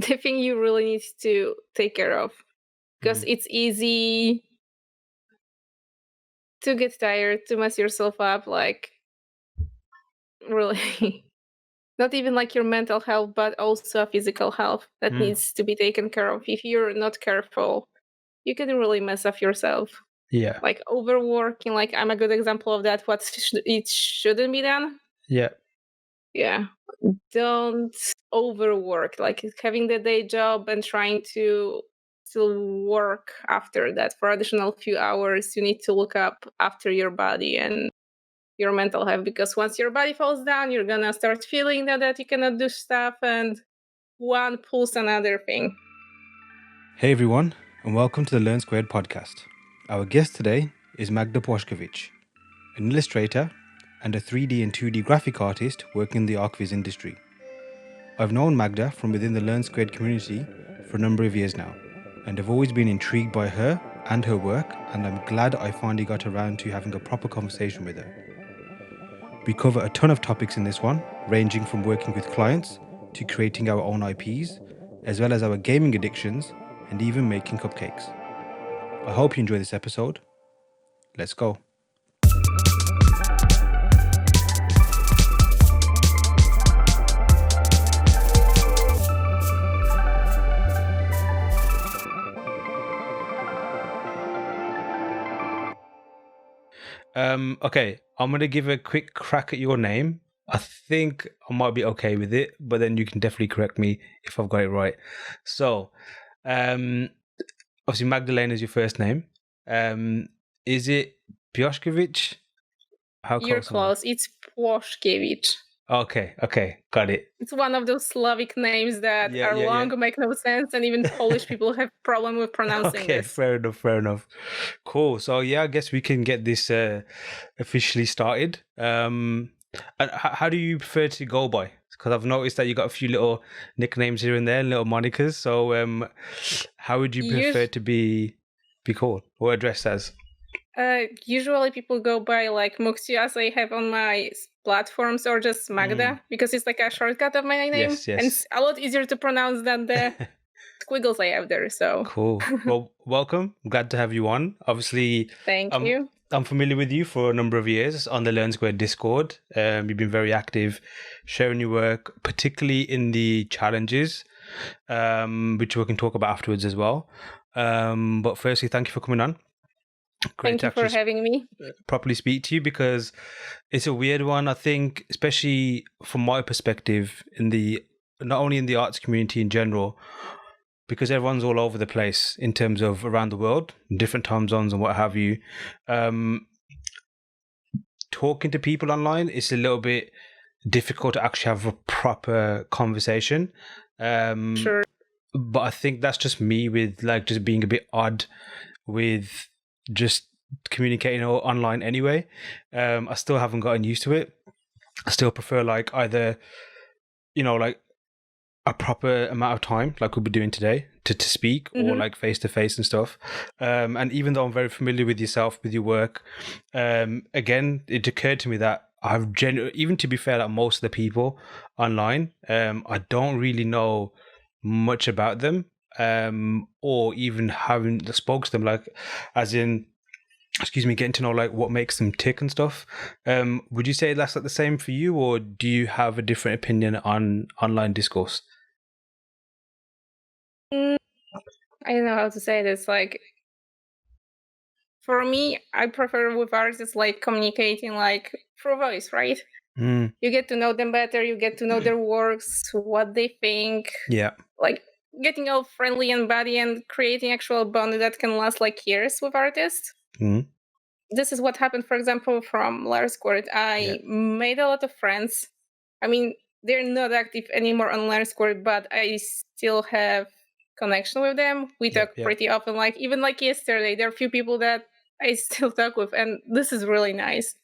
the thing you really need to take care of, because it's easy to get tired, to mess yourself up, like really. Not even like your mental health, but also physical health that needs to be taken care of. If you're not careful, you can really mess up yourself. Yeah. Like overworking, like I'm a good example of that. It shouldn't be done. Yeah. Yeah. Don't overwork. Like having the day job and trying to still work after that for additional few hours. You need to look up after your body and your mental health, because once your body falls down, you're gonna start feeling that you cannot do stuff, and one pulls another thing. Hey everyone, and welcome to the Learn Squared podcast. Our guest today is Magda Płoszkiewicz, an illustrator and a 3D and 2D graphic artist working in the archviz industry. I've known Magda from within the Learn Squared community for a number of years now, and have always been intrigued by her and her work, and I'm glad I finally got around to having a proper conversation with her. We cover a ton of topics in this one, ranging from working with clients to creating our own IPs, as well as our gaming addictions and even making cupcakes. I hope you enjoy this episode. Let's go. Okay, I'm gonna give a quick crack at your name. I think I might be okay with it, but then you can definitely correct me if I've got it right. So, obviously Magdalena is your first name. Is it Płoszkiewicz? How close? You're close. It's Płoszkiewicz. Okay, got it. It's one of those Slavic names that are long, make no sense, and even Polish people have problem with pronouncing Okay, this. fair enough. Cool. So yeah, I guess we can get this officially started. And how do you prefer to go by? Because I've noticed that you got a few little nicknames here and there, little monikers. So how would you prefer to be called or addressed as? Usually people go by like Muksiu, as I have on my platforms, or just Magda, because it's like a shortcut of my name. Yes. And it's a lot easier to pronounce than the squiggles I have there. So cool. Well, welcome. I'm glad to have you on. Obviously, thank you. I'm familiar with you for a number of years on the Learn Squared Discord. You've been very active, sharing your work, particularly in the challenges, which we can talk about afterwards as well. But firstly, thank you for coming on. Thank you for having me. Properly speak to you, because it's a weird one, I think, especially from my perspective, not only in the arts community in general, because everyone's all over the place in terms of around the world, different time zones and what have you. Talking to people online, it's a little bit difficult to actually have a proper conversation. Sure. But I think that's just me with like just being a bit odd with just communicating online anyway. I still haven't gotten used to it. I still prefer like either, like a proper amount of time like we'll be doing today to speak, or like face to face and stuff. And even though I'm very familiar with yourself, with your work, again, it occurred to me that even to be fair, like most of the people online, I don't really know much about them, or even having spoke to them, like as in, getting to know like what makes them tick and stuff. Would you say that's like the same for you, or do you have a different opinion on online discourse? I don't know how to say this. Like, for me, I prefer with artists like communicating like through voice, right? You get to know them better, you get to know their works, what they think. Yeah. Like getting all friendly and buddy and creating actual bond that can last like years with artists. This is what happened, for example, from Learn Squared. I made a lot of friends. I mean, they're not active anymore on Learn Squared, but I still have connection with them. We talk pretty often. Like even like yesterday, there are a few people that I still talk with, and this is really nice.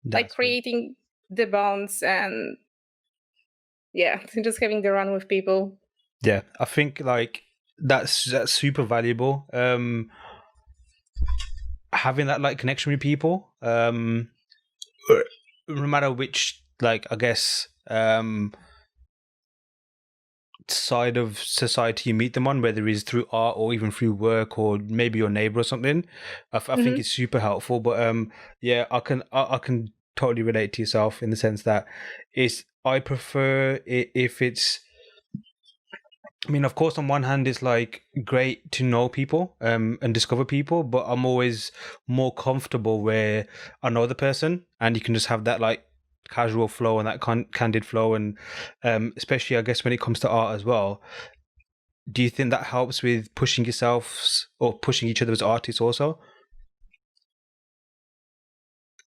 Like creating the bonds and just having the run with people. Yeah, I think like that's super valuable. Having that like connection with people, no matter which, like, I guess side of society you meet them on, whether it's through art or even through work or maybe your neighbor or something. I think it's super helpful. But yeah, I can totally relate to yourself in the sense that I prefer it if it's. I mean, of course, on one hand, it's like great to know people and discover people, but I'm always more comfortable where I know the person and you can just have that like casual flow and that candid flow. And especially, I guess, when it comes to art as well, do you think that helps with pushing yourselves or pushing each other as artists also?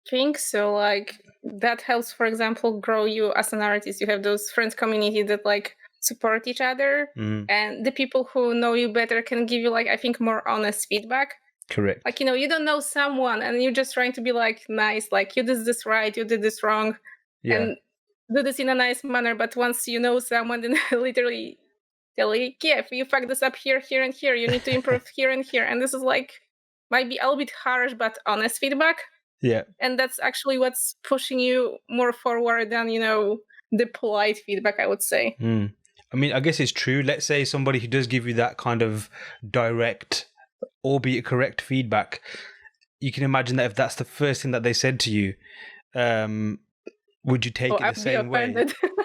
I think so. Like, that helps, for example, grow you as an artist. You have those friends community that like support each other, and the people who know you better can give you like, I think, more honest feedback. Correct. Like, you don't know someone and you're just trying to be like nice, like you did this right, you did this wrong, and do this in a nice manner. But once you know someone, then literally tell you, yeah, if you fuck this up here, here, and here, you need to improve here and here. And this is like, might be a little bit harsh, but honest feedback. Yeah. And that's actually what's pushing you more forward than, the polite feedback, I would say. I mean, I guess it's true. Let's say somebody who does give you that kind of direct, albeit correct feedback, you can imagine that if that's the first thing that they said to you, would you take it the same way?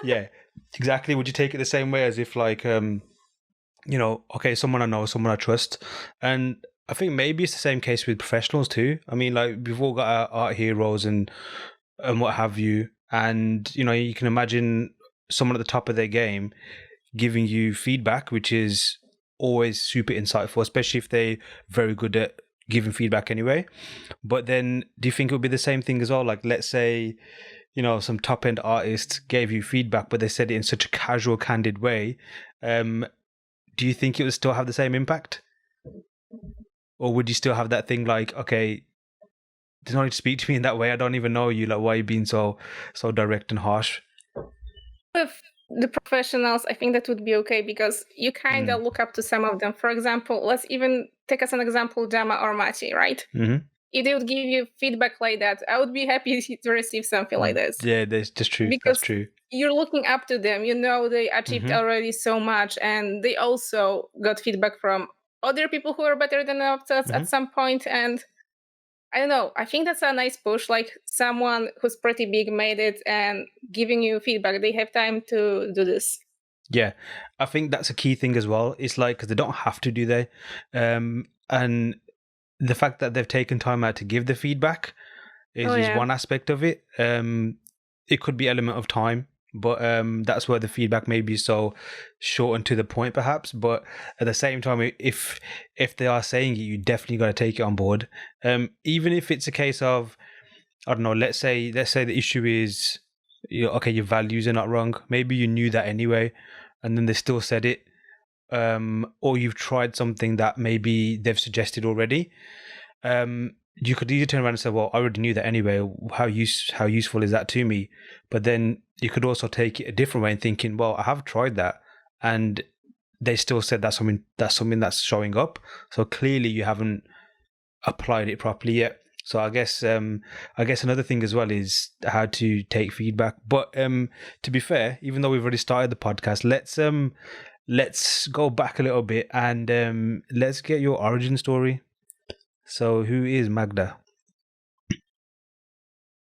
Yeah, exactly. Would you take it the same way as if like, okay, someone I know, someone I trust? And I think maybe it's the same case with professionals too. I mean, like we've all got our art heroes and what have you. And, you can imagine someone at the top of their game giving you feedback, which is always super insightful, especially if they're very good at giving feedback anyway. But then do you think it would be the same thing as well? Like, let's say, some top end artists gave you feedback, but they said it in such a casual, candid way. Do you think it would still have the same impact? Or would you still have that thing like, okay, there's no need to speak to me in that way. I don't even know you. Like, why are you being so direct and harsh? With the professionals, I think that would be okay because you kind of look up to some of them. For example, let's even take as an example Jama or Machi, right? If they would give you feedback like that, I would be happy to receive something like this. Yeah, that's just true. Because that's true. You're looking up to them. They achieved already so much, and they also got feedback from other people who are better than us at some point. And I don't know, I think that's a nice push, like someone who's pretty big made it and giving you feedback. They have time to do this. Yeah, I think that's a key thing as well. It's like, because they don't have to, do they? And the fact that they've taken time out to give the feedback is one aspect of it. It could be element of time, but that's where the feedback may be so short and to the point, perhaps. But at the same time, if they are saying it, you definitely got to take it on board. Even if it's a case of, I don't know, let's say the issue is, okay, your values are not wrong. Maybe you knew that anyway, and then they still said it. Or you've tried something that maybe they've suggested already. You could either turn around and say, well, I already knew that anyway. How useful is that to me? But then you could also take it a different way and thinking, well, I have tried that, and they still said that's something that's showing up. So clearly you haven't applied it properly yet. So I guess another thing as well is how to take feedback. But to be fair, even though we've already started the podcast, let's go back a little bit and let's get your origin story. So who is Magda?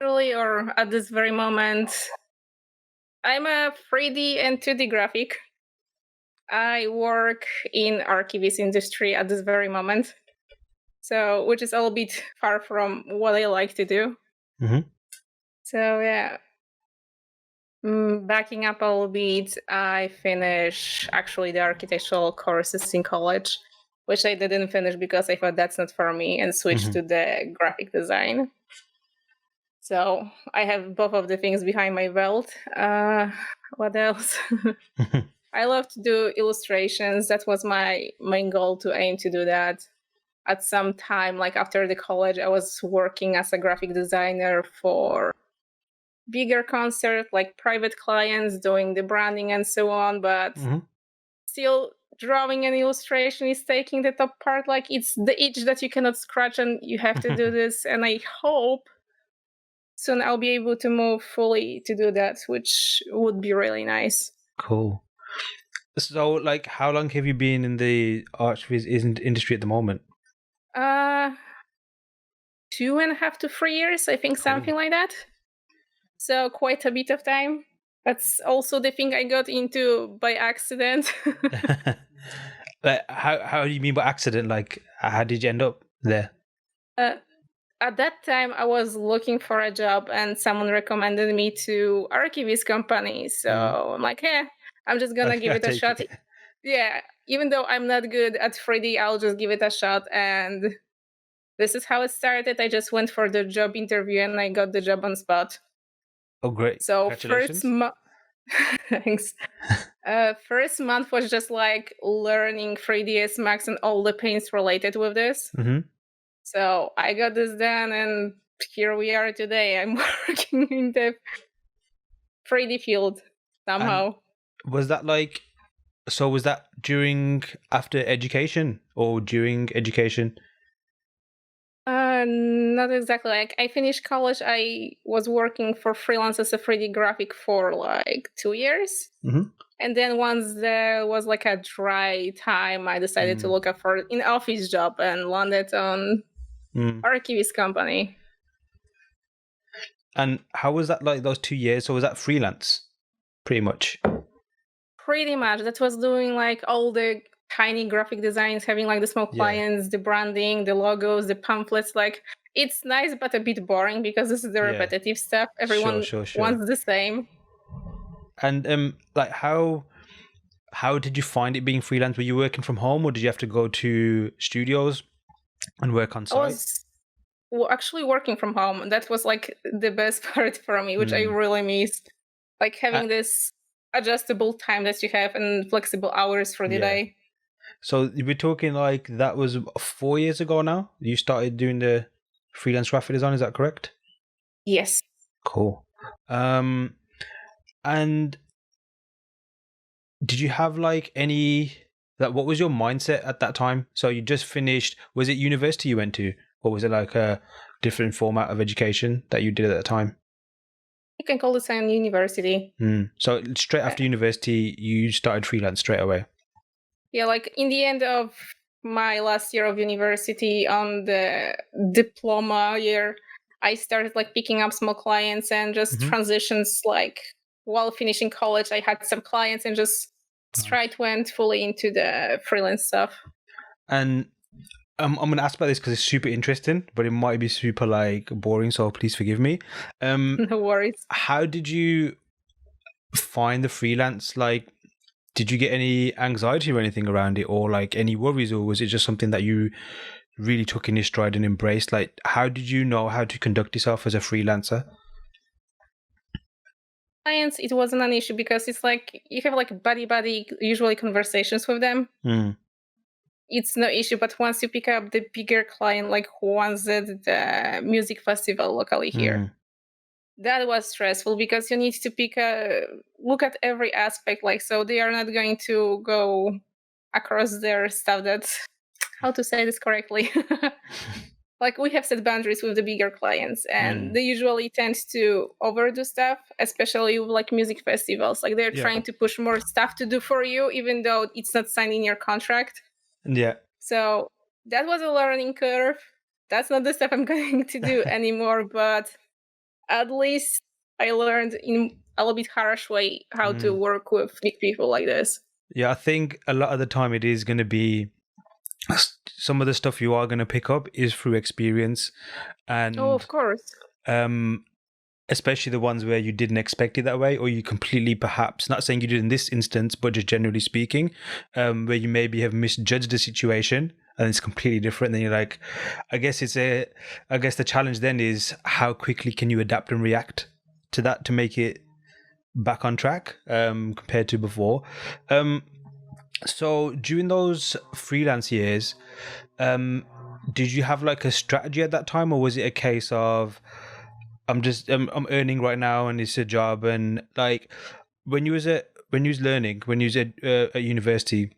Really, or at this very moment, I'm a 3D and 2D graphic. I work in archivist industry at this very moment. So, which is a little bit far from what I like to do. So, yeah. Backing up a little bit, I finished actually the architectural courses in college, which I didn't finish because I thought that's not for me, and switched to the graphic design. So I have both of the things behind my belt. What else? I love to do illustrations. That was my main goal, to aim to do that. At some time, like after the college, I was working as a graphic designer for bigger concert, like private clients, doing the branding and so on, but still drawing an illustration is taking the top part. Like, it's the itch that you cannot scratch, and you have to do this. And I hope soon I'll be able to move fully to do that, which would be really nice. Cool. So, like, how long have you been in the arts industry at the moment? 2.5 to 3 years, I think, something like that. So quite a bit of time. That's also the thing I got into by accident. Like, how do you mean by accident? Like, how did you end up there? At that time, I was looking for a job, and someone recommended me to archivist company. So I'm like, hey, I'm just gonna give it a shot. Yeah, even though I'm not good at 3D, I'll just give it a shot. And this is how it started. I just went for the job interview, and I got the job on spot. Oh, great! So Congratulations. Thanks. First month was just like learning 3ds Max and all the pains related with this. So I got this done, and here we are today. I'm working in the 3D field somehow. And was that like, so was that after education or during education? Not exactly. Like, I finished college, I was working for freelance as a 3D graphic for like 2 years. And then once there was like a dry time, I decided to look up for an office job and landed on archivist company. And how was that, like, those 2 years? So was that freelance, pretty much? Pretty much. That was doing like all the tiny graphic designs, having like the small clients, the branding, the logos, the pamphlets. Like, it's nice but a bit boring because this is the repetitive stuff. Everyone wants the same. And like, how did you find it being freelance? Were you working from home, or did you have to go to studios and work on site? I was actually working from home. That was like the best part for me, which I really missed. Like, having this adjustable time that you have and flexible hours for the day. So we're talking like that was 4 years ago now? You started doing the freelance graphic design, is that correct? Yes. Cool. And did you have like any, like, what was your mindset at that time? So you just finished, was it university you went to? Or was it like a different format of education that you did at the time? You can call it a university. So straight after university, you started freelance straight away? Yeah, like in the end of my last year of university, on the diploma year, I started like picking up small clients and just transitions. Like, while finishing college, I had some clients and just straight went fully into the freelance stuff. And I'm going to ask about this because it's super interesting, but it might be super like boring, so please forgive me. No worries. How did you find the freelance? Like, did you get any anxiety or anything around it, or like any worries, or was it just something that you really took in your stride and embraced? Like, how did you know how to conduct yourself as a freelancer? Clients, it wasn't an issue because it's like you have like buddy usually conversations with them. It's no issue. But once you pick up the bigger client, like who wants the music festival locally here, that was stressful because you need to look at every aspect. Like, so they are not going to go across their stuff. That's how to say this correctly. Like, we have set boundaries with the bigger clients, and they usually tend to overdo stuff, especially with like music festivals. Like, they're trying to push more stuff to do for you, even though it's not signed in your contract. Yeah. So that was a learning curve. That's not the stuff I'm going to do anymore, but at least I learned in a little bit harsh way how to work with big people like this. Yeah, I think a lot of the time it is going to be, some of the stuff you are going to pick up is through experience. And of course. Especially the ones where you didn't expect it that way, or you completely, perhaps, not saying you did in this instance, but just generally speaking, where you maybe have misjudged the situation and it's completely different. Then you're like, I guess the challenge then is how quickly can you adapt and react to that to make it back on track compared to before. So during those freelance years, did you have like a strategy at that time, or was it a case of I'm earning right now and it's a job? And like, when you was learning, when you was at university,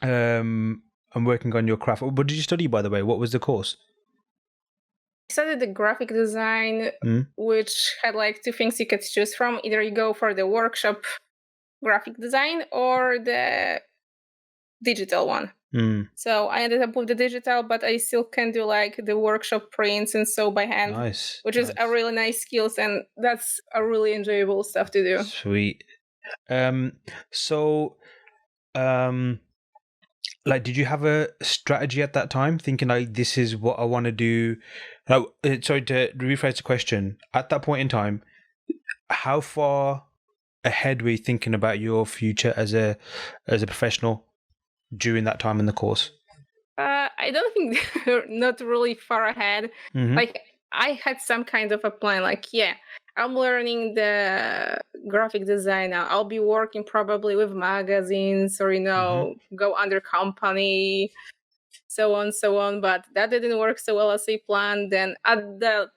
and working on your craft, what did you study, by the way? What was the course? I studied the graphic design, which had like two things you could choose from. Either you go for the workshop graphic design or the digital one. So I ended up with the digital, but I still can do like the workshop prints and sew by hand, which is a really nice skills, and that's a really enjoyable stuff to do. Sweet. Like, did you have a strategy at that time, thinking like this is what I want to do? Sorry, to rephrase the question. At that point in time, how far ahead were you thinking about your future as a professional during that time in the course? I don't think they're not really far ahead. Like, I had some kind of a plan, like, yeah, I'm learning the graphic design now. I'll be working probably with magazines or, go under company, so on. But that didn't work so well as I planned. Then at the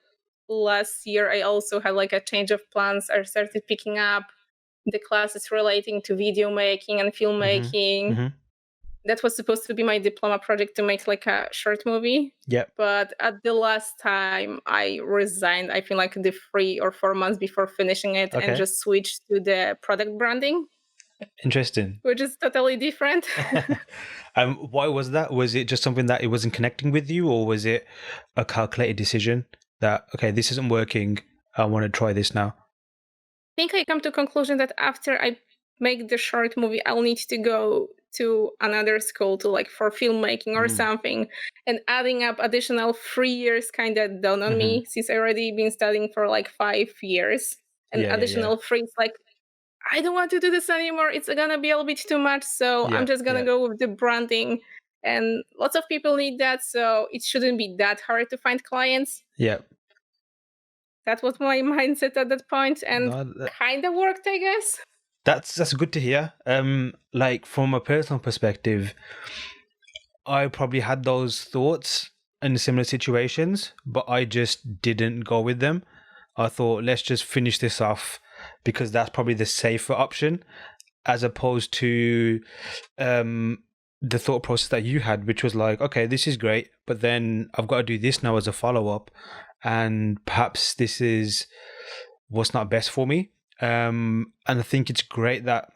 last year, I also had like a change of plans. I started picking up the classes relating to video making and filmmaking. That was supposed to be my diploma project to make like a short movie. Yeah. But at the last time, I resigned, I think like the 3 or 4 months before finishing it, and just switched to the product branding. Interesting. Which is totally different. Why was that? Was it just something that it wasn't connecting with you, or was it a calculated decision that, okay, this isn't working, I want to try this now? I think I come to conclusion that after I make the short movie, I'll need to go to another school to like for filmmaking or something, and adding up additional 3 years kind of dawned on me, since I already been studying for like 5 years, and additional 3 is like, I don't want to do this anymore, it's gonna be a little bit too much, so I'm just gonna go with the branding, and lots of people need that, so it shouldn't be that hard to find clients. That was my mindset at that point, and kind of worked, I guess. That's good to hear. Like, from a personal perspective, I probably had those thoughts in similar situations, but I just didn't go with them. I thought, let's just finish this off, because that's probably the safer option, as opposed to the thought process that you had, which was like, okay, this is great, but then I've got to do this now as a follow-up, and perhaps this is what's not best for me. And I think it's great that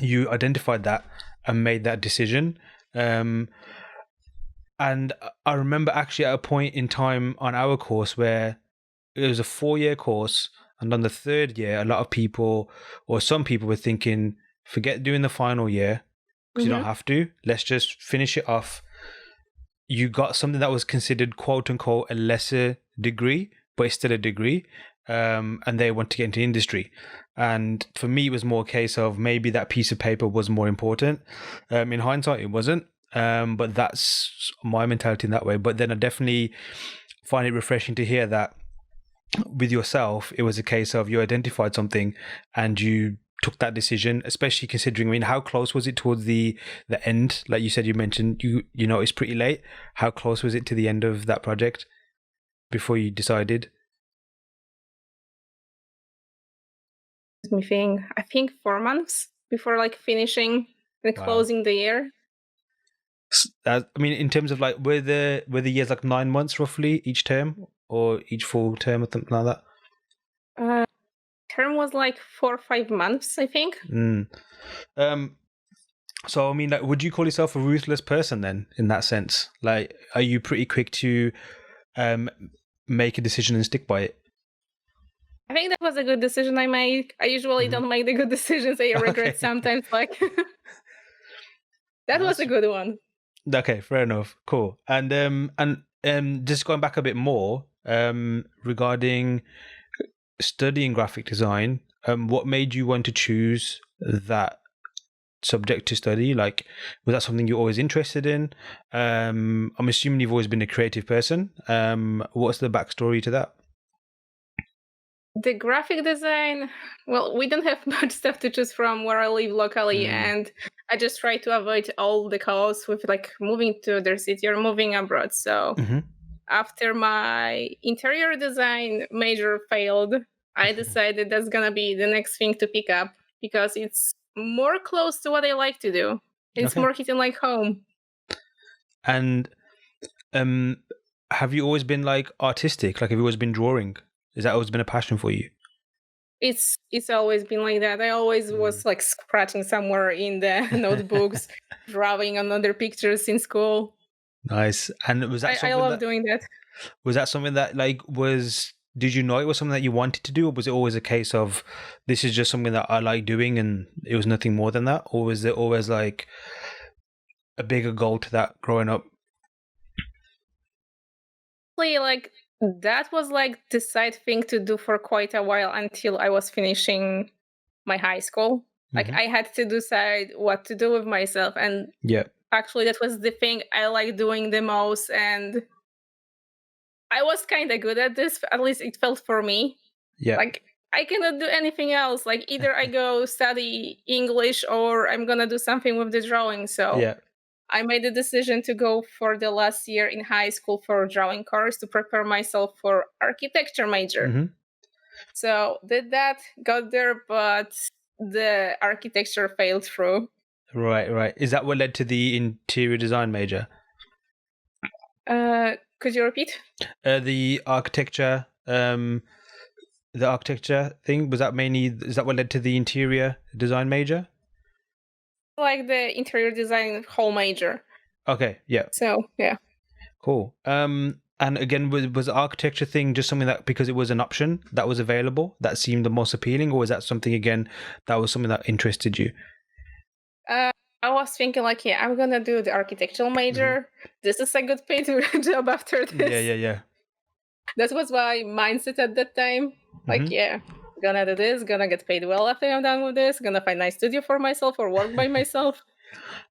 you identified that and made that decision. And I remember actually at a point in time on our course where it was a 4-year course, and on the 3rd year, a lot of people, or some people, were thinking, forget doing the final year, because you don't have to. Let's just finish it off. You got something that was considered, quote unquote, a lesser degree, but it's still a degree. And they want to get into industry. And for me, it was more a case of maybe that piece of paper was more important. In hindsight, it wasn't. But that's my mentality in that way. But then I definitely find it refreshing to hear that with yourself, it was a case of you identified something and you took that decision, especially considering, I mean, how close was it towards the end? Like you mentioned, you know, it's pretty late. How close was it to the end of that project before you decided? Me think, I think 4 months before like finishing and closing the year. I mean, in terms of like, were the years like 9 months roughly each term, or each full term or something like that? Term was like 4 or 5 months, I think. So I mean, like, would you call yourself a ruthless person then, in that sense? Like, are you pretty quick to make a decision and stick by it? I think that was a good decision I made. I usually don't make the good decisions. I regret sometimes. Like, that was a good one. Okay, fair enough. Cool. And just going back a bit more, regarding studying graphic design, what made you want to choose that subject to study? Like, was that something you're always interested in? I'm assuming you've always been a creative person. What's the backstory to that? The graphic design, well, we don't have much stuff to choose from where I live locally, and I just try to avoid all the costs with like moving to other city or moving abroad. So after my interior design major failed, I decided that's gonna be the next thing to pick up, because it's more close to what I like to do. It's more hitting like home. And have you always been like artistic? Like, have you always been drawing? Has that always been a passion for you? It's always been like that. I always was like scratching somewhere in the notebooks, drawing on other pictures in school. Nice. And was that I something love that doing that. was that something that like was did you know it was something that you wanted to do, or was it always a case of this is just something that I like doing and it was nothing more than that? Or was it always like a bigger goal to that growing up? Like that was like the side thing to do for quite a while until I was finishing my high school. Like I had to decide what to do with myself, and Yeah. actually that was the thing I like doing the most, and I was kind of good at this. At least it felt for me. Yeah. Like I cannot do anything else. Like either I go study English or I'm gonna do something with the drawing. So Yeah. I made the decision to go for the last year in high school for drawing course to prepare myself for architecture major. So did that, got there, but the architecture failed through. Right. Is that what led to the interior design major? Could you repeat? The architecture thing, is that what led to the interior design major? Like the interior design whole major. Okay, yeah. So yeah. Cool. And again, was the architecture thing just something that because it was an option that was available that seemed the most appealing, or was that something again that was something that interested you? I was thinking like, yeah, I'm gonna do the architectural major. This is a good paid job after this. Yeah. That was my mindset at that time. Like, yeah, gonna do this, gonna get paid well after I'm done with this, gonna find a nice studio for myself or work by myself.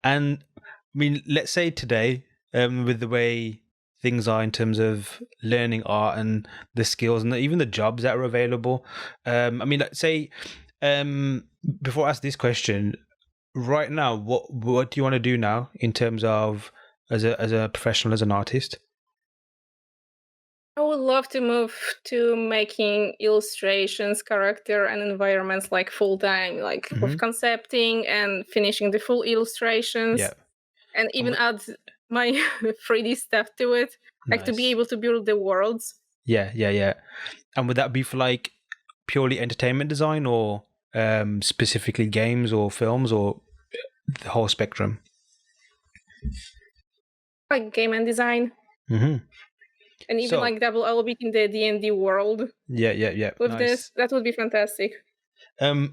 And I mean, let's say today, with the way things are in terms of learning art and the skills and even the jobs that are available. I mean, let's say, before I ask this question, right now, what do you want to do now in terms of as a professional, as an artist? I would love to move to making illustrations, character, and environments like full time, like with concepting and finishing the full illustrations. Yeah. And even add my 3D stuff to it, like to be able to build the worlds. Yeah. And would that be for like purely entertainment design, or specifically games or films, or the whole spectrum? Like game and design. And even like double elbit in the D&D world. Yeah. With this, that would be fantastic.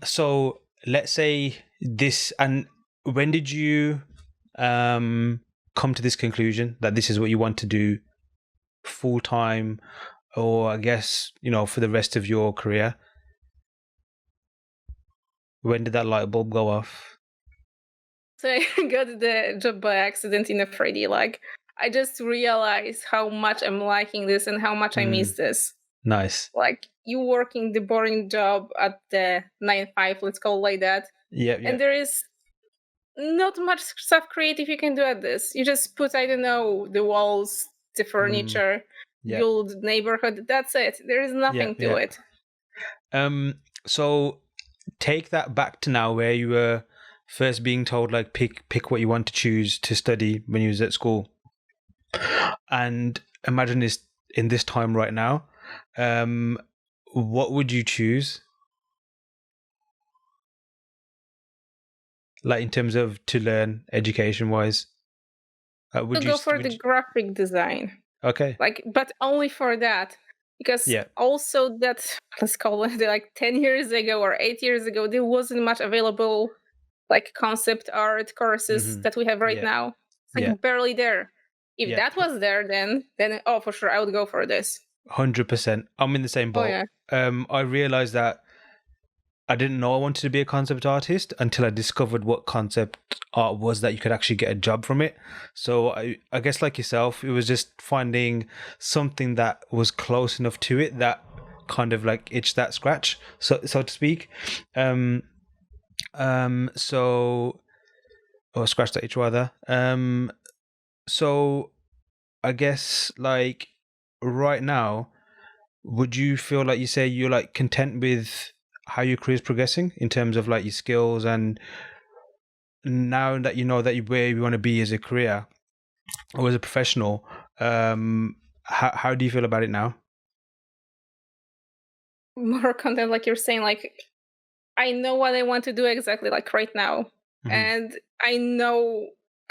So let's say this, and when did you come to this conclusion that this is what you want to do full time, or I guess, for the rest of your career? When did that light bulb go off? So I got the job by accident in a 3D. Like, I just realized how much I'm liking this and how much I miss this. Nice. Like, you working the boring job at the 9-5, let's call it like that. Yeah. And there is not much stuff creative you can do at this. You just put, I don't know, the walls, the furniture, build neighborhood. That's it. There is nothing to it. So take that back to now, where you were first being told like pick what you want to choose to study when you was at school, and imagine this in this time right now. What would you choose? Like in terms of to learn education wise, would you go for the graphic design? Okay. Like, but only for that, because also that, let's call it like 10 years ago or 8 years ago, there wasn't much available like concept art courses that we have right now. It's like barely there. If that was there, then oh, for sure I would go for this. 100%. I'm in the same boat. I realized that I didn't know I wanted to be a concept artist until I discovered what concept art was, that you could actually get a job from it. So I guess like yourself, it was just finding something that was close enough to it that kind of like itched that scratch, so to speak. Or scratch that itch rather. So I guess like right now, would you feel like you say you're like content with how your career is progressing in terms of like your skills, and now that you know that you're where you want to be as a career or as a professional, how do you feel about it now? more content, like you're saying, like I know what I want to do exactly, like right now. And I know,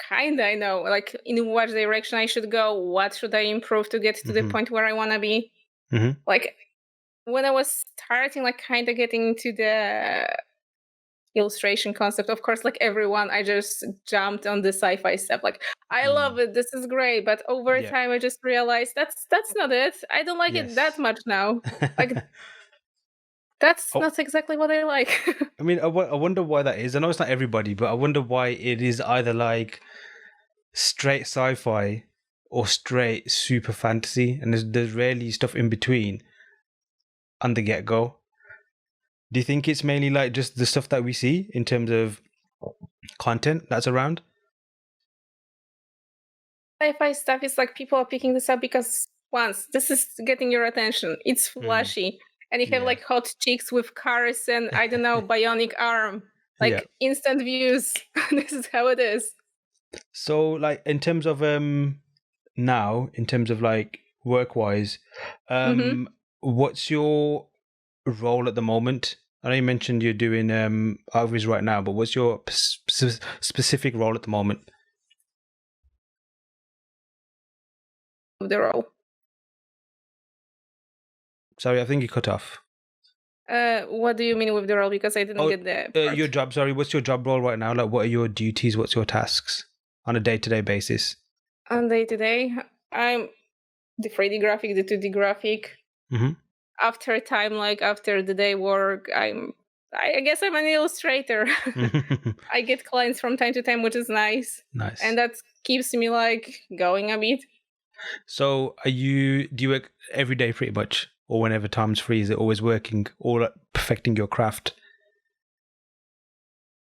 like in what direction I should go, what should I improve to get to the point where I want to be. Like when I was starting, like kind of getting into the illustration concept, of course, like everyone, I just jumped on the sci-fi stuff. Like I love it, this is great, but over time I just realized that's not it. I don't like it that much now. Like that's not exactly what I like. I mean, I wonder why that is. I know it's not everybody, but I wonder why it is either like straight sci-fi or straight super fantasy, and there's rarely stuff in between on the get-go. Do you think it's mainly like just the stuff that we see in terms of content that's around? Sci-fi stuff is like people are picking this up because once this is getting your attention, it's flashy, and you have like hot chicks with cars and I don't know, bionic arm, like instant views. This is how it is. So, like in terms of now, in terms of like work-wise, what's your role at the moment? I know you mentioned you're doing outreach right now, but what's your specific role at the moment? The role. Sorry, I think you cut off. What do you mean with the role? Because I didn't get the your job. Sorry, what's your job role right now? Like, what are your duties? What's your tasks on a day-to-day basis? On day-to-day, I'm the 3D graphic, the 2D graphic. After time, like after the day work, I guess I'm an illustrator. I get clients from time to time, which is nice. And that keeps me like going a bit. So do you work every day pretty much? Or whenever time's free, is it always working or perfecting your craft?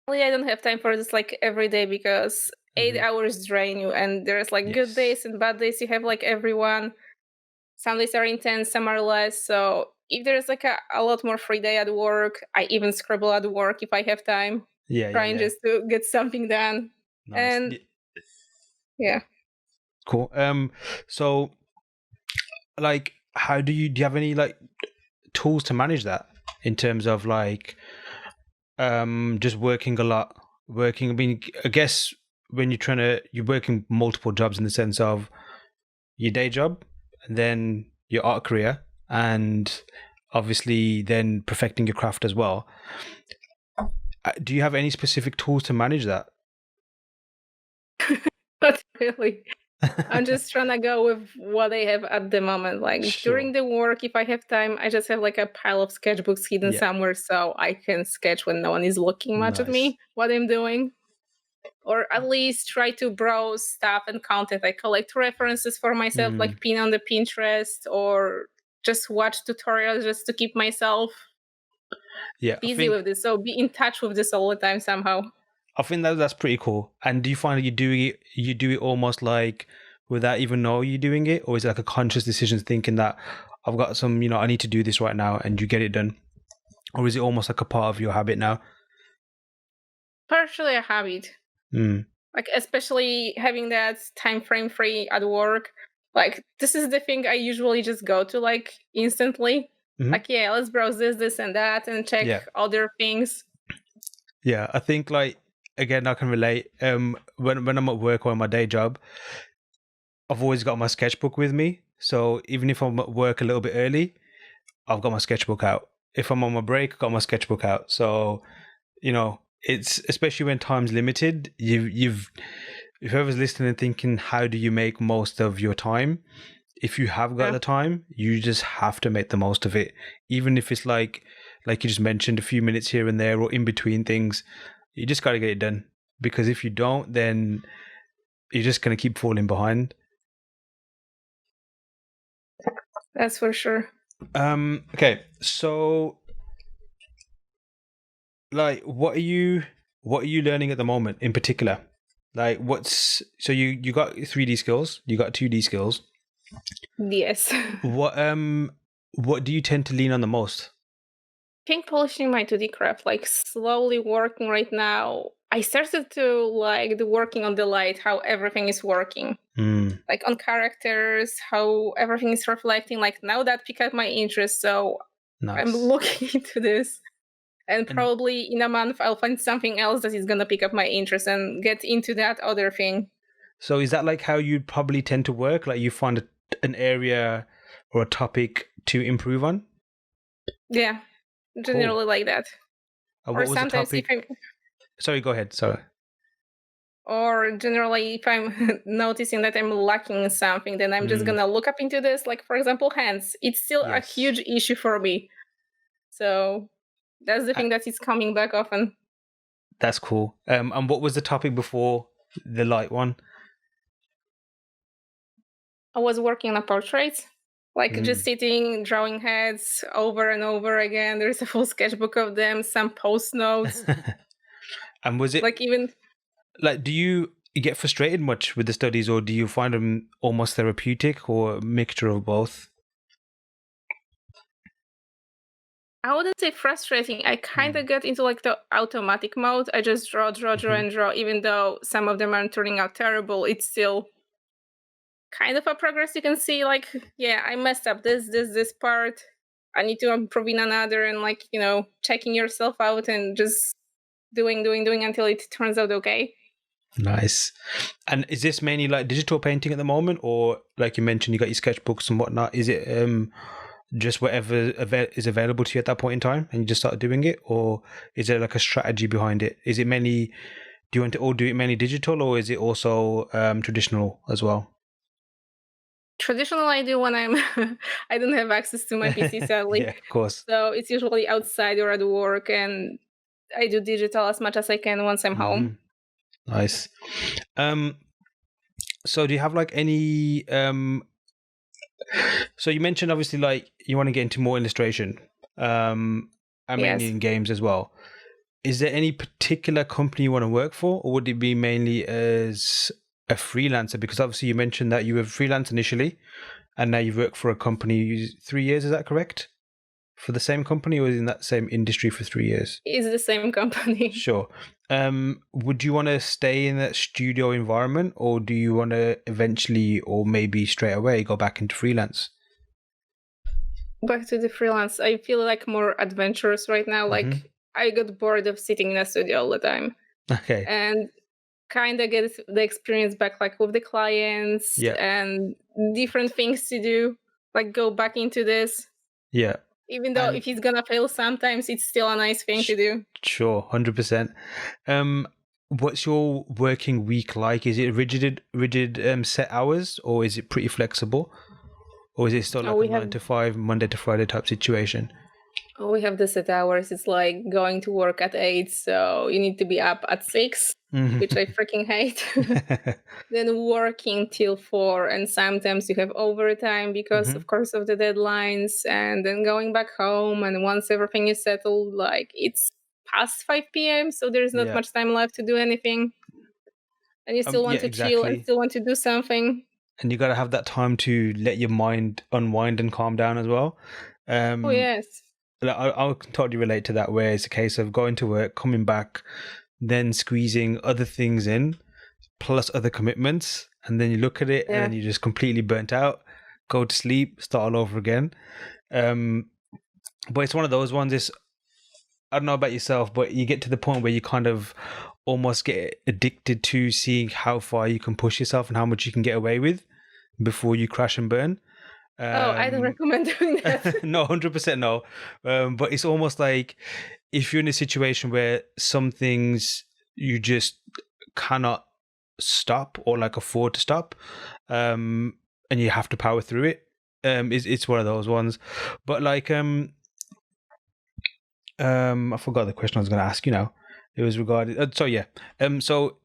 Well, I don't have time for this like every day because 8 hours drain you, and there's like good days and bad days. You have like everyone. Some days are intense, some are less. So if there's like a lot more free day at work, I even scribble at work if I have time. Trying just to get something done. Nice. And yeah. Cool. So like how do you have any like tools to manage that in terms of like just working a lot? I mean, I guess when you're working multiple jobs in the sense of your day job and then your art career and obviously then perfecting your craft as well. Do you have any specific tools to manage that? Not really. I'm just trying to go with what I have at the moment. Like during the work, if I have time, I just have like a pile of sketchbooks hidden somewhere so I can sketch when no one is looking much at me, what I'm doing. Or at least try to browse stuff and content. I collect references for myself, like pin on the Pinterest, or just watch tutorials just to keep myself busy with this. So be in touch with this all the time somehow. I think that's pretty cool. And do you find that you do it almost like without even knowing you're doing it, or is it like a conscious decision thinking that I've got some, I need to do this right now, and you get it done? Or is it almost like a part of your habit now? Partially a habit. Like especially having that time frame free at work. Like this is the thing I usually just go to like instantly. Like let's browse this and that and check other things. Yeah, I think like again I can relate. When I'm at work or on my day job, I've always got my sketchbook with me. So even if I'm at work a little bit early, I've got my sketchbook out. If I'm on my break, I've got my sketchbook out. So, it's especially when time's limited, if whoever's listening and thinking, how do you make most of your time? If you have got the time, you just have to make the most of it. Even if it's like you just mentioned, a few minutes here and there or in between things, you just got to get it done. Because if you don't, then you're just going to keep falling behind. That's for sure. Okay, so like what are you learning at the moment in particular? Like so you got 3D skills, you got 2D skills. Yes. What do you tend to lean on the most? I think polishing my 2D craft, like slowly working right now. I started to like the working on the light, how everything is working. Like on characters, how everything is reflecting. Like now that picked up my interest. So Nice. I'm looking into this. And probably in a month, I'll find something else that is going to pick up my interest and get into that other thing. So is that like how you probably tend to work? Like you find an area or a topic to improve on? Yeah, generally like that. Or what was the topic? Sorry, go ahead. Sorry. Or generally, if I'm noticing that I'm lacking in something, then I'm just going to look up into this. Like, for example, hands. It's still a huge issue for me. So that's the thing that is coming back often. That's cool. And what was the topic before the light one? I was working on a portrait, like just sitting, drawing heads over and over again. There's a full sketchbook of them, some post notes. And was it like even like, do you get frustrated much with the studies, or do you find them almost therapeutic, or a mixture of both? I wouldn't say frustrating. I kind of get into like the automatic mode. I just draw and draw. Even though some of them aren't turning out terrible, it's still kind of a progress. You can see like, yeah, I messed up this part. I need to improve in another, and like, checking yourself out and just doing until it turns out okay. Nice. And is this mainly like digital painting at the moment, or like you mentioned, you got your sketchbooks and whatnot? Is it just whatever is available to you at that point in time, and you just start doing it, or is there like a strategy behind it? Is it mainly, do you want to all do it mainly digital, or is it also traditional as well? Traditional I do when I don't have access to my PC, sadly. Yeah, of course. So it's usually outside or at work, and I do digital as much as I can once I'm home. Nice. So do you have like any so you mentioned obviously like you want to get into more illustration, and mainly in games as well. Is there any particular company you want to work for, or would it be mainly as a freelancer? Because obviously you mentioned that you were freelance initially, and now you've worked for a company 3 years. Is that correct? For the same company, or in that same industry for 3 years? It's the same company. Sure. Would you want to stay in that studio environment, or do you want to eventually, or maybe straight away, go back into freelance? Back to the freelance. I feel like more adventurous right now. Like I got bored of sitting in a studio all the time. Okay. And kind of get the experience back, like with the clients and different things to do. Like go back into this. Yeah. Even though if it's gonna fail sometimes, it's still a nice thing to do. Sure, 100%. What's your working week like? Is it rigid set hours, or is it pretty flexible? Or is it still like a 9 to 5, Monday to Friday type situation? We have the set hours. It's like going to work at 8, so you need to be up at 6, which I freaking hate. Then working till 4, and sometimes you have overtime because, of course, of the deadlines, and then going back home, and once everything is settled, like it's past 5 p.m., so there's not much time left to do anything. And you still want to chill and still want to do something. And you got to have that time to let your mind unwind and calm down as well. Oh, yes. I can totally relate to that, where it's a case of going to work, coming back, then squeezing other things in, plus other commitments, and then you look at it and then you're just completely burnt out, go to sleep, start all over again. But it's one of those ones, I don't know about yourself, but you get to the point where you kind of almost get addicted to seeing how far you can push yourself and how much you can get away with before you crash and burn. I don't recommend doing that. No, 100% no. But it's almost like if you're in a situation where some things you just cannot stop or like afford to stop, and you have to power through it. It's one of those ones. But like I forgot the question I was going to ask you now. It was regarding so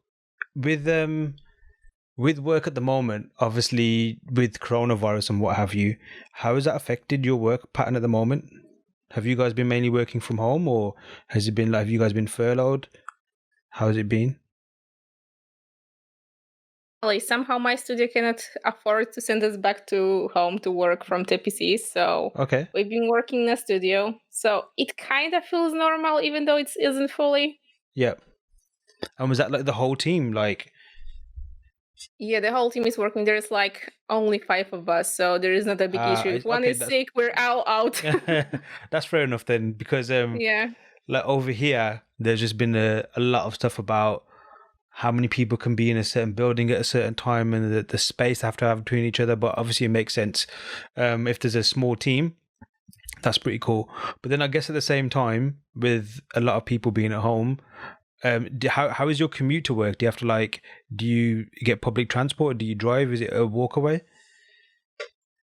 with work at the moment, obviously with coronavirus and what have you, how has that affected your work pattern at the moment? Have you guys been mainly working from home, or has it been like, have you guys been furloughed? How has it been? Somehow my studio cannot afford to send us back to home to work from TPC, so we've been working in a studio. So it kind of feels normal, even though it isn't fully. Yeah. And was that like the whole team? Like, Yeah, the whole team is working. There's like only 5 of us, so there is not a big issue. If one is sick, we're all out. That's fair enough then, because Yeah. like over here, there's just been a lot of stuff about how many people can be in a certain building at a certain time and the space they have to have between each other. But obviously, it makes sense. If there's a small team, that's pretty cool. But then I guess at the same time, with a lot of people being at home, how is your commute to work? Do you have to do you get public transport? Do you drive? Is it a walk away?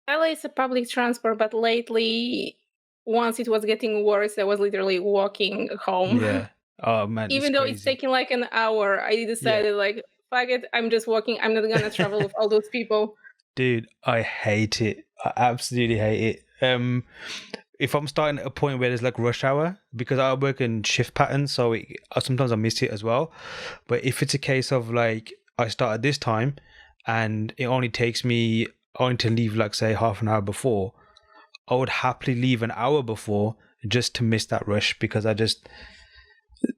LA is a public transport, but lately, once it was getting worse, I was literally walking home. Yeah. Oh man. Even though it's taking like an hour, I decided fuck it, I'm just walking. I'm not gonna travel with all those people. Dude, I hate it. I absolutely hate it. If I'm starting at a point where there's like rush hour, because I work in shift patterns, so sometimes I miss it as well. But if it's a case of like I start at this time and it only takes me only to leave like say half an hour before, I would happily leave an hour before just to miss that rush, because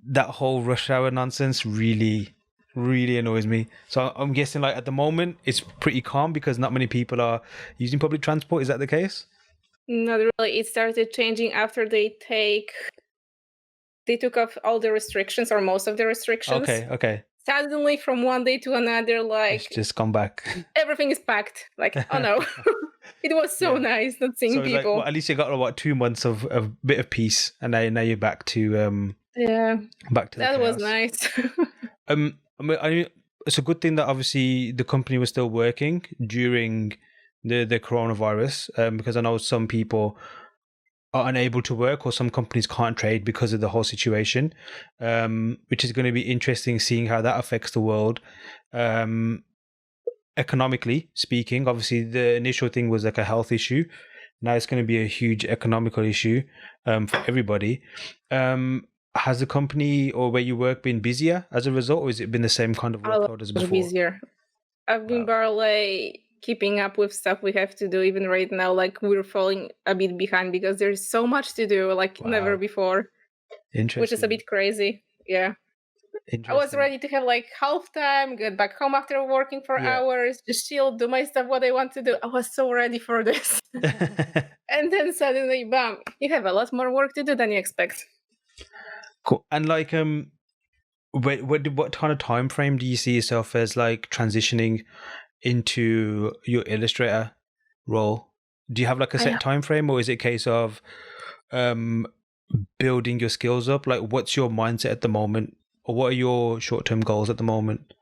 that whole rush hour nonsense really annoys me. So I'm guessing like at the moment it's pretty calm because not many people are using public transport. Is that the case? Not really. It started changing after they took off all the restrictions, or most of the restrictions. Okay. Suddenly, from one day to another, it's just come back. Everything is packed. Like, oh no. It was so nice not seeing people. At least you got 2 months of a bit of peace, and now you're back to back to that the was nice. It's a good thing that obviously the company was still working during the coronavirus, because I know some people are unable to work, or some companies can't trade because of the whole situation, which is going to be interesting seeing how that affects the world. Economically speaking, obviously the initial thing was like a health issue. Now it's going to be a huge economical issue for everybody. Has the company or where you work been busier as a result, or has it been the same kind of workload as before? Busier. I've been barely keeping up with stuff we have to do. Even right now, like we're falling a bit behind because there's so much to do, like never before. Interesting. Which is a bit crazy. Yeah. I was ready to have like half time, get back home after working for hours, just chill, do my stuff, what I want to do. I was so ready for this. And then suddenly, bam, you have a lot more work to do than you expect. Cool. And like, what kind of time frame do you see yourself as like transitioning into your illustrator role? Do you have like a set time frame, or is it a case of building your skills up? Like, what's your mindset at the moment, or what are your short-term goals at the moment?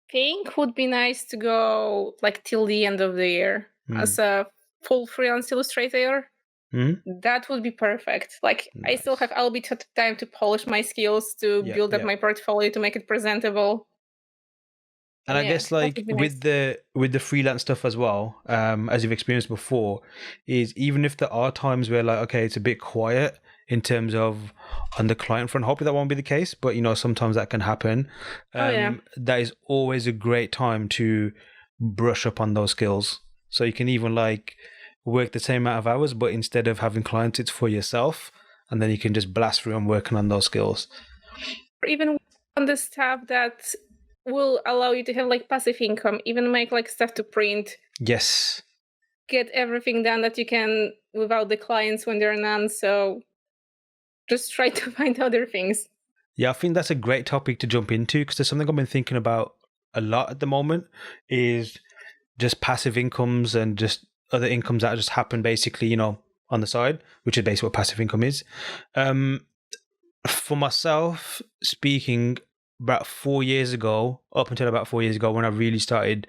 I think would be nice to go like till the end of the year as a full freelance illustrator. That would be perfect. Like, nice. I still have a bit of time to polish my skills, to build up my portfolio, to make it presentable. And I guess like with the freelance stuff as well, as you've experienced before, is even if there are times where like, okay, it's a bit quiet in terms of on the client front, hopefully that won't be the case, but you know, sometimes that can happen. That is always a great time to brush up on those skills. So you can even like work the same amount of hours, but instead of having clients, it's for yourself, and then you can just blast through and working on those skills. Or even on the stuff that will allow you to have like passive income, even make like stuff to print. Yes. Get everything done that you can without the clients when there are none. So just try to find other things. Yeah, I think that's a great topic to jump into, because there's something I've been thinking about a lot at the moment, is just passive incomes and just other incomes that just happen basically, you know, on the side, which is basically what passive income is. For myself, speaking, about 4 years ago, up until about 4 years ago, when I really started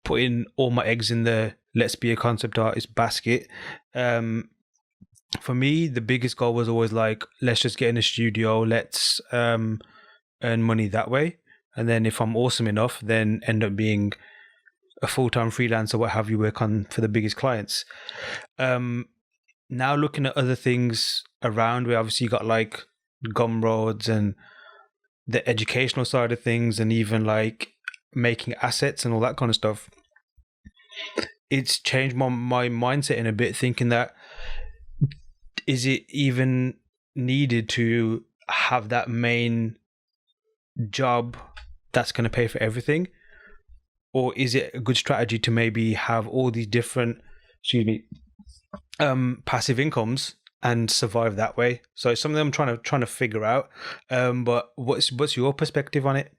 putting all my eggs in the let's be a concept artist basket, for me, the biggest goal was always like, let's just get in a studio, let's earn money that way. And then if I'm awesome enough, then end up being a full-time freelancer, what have you, work on for the biggest clients. Now looking at other things around, we obviously got like Gumroads and the educational side of things, and even like making assets and all that kind of stuff. It's changed my mindset in a bit, thinking that, is it even needed to have that main job that's going to pay for everything? or is it a good strategy to maybe have all these different, passive incomes and survive that way? So it's something I'm trying to figure out. But what's your perspective on it?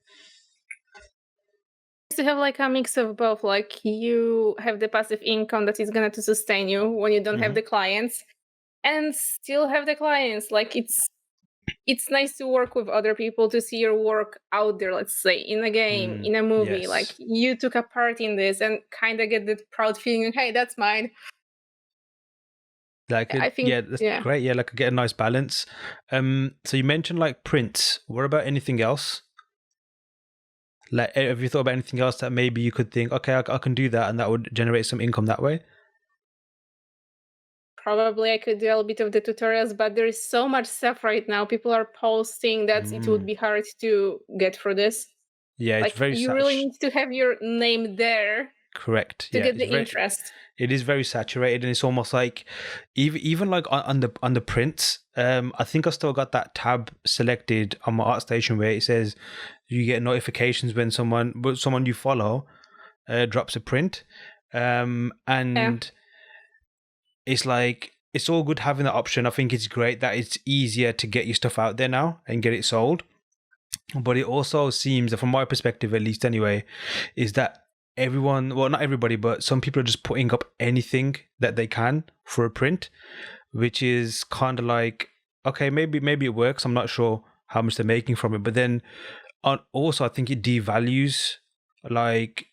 To have like a mix of both, like you have the passive income that is going to sustain you when you don't have the clients, and still have the clients. Like it's nice to work with other people, to see your work out there, let's say in a game, in a movie. Yes. Like you took a part in this and kind of get that proud feeling, hey, that's mine. Like I think, that's great. Yeah, like get a nice balance. So you mentioned like prints. What about anything else? Like, have you thought about anything else that maybe you could think, okay, I can do that, and that would generate some income that way? Probably I could do a little bit of the tutorials, but there is so much stuff right now. People are posting that it would be hard to get through this. Yeah, like it's very you really need to have your name there. Correct. To get the interest. It is very saturated, and it's almost like even like on the prints. I think I still got that tab selected on my ArtStation where it says you get notifications when someone you follow drops a print, and it's like it's all good having that option. I think it's great that it's easier to get your stuff out there now and get it sold. But it also seems, from my perspective at least anyway, is that everyone, well, not everybody, but some people are just putting up anything that they can for a print, which is kind of like, okay, maybe it works. I'm not sure how much they're making from it. But then also I think it devalues, like,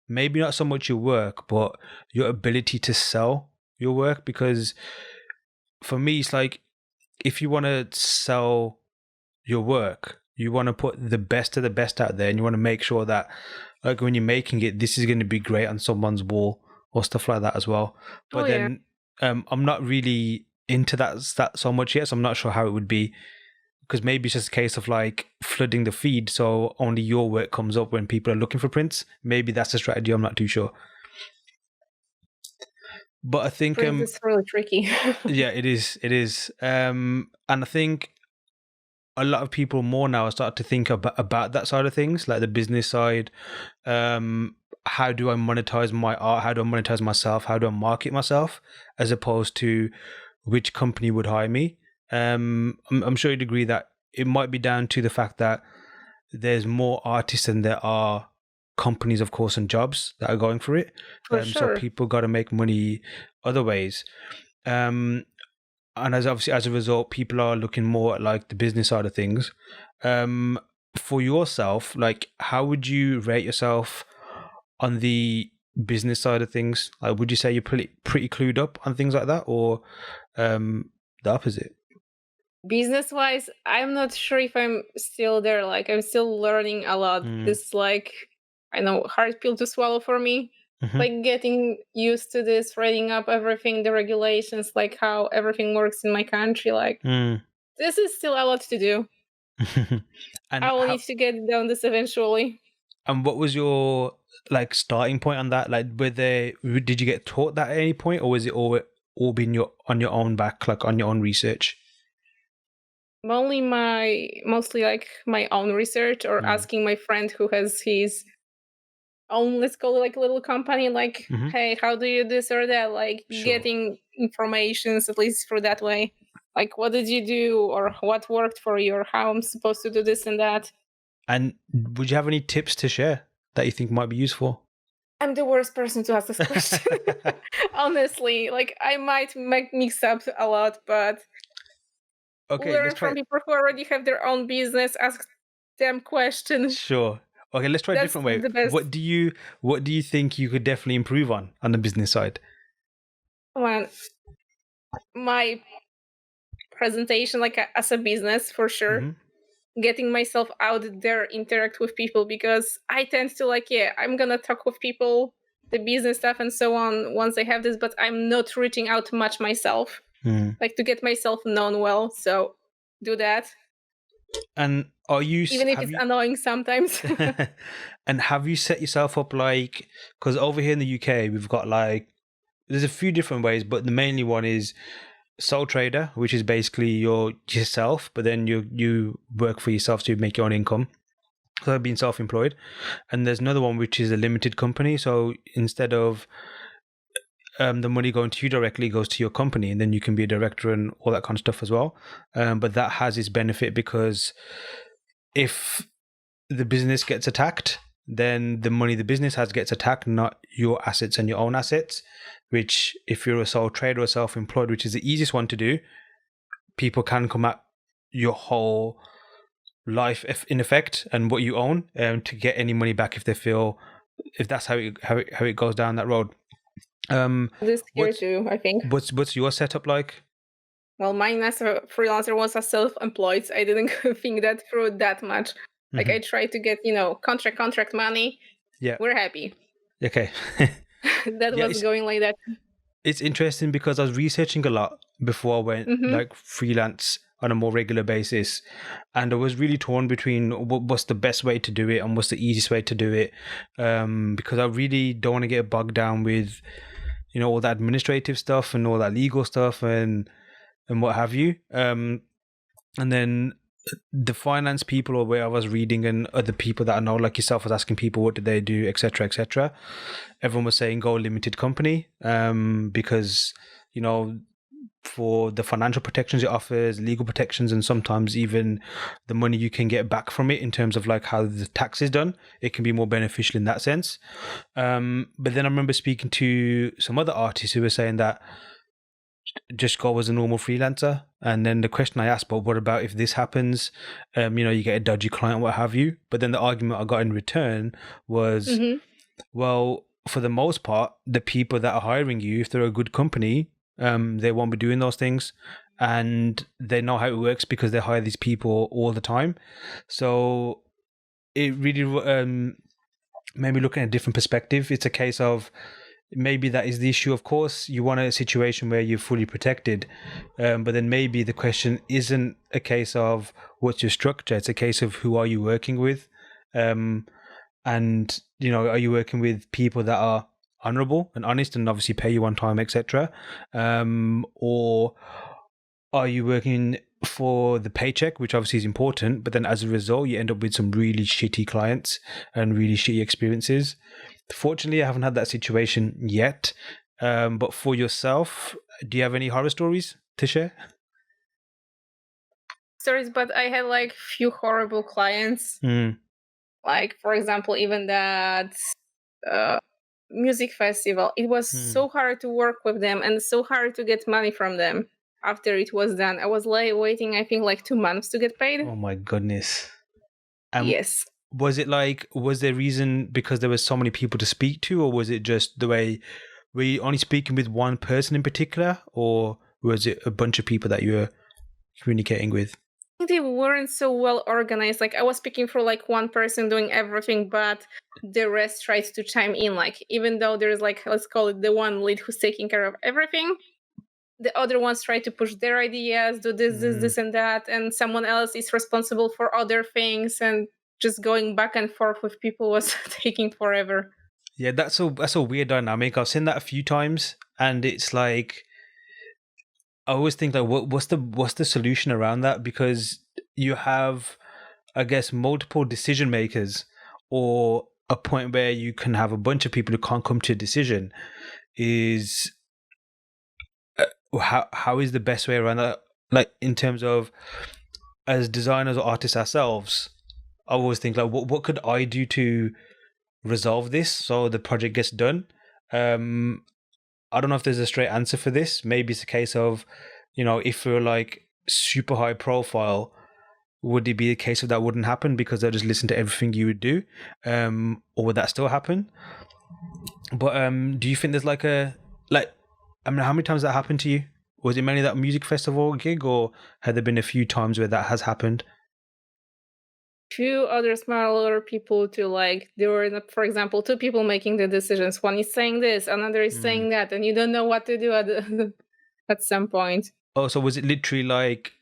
maybe not so much your work, but your ability to sell your work. Because for me, it's like, if you want to sell your work, you want to put the best of the best out there, and you want to make sure that, like, when you're making it, this is going to be great on someone's wall or stuff like that as well. But I'm not really into that so much yet, so I'm not sure how it would be, because maybe it's just a case of like flooding the feed so only your work comes up when people are looking for prints. Maybe that's a strategy. I'm not too sure. But I think it's really tricky. Yeah, it is. And I think a lot of people more now start to think about that side of things, like the business side. How do I monetize my art? How do I monetize myself? How do I market myself? As opposed to which company would hire me. I'm sure you'd agree that it might be down to the fact that there's more artists than there are companies, of course, and jobs that are going for it. For sure. So people got to make money other ways. And as a result, people are looking more at like the business side of things. For yourself, like, how would you rate yourself on the business side of things? Like, would you say you're pretty clued up on things like that, or the opposite? Business-wise, I'm not sure if I'm still there. Like, I'm still learning a lot. This, like, I know, hard pill to swallow for me. Like getting used to this, reading up everything, the regulations, like how everything works in my country. Like, this is still a lot to do. And I will need to get down this eventually. And what was your like starting point on that? Like, did you get taught that at any point, or was it all been on your own back, like on your own research? Mostly like my own research, or asking my friend who has his own, let's call it like a little company, like, hey, how do you do this or that? Like, getting informations at least through that way. Like, what did you do, or what worked for you, or how I'm supposed to do this and that. And would you have any tips to share that you think might be useful? I'm the worst person to ask this question. Honestly, like, I might mix up a lot, but learn from people who already have their own business, ask them questions. Sure. Okay, let's try a different way. What do you think you could definitely improve on the business side? Well, my presentation, like as a business, for sure. Getting myself out there, interact with people, because I tend to like, I'm gonna talk with people, the business stuff and so on once I have this, but I'm not reaching out much myself, like to get myself known well. So do that. And even if it's annoying sometimes. And have you set yourself up, like, because over here in the UK we've got like, there's a few different ways, but the mainly one is sole trader, which is basically yourself, but then you work for yourself to make your own income. So being self-employed. And there's another one which is a limited company. So instead of the money going to you directly, goes to your company, and then you can be a director and all that kind of stuff as well. But that has its benefit, because if the business gets attacked, then the money the business has gets attacked, not your assets and your own assets. Which, if you're a sole trader or self-employed, which is the easiest one to do, people can come at your whole life in effect and what you own to get any money back if they feel, if that's how it goes down that road. This here too, I think. What's your setup like? Well, mine as a freelancer was as self-employed. I didn't think that through that much. Like I tried to get, contract money. Yeah, we're happy. Okay. That was going like that. It's interesting because I was researching a lot before I went like freelance on a more regular basis, and I was really torn between what's the best way to do it and what's the easiest way to do it, because I really don't want to get bogged down with all that administrative stuff and all that legal stuff and what have you, and then the finance people, or where I was reading, and other people that I know like yourself was asking people what did they do, etc., etc. Everyone was saying go limited company, because for the financial protections it offers, legal protections, and sometimes even the money you can get back from it in terms of like how the tax is done, it can be more beneficial in that sense. But then I remember speaking to some other artists who were saying that just go as a normal freelancer. And then the question I asked, but what about if this happens? You get a dodgy client, what have you. But then the argument I got in return was, well, for the most part, the people that are hiring you, if they're a good company, they won't be doing those things, and they know how it works because they hire these people all the time. So it really made me look at a different perspective. It's a case of, maybe that is the issue. Of course, you want a situation where you're fully protected, but then maybe the question isn't a case of what's your structure. It's a case of who are you working with, and are you working with people that are honorable and honest and obviously pay you on time, etc., or are you working for the paycheck, which obviously is important, but then as a result you end up with some really shitty clients and really shitty experiences. Fortunately, I haven't had that situation yet. But for yourself, do you have any horror stories to share? Stories, but I had like few horrible clients. Like, for example, even that music festival. It was so hard to work with them and so hard to get money from them after it was done. I was waiting, I think, like 2 months to get paid. Oh my goodness. Yes. Was there reason because there was so many people to speak to, or was it just the way, were you only speaking with one person in particular, or was it a bunch of people that you were communicating with? I think they weren't so well organized. Like I was speaking for like one person doing everything, but the rest tried to chime in. Like even though there's like, let's call it the one lead who's taking care of everything, the other ones try to push their ideas, do this and that, and someone else is responsible for other things, and just going back and forth with people was taking forever. Yeah, that's a weird dynamic. I've seen that a few times, and it's like, I always think like, what's the solution around that? Because you have, I guess, multiple decision makers, or a point where you can have a bunch of people who can't come to a decision. Is how is the best way around that? Like in terms of, as designers or artists ourselves, I always think like, what could I do to resolve this so the project gets done? I don't know if there's a straight answer for this. Maybe it's a case of, if we're like super high profile, would it be a case of that wouldn't happen because they'll just listen to everything you would do? Or would that still happen? But do you think there's how many times that happened to you? Was it mainly that music festival gig, or had there been a few times where that has happened? Few other smaller people to like, there were, for example, 2 people making the decisions. One is saying this, another is saying that, and you don't know what to do at some point. Oh, so was it literally like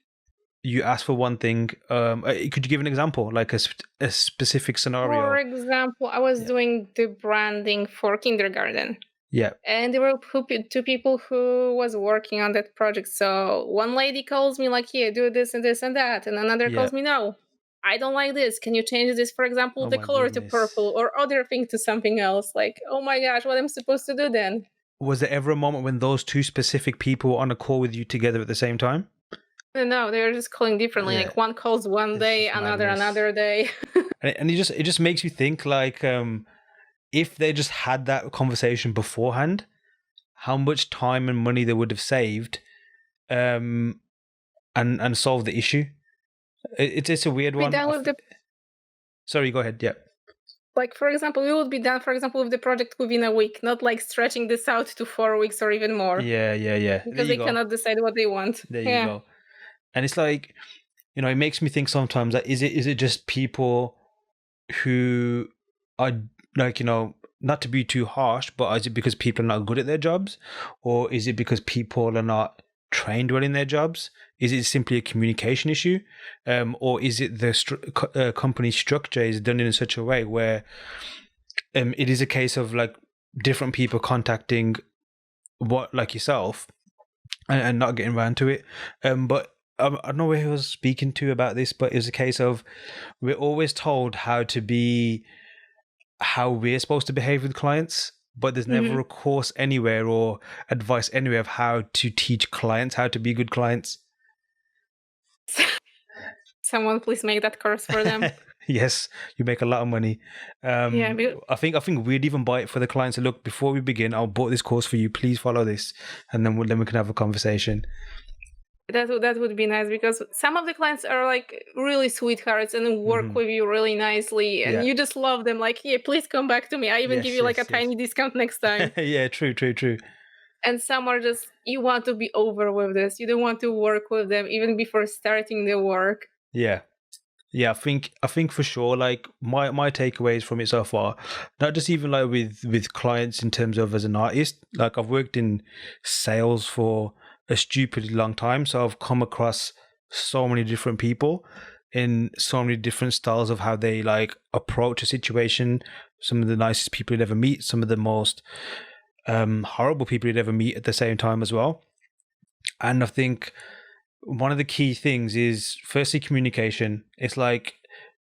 you asked for one thing? Could you give an example, like a specific scenario? For example, I was doing the branding for kindergarten. Yeah. And there were 2 people who was working on that project. So one lady calls me like, yeah, do this and this and that. And another calls me, no, I don't like this. Can you change this, for example, the color to purple or other thing to something else? Like, oh my gosh, what am I supposed to do then? Was there ever a moment when those two specific people were on a call with you together at the same time? No, they're just calling differently. Like one calls one day, another day. And it just makes you think, like, if they just had that conversation beforehand, how much time and money they would have saved, and solved the issue. It's a weird one. Sorry, go ahead. Yeah. Like, for example, we would be done, for example, with the project within a week, not like stretching this out to 4 weeks or even more. Yeah. Because they cannot decide what they want. There you go. And it's like, it makes me think sometimes that is it just people who are like, not to be too harsh, but is it because people are not good at their jobs, or is it because people are not trained well in their jobs? Is it simply a communication issue, or is it the company structure is done in such a way where it is a case of like different people contacting like yourself and not getting around to it? But I don't know where he was speaking to about this, but it was a case of we're always told how we're supposed to behave with clients, but there's never a course anywhere or advice anywhere of how to teach clients how to be good clients. Someone please make that course for them. Yes, you make a lot of money. I think we'd even buy it for the clients. So look, before we begin, I'll bought this course for you. Please follow this, and then we can have a conversation. That would be nice, because some of the clients are like really sweethearts and work with you really nicely, and you just love them. Like, yeah, please come back to me. I even give you like a tiny discount next time. Yeah, true. And some are just, you want to be over with this. You don't want to work with them even before starting the work. Yeah. I think for sure, like my takeaways from it so far, not just even like with clients in terms of as an artist, like I've worked in sales for a stupidly long time, so I've come across so many different people in so many different styles of how they like approach a situation. Some of the nicest people you'd ever meet, some of the most horrible people you'd ever meet at the same time as well. And I think one of the key things is firstly communication. It's like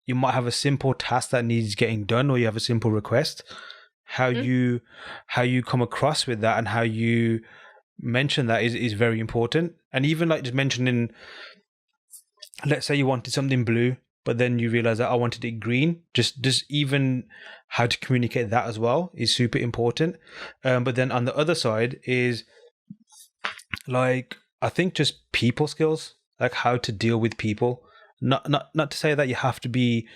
you might have a simple task that needs getting done, or you have a simple request. How you come across with that and how you mention that is very important. And even like just mentioning, let's say you wanted something blue, but then you realize that I wanted it green. Just even how to communicate that as well is super important. But then on the other side is like, I think just people skills, like how to deal with people. Not to say that you have to be,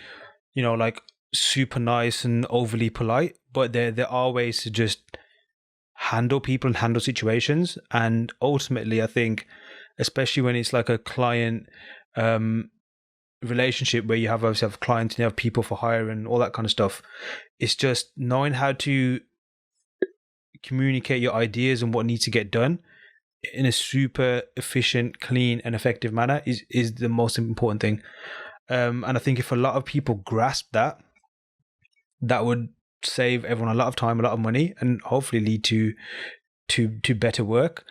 like super nice and overly polite, but there are ways to just handle people and handle situations. And ultimately, I think, especially when it's like a client relationship where you have obviously have clients and you have people for hire and all that kind of stuff, it's just knowing how to communicate your ideas and what needs to get done in a super efficient, clean and effective manner is the most important thing. And I think if a lot of people grasp that would save everyone a lot of time, a lot of money, and hopefully lead to better work.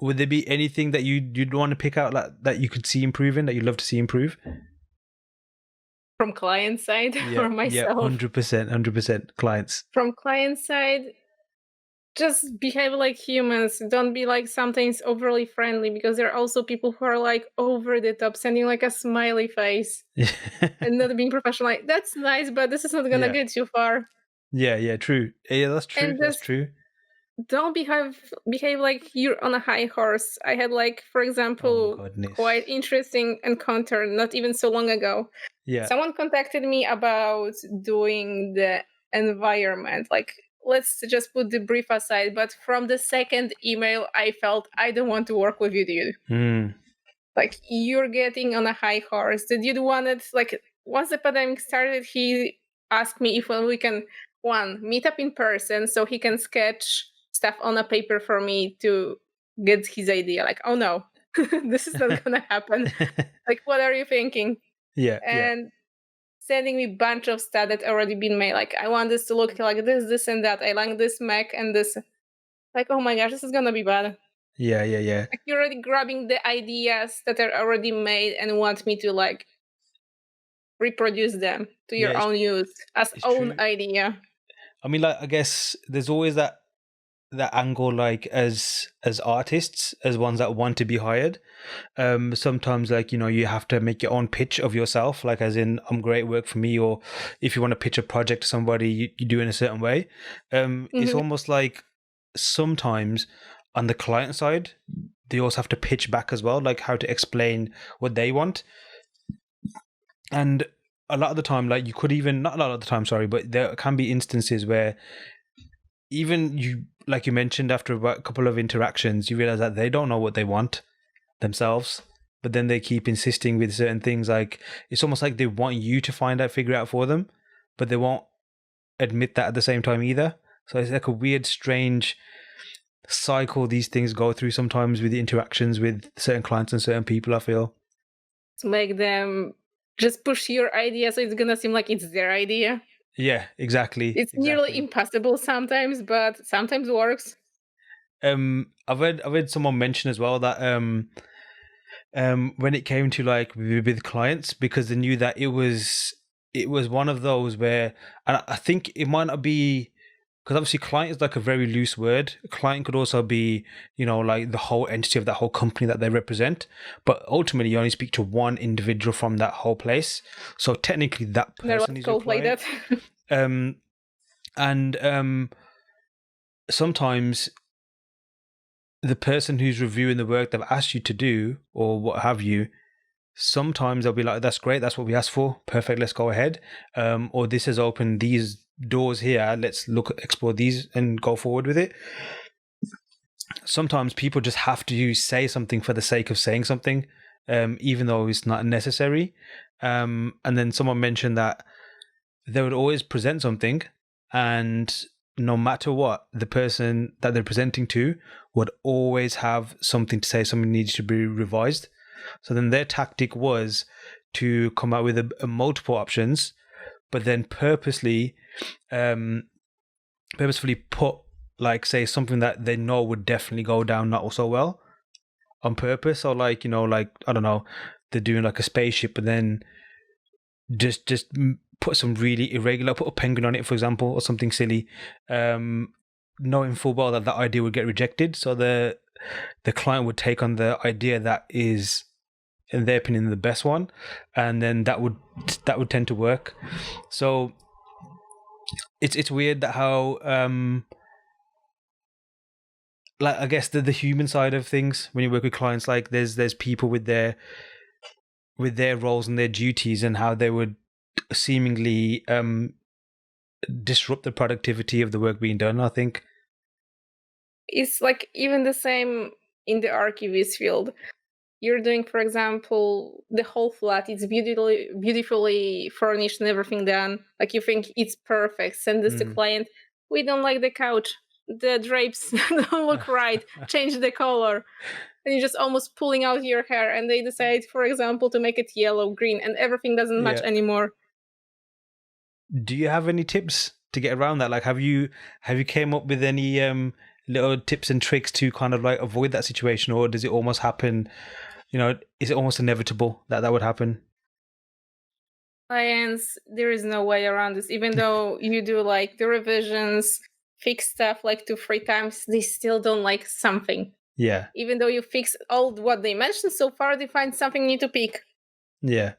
Would there be anything that you'd want to pick out that you could see improving, that you'd love to see improve? From client side or myself? Yeah, 100% clients. From client side, just behave like humans. Don't be like sometimes overly friendly, because there are also people who are like over the top, sending like a smiley face and not being professional. Like, that's nice, but this is not gonna get you far. Yeah, true. Yeah, that's true. That's true. Don't behave like you're on a high horse. I had like, for example, quite interesting encounter not even so long ago. Yeah. Someone contacted me about doing the environment. Like, let's just put the brief aside, but from the second email, I felt I don't want to work with you, dude. Like, you're getting on a high horse. The dude wanted, like, once the pandemic started, he asked me if we can, meet up in person so he can sketch stuff on a paper for me to get his idea. Like, oh no, this is not gonna happen. Like, what are you thinking? Yeah. And sending me a bunch of stuff that already been made. Like, I want this to look like this and that. I like this Mac and this. Like, oh my gosh, this is gonna be bad. Yeah. Like, you're already grabbing the ideas that are already made and want me to like reproduce them to your own use as own idea. I mean, like, I guess there's always that angle, like as artists, as ones that want to be hired. Sometimes, like, you know, you have to make your own pitch of yourself, like as in, I'm great, work for me. Or if you want to pitch a project to somebody, you do it in a certain way. It's almost like sometimes on the client side, they also have to pitch back as well, like how to explain what they want. And a lot of the time, like, you could even, not a lot of the time, sorry, but there can be instances where even you, like you mentioned, after about a couple of interactions, you realize that they don't know what they want themselves, but then they keep insisting with certain things. Like, it's almost like they want you to figure out for them, but they won't admit that at the same time either. So it's like a weird, strange cycle these things go through sometimes with the interactions with certain clients and certain people, I feel. To make them just push your idea, so it's gonna seem like it's their idea. Yeah, exactly. It's nearly impossible sometimes, but sometimes works. I've read someone mention as well that when it came to like with clients, because they knew that it was one of those where, and I think it might not be, because obviously client is like a very loose word. A client could also be, you know, like the whole entity of that whole company that they represent. But ultimately, you only speak to one individual from that whole place. So technically, that person is your client. Like that. And sometimes the person who's reviewing the work they've asked you to do or what have you, sometimes they'll be like, that's great, that's what we asked for, perfect, let's go ahead. Or this has opened these doors here, let's explore these and go forward with it. Sometimes people just have to say something for the sake of saying something, even though it's not necessary. And then someone mentioned that they would always present something, and no matter what, the person that they're presenting to would always have something to say, something needs to be revised. So then their tactic was to come out with a multiple options, but then purposefully put, like, say something that they know would definitely go down not so well on purpose. Or like, you know, like, I don't know, they're doing like a spaceship, but then just put some really irregular, put a penguin on it, for example, or something silly, knowing full well that idea would get rejected. So the client would take on the idea that is, in their opinion, the best one, and then that would tend to work. So it's weird that how like, I guess the human side of things, when you work with clients, like there's people with their roles and their duties, and how they would seemingly disrupt the productivity of the work being done. I think it's like even the same in the archivist field. You're doing, for example, the whole flat, it's beautifully furnished and everything done. Like, you think it's perfect, send this to client. We don't like the couch. The drapes don't look right. Change the color. And you're just almost pulling out your hair, and they decide, for example, to make it yellow, green, and everything doesn't match anymore. Do you have any tips to get around that? Like, have you came up with any little tips and tricks to kind of like avoid that situation, or does it almost happen? You know, is it almost inevitable that would happen? Clients, there is no way around this. Even though you do like the revisions, fix stuff like 2-3 times, they still don't like something. Yeah. Even though you fix all what they mentioned so far, they find something new to pick. Yeah.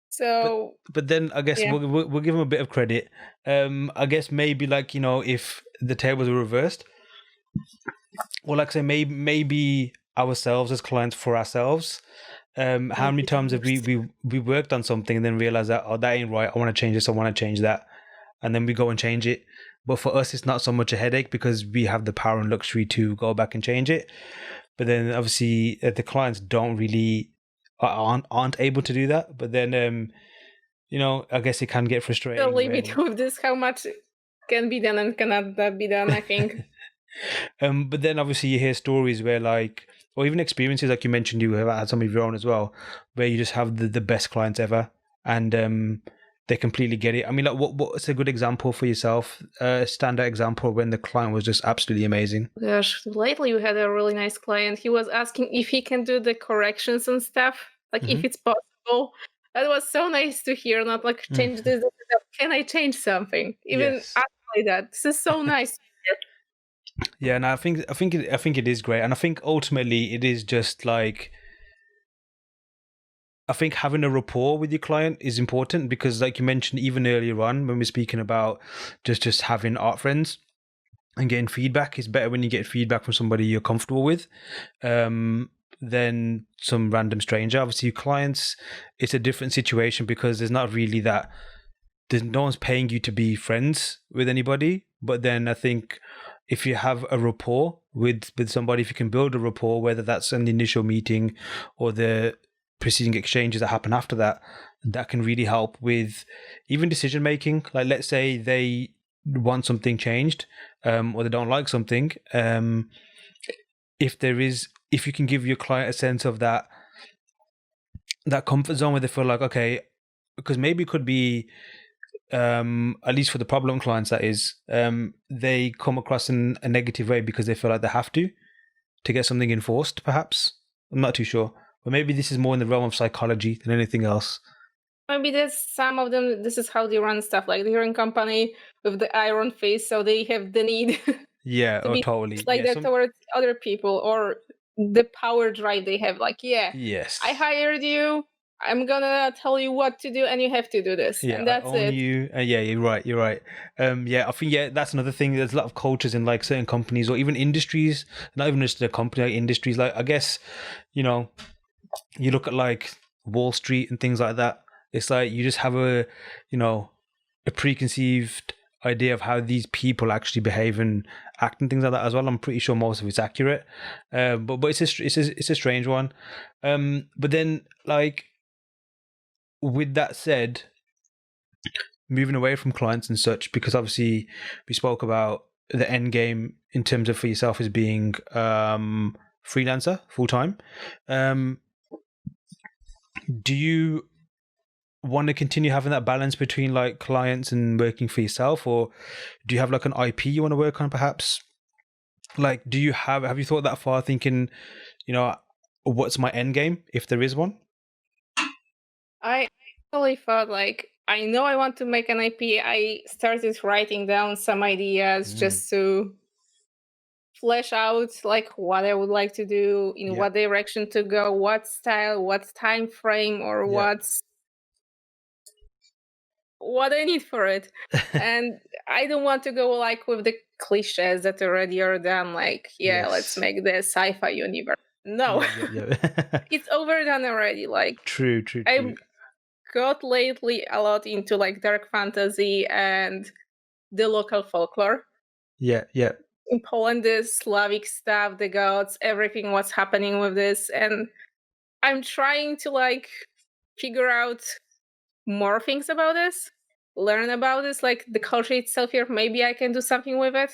So, but then I guess we'll give them a bit of credit. I guess maybe, like, you know, if the tables were reversed, or like say maybe ourselves as clients for ourselves. How many times have we worked on something and then realized that, oh, that ain't right, I want to change this, I want to change that, and then we go and change it. But for us, it's not so much a headache because we have the power and luxury to go back and change it. But then obviously the clients don't really aren't able to do that. But then you know, I guess it can get frustrating. The limit with this, how much can be done and cannot be done, I think. But then obviously you hear stories where, like, or even experiences like you mentioned, you have had some of your own as well, where you just have the best clients ever, and they completely get it. I mean, like, what's a good example for yourself? A standout example when the client was just absolutely amazing. Gosh, lately we had a really nice client. He was asking if he can do the corrections and stuff, like if it's possible. That was so nice to hear. Not like change this. Can I change something? Even like that. This is so nice. Yeah, and I think it is great, and I think ultimately it is just like, I think having a rapport with your client is important, because like you mentioned even earlier on when we're speaking about just having art friends and getting feedback, is better when you get feedback from somebody you're comfortable with than some random stranger. Obviously your clients, it's a different situation because there's not really that, no one's paying you to be friends with anybody. But then I think if you have a rapport with somebody, if you can build a rapport, whether that's in the initial meeting or the preceding exchanges that happen after that, that can really help with even decision making. Like let's say they want something changed, or they don't like something. If you can give your client a sense of that comfort zone where they feel like, okay, because maybe it could be, at least for the problem clients, that is, they come across in a negative way because they feel like they have to get something enforced, perhaps. I'm not too sure. But maybe this is more in the realm of psychology than anything else. Maybe there's some of them, this is how they run stuff. Like they're in company with the iron face, so they have the need to be totally like that towards other people, or the power drive they have. Like, yes, I hired you. I'm gonna tell you what to do, and you have to do this. Yeah, and that's it. You. Yeah, you're right. I think that's another thing. There's a lot of cultures in like certain companies or even industries, not even just the company, like industries. Like I guess, you look at like Wall Street and things like that. It's like you just have a preconceived idea of how these people actually behave and act and things like that as well. I'm pretty sure most of it's accurate, but it's a strange one. But then like, with that said, moving away from clients and such, because obviously we spoke about the end game in terms of for yourself as being freelancer full time. Do you want to continue having that balance between like clients and working for yourself, or do you have like an IP you want to work on perhaps? Like, have you thought that far, thinking, what's my end game if there is one? I actually thought like, I know I want to make an IP. I started writing down some ideas just to flesh out like what I would like to do, in what direction to go, what style, what time frame, or what I need for it. And I don't want to go like with the cliches that already are done, like, let's make the sci-fi universe. No. It's overdone already. Like, true. I got lately a lot into like dark fantasy and the local folklore. Yeah. In Poland, the Slavic stuff, the gods, everything, what's happening with this. And I'm trying to like figure out more things about this, learn about this, like the culture itself here. Maybe I can do something with it.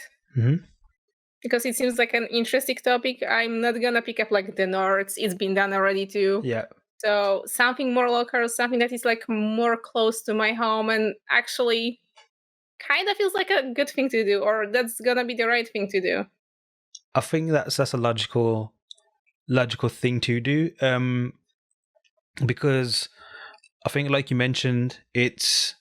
Because it seems like an interesting topic. I'm not gonna pick up like the Nords. It's been done already too. Yeah. So something more local, something that is like more close to my home and actually kind of feels like a good thing to do, or that's gonna be the right thing to do. I think that's a logical thing to do, because I think, like you mentioned, it's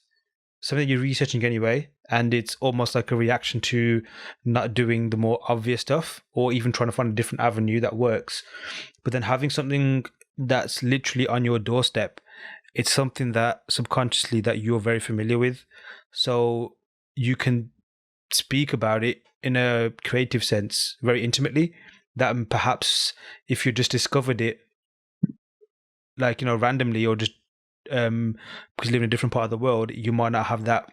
something you're researching anyway, and it's almost like a reaction to not doing the more obvious stuff, or even trying to find a different avenue that works. But then having something that's literally on your doorstep, it's something that subconsciously that you're very familiar with, so you can speak about it in a creative sense very intimately, that perhaps if you just discovered it like, randomly, or just because you live in a different part of the world, you might not have that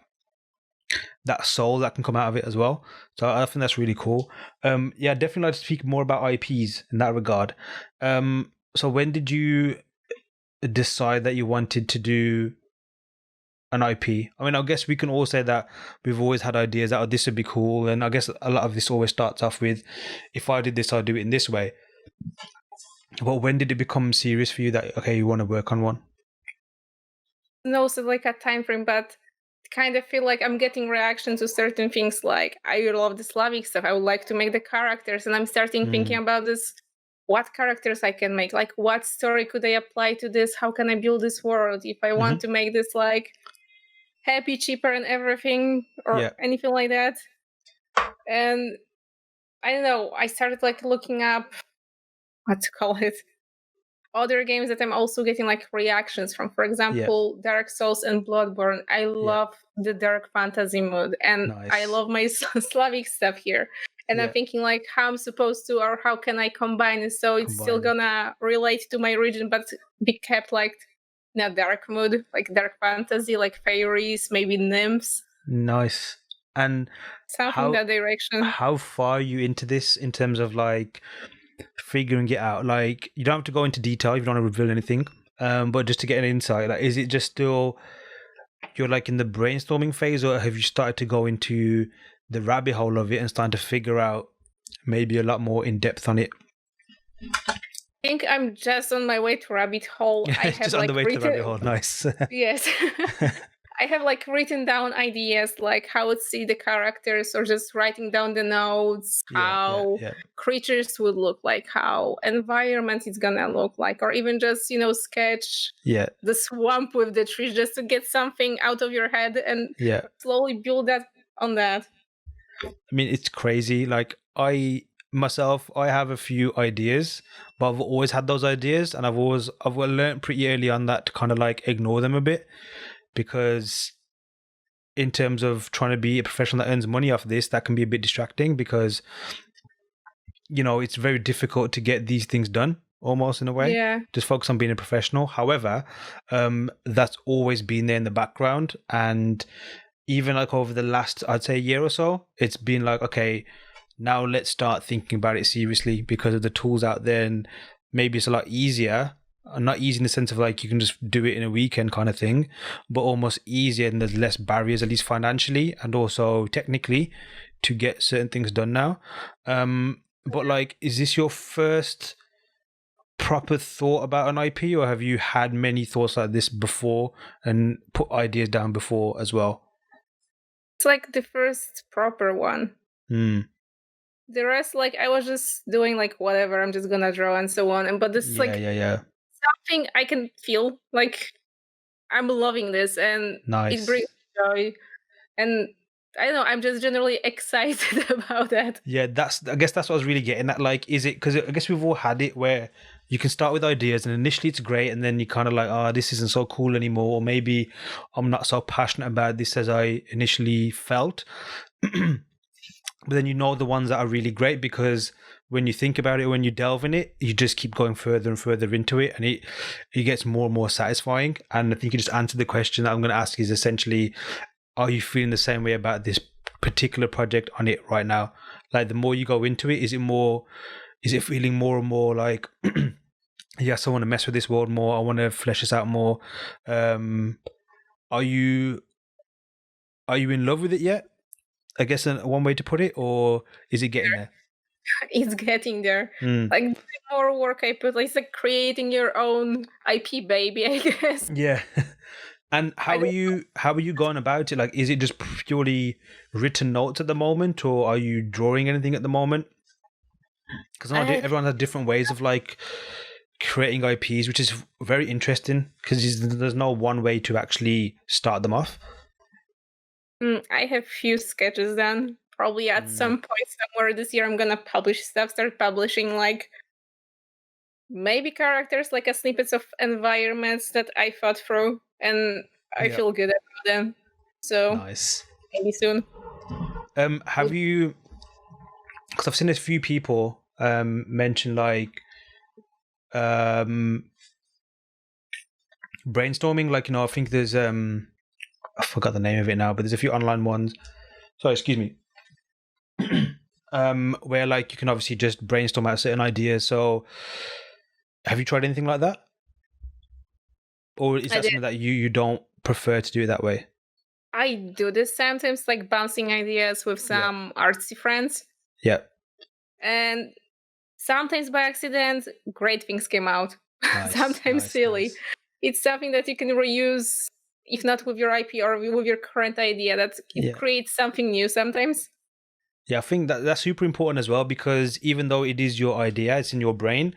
soul that can come out of it as well. So I think that's really cool. Definitely like to speak more about IPs in that regard. So when did you decide that you wanted to do an IP? I mean, I guess we can all say that we've always had ideas that, this would be cool, and I guess a lot of this always starts off with, if I did this, I'd do it in this way. But when did it become serious for you that, okay, you want to work on one? No, so like a time frame, but kind of feel like I'm getting reaction to certain things. Like, I love the Slavic stuff. I would like to make the characters, and I'm starting thinking about this what characters I can make, like what story could I apply to this, how can I build this world, if I want to make this like happy, cheaper and everything, or anything like that. And I don't know, I started like looking up what to call it, other games that I'm also getting like reactions from. For example, Dark Souls and Bloodborne. I love the dark fantasy mood, and I love my Slavic stuff here. And I'm thinking like how I'm supposed to, or how can I combine it so it's still gonna relate to my region, but be kept like in a dark mood, like dark fantasy, like fairies, maybe nymphs. Nice. And something in that direction. How far are you into this in terms of like figuring it out? Like, you don't have to go into detail if you don't want to reveal anything, but just to get an insight, like, is it just still you're like in the brainstorming phase, or have you started to go into the rabbit hole of it and starting to figure out maybe a lot more in depth on it? I think I'm just on my way to rabbit hole. I have just on the way to the rabbit hole. Nice. Yes. I have like written down ideas, like how I would see the characters, or just writing down the notes, how creatures would look like, how environment is gonna look like, or even just, sketch the swamp with the trees, just to get something out of your head and slowly build that on that. I mean, it's crazy. Like, I have a few ideas, but I've always had those ideas, and I've learned pretty early on that to kind of like ignore them a bit. Because in terms of trying to be a professional that earns money off this, that can be a bit distracting, because, it's very difficult to get these things done, almost in a way. Yeah. Just focus on being a professional. However, that's always been there in the background. And even like over the last, I'd say, year or so, it's been like, okay, now let's start thinking about it seriously, because of the tools out there. And maybe it's a lot easier. Not easy in the sense of like you can just do it in a weekend kind of thing, but almost easier, and there's less barriers, at least financially and also technically, to get certain things done now. But like, is this your first proper thought about an IP, or have you had many thoughts like this before and put ideas down before as well? It's like the first proper one. The rest, like, I was just doing like whatever, I'm just gonna draw and so on. But this is like something I can feel, like I'm loving this, and it brings joy, and I don't know, I'm just generally excited about that. Yeah, I guess that's what I was really getting at. Like, is it, because I guess we've all had it where you can start with ideas and initially it's great, and then you kind of like, this isn't so cool anymore, or maybe I'm not so passionate about this as I initially felt. But then the ones that are really great, because when you think about it, when you delve in it, you just keep going further and further into it, and it gets more and more satisfying. And I think you just answered the question that I'm going to ask, is essentially, are you feeling the same way about this particular project on it right now? Like, the more you go into it, is it feeling more and more like, yes, I want to mess with this world more, I want to flesh this out more? Are you in love with it yet? I guess one way to put it, or is it getting there? It's getting there. Like, the more work I put, like, it's like creating your own IP baby, I guess. Yeah. And how are you going about it? Like, is it just purely written notes at the moment, or are you drawing anything at the moment? Because everyone has different ways of like creating IPs, which is very interesting, because there's no one way to actually start them off. I have few sketches done. Probably at some point somewhere this year I'm gonna start publishing like maybe characters, like a snippets of environments that I thought through, and I feel good about them. So nice. Maybe soon. Have you? Because I've seen a few people mention like brainstorming. Like, I think there's I forgot the name of it now, but there's a few online ones. Sorry, excuse me. Where like you can obviously just brainstorm out certain ideas. So have you tried anything like that? Or is that something that you don't prefer to do it that way? I do this sometimes, like bouncing ideas with some artsy friends. Yeah. And sometimes by accident, great things came out. Nice, sometimes silly. Nice. It's something that you can reuse, if not with your IP or with your current idea, that it creates something new sometimes. Yeah, I think that's super important as well, because even though it is your idea, it's in your brain,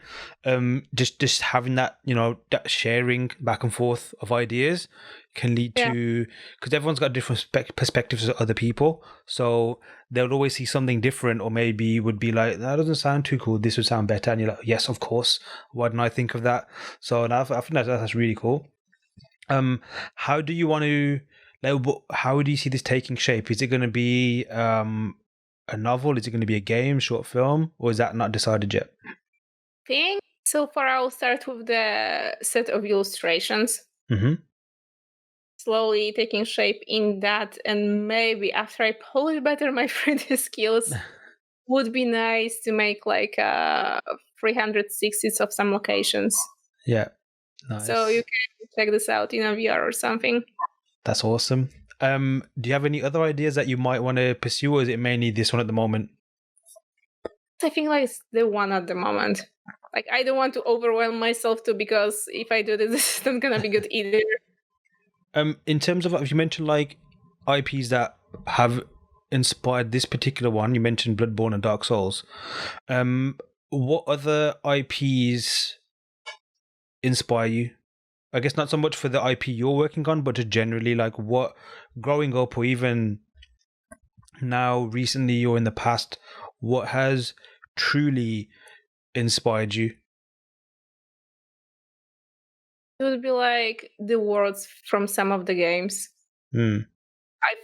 just having that, that sharing back and forth of ideas can lead to, because everyone's got different perspectives of other people, so they'll always see something different, or maybe would be like, that doesn't sound too cool, this would sound better, and you're like, yes, of course, why didn't I think of that? So I think that's really cool. How do you want to, like, how do you see this taking shape? Is it going to be a novel? Is it going to be a game, short film, or is that not decided yet? I think so far I'll start with the set of illustrations. Slowly taking shape in that, and maybe after I polish better my 3D skills, would be nice to make like 360s of some locations. Yeah, nice. So you can check this out in a VR or something. That's awesome. Do you have any other ideas that you might want to pursue, or is it mainly this one at the moment? I think like it's the one at the moment. Like, I don't want to overwhelm myself too, because if I do this, it's not gonna be good either. In terms of, you mentioned like IPs that have inspired this particular one, you mentioned Bloodborne and Dark Souls. What other IPs inspire you? I guess not so much for the IP you're working on, but just generally, like, what, growing up or even now, recently, or in the past, what has truly inspired you? It would be like the worlds from some of the games. I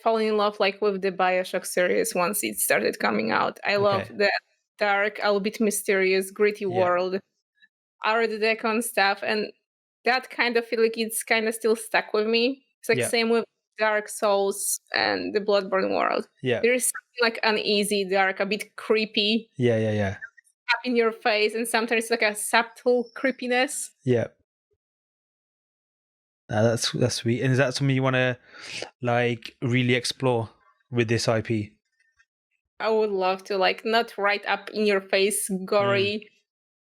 fall in love like with the BioShock series once it started coming out. I love the dark, a little bit mysterious, gritty world, Art Deco stuff, and that kind of feel like it's kind of still stuck with me. It's like same with Dark Souls and the Bloodborne world. Yeah, there is something like uneasy, dark, a bit creepy. Up in your face, and sometimes like a subtle creepiness. Yeah. That's sweet. And is that something you want to like really explore with this IP? I would love to, like, not right up in your face, gory,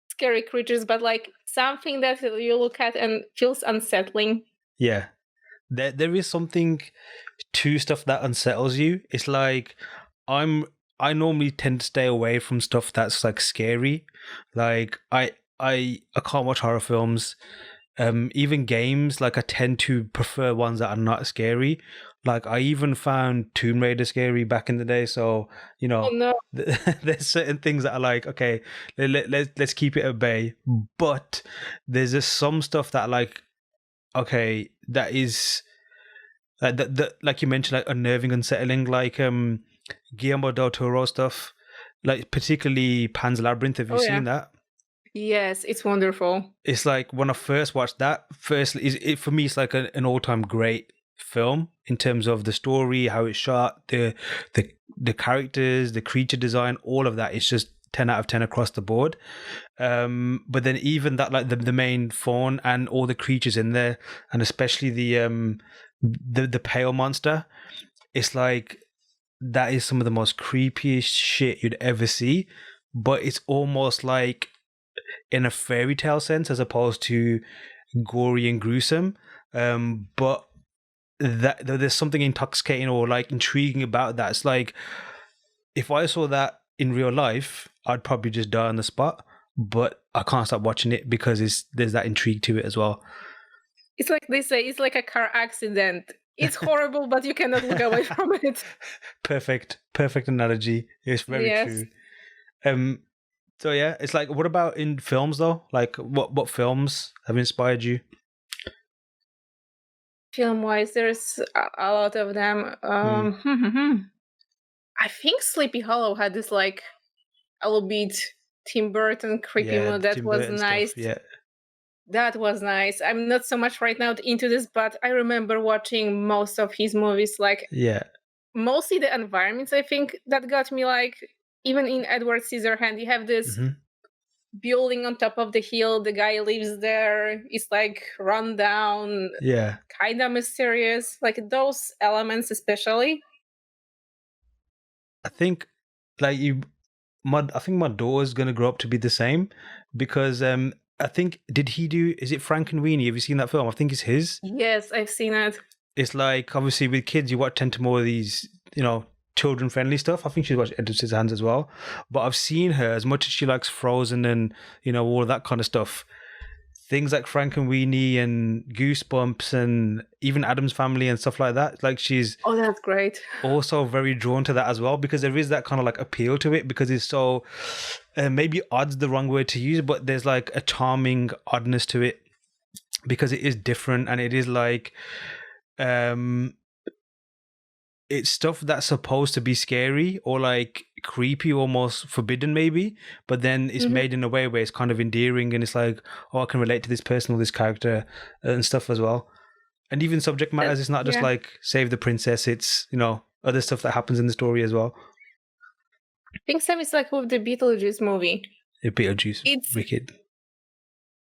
scary creatures, but like something that you look at and feels unsettling. Yeah. There is something to stuff that unsettles you. It's like I normally tend to stay away from stuff that's like scary. Like I can't watch horror films. Even games, like I tend to prefer ones that are not scary. Like I even found Tomb Raider scary back in the day. So there's certain things that are like, okay, let's keep it at bay. But there's just some stuff that like, okay, that is that like you mentioned, like unnerving, unsettling, like Guillermo del Toro stuff, like particularly Pan's Labyrinth. Have you seen that? Yes, it's wonderful. It's like when I first watched that, it for me, it's like an all-time great film in terms of the story, how it's shot, the characters, the creature design, all of that. It's just 10 out of 10 across the board. But then even that, like the main fawn and all the creatures in there, and especially the pale monster, it's like that is some of the most creepiest shit you'd ever see. But it's almost like in a fairy tale sense, as opposed to gory and gruesome. But that there's something intoxicating or like intriguing about that. It's like if I saw that in real life, I'd probably just die on the spot. But I can't stop watching it because there's that intrigue to it as well. It's like they say, it's like a car accident. It's horrible, but you cannot look away from it. Perfect analogy. It's very true. So yeah, it's like, what about in films though? Like what films have inspired you? Film-wise, there's a lot of them. I think Sleepy Hollow had this like a little bit Tim Burton creepy mood that was nice. Stuff, that was nice. I'm not so much right now into this, but I remember watching most of his movies. Like mostly the environments, I think, that got me. Like even in Edward Scissorhands, you have this building on top of the hill. The guy lives there. It's like run down. Kind of mysterious. Like those elements, especially. I think, like I think my daughter's gonna grow up to be the same, because I think is it Frankenweenie? Have you seen that film? I think it's his. Yes, I've seen it. It's like, obviously with kids, you tend to more of these, children friendly stuff. I think she's watched Edward Scissorhands as well. But I've seen her, as much as she likes Frozen and, you know, all of that kind of stuff, things like Frankenweenie and Goosebumps and even Addams Family and stuff like that. Like she's that's great. Also very drawn to that as well, because there is that kind of like appeal to it, because it's so maybe odd's the wrong word to use, but there's like a charming oddness to it because it is different, and it is like it's stuff that's supposed to be scary or like creepy, almost forbidden maybe, but then it's made in a way where it's kind of endearing, and it's like, oh, I can relate to this person or this character and stuff as well. And even subject matters, it's not just like save the princess, it's, you know, other stuff that happens in the story as well. I think same is like with the Beetlejuice movie. The Beetlejuice, it's wicked.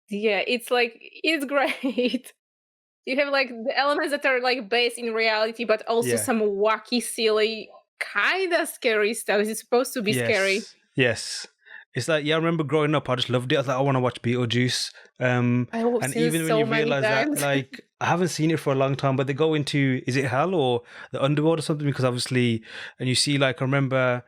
Yeah, it's like, it's great. You have like the elements that are like based in reality, but also some wacky, silly, kind of scary stuff. It's supposed to be scary. Yes. It's like, I remember growing up, I just loved it. I was like, I want to watch Beetlejuice. And even when you realize that, like, I haven't seen it for a long time, but they go into, is it hell or the underworld or something? Because obviously, and you see, like, I remember,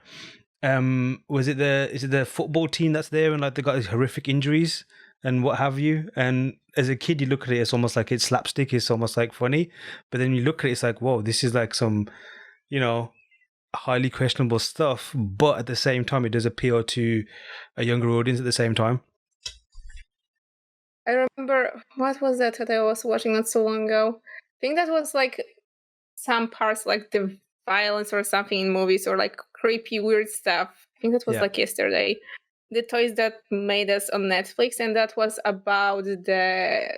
is it the football team that's there, and like they got these horrific injuries and what have you? And as a kid, you look at it, it's almost like it's slapstick, it's almost like funny. But then you look at it, it's like, whoa, this is like some, you know, highly questionable stuff. But at the same time, it does appeal to a younger audience at the same time. I remember, what was that I was watching not so long ago? I think that was like some parts, like the violence or something in movies, or like creepy, weird stuff. I think that was like yesterday. The Toys That Made Us on Netflix, and that was about the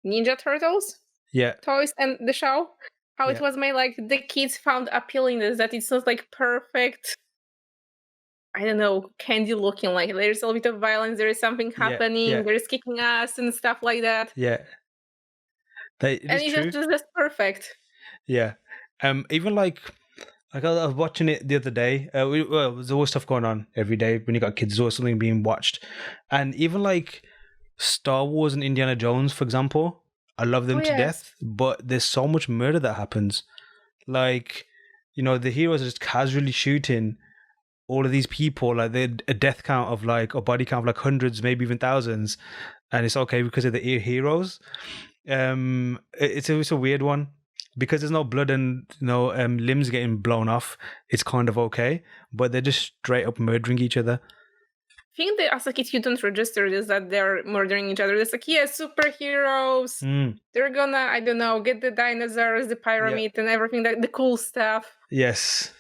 Ninja Turtles toys and the show. How it was made, like the kids found appealingness, that it's not like perfect, I don't know, candy looking, like there's a little bit of violence, there is something happening, there's kicking ass and stuff like that. Yeah. And it's just perfect. Yeah. Even like I was watching it the other day. There's always stuff going on every day when you got kids. There's always something being watched. And even like Star Wars and Indiana Jones, for example, I love them to death. But there's so much murder that happens. Like, you know, the heroes are just casually shooting all of these people. Like a death count of like, a body count of like hundreds, maybe even thousands. And it's okay because of the heroes. It's a weird one. Because there's no blood and limbs getting blown off, it's kind of okay. But they're just straight up murdering each other. I think that as a kid you don't register this, that they're murdering each other. It's like, superheroes. They're gonna, I don't know, get the dinosaurs, the pyramid, and everything, the cool stuff. Yes.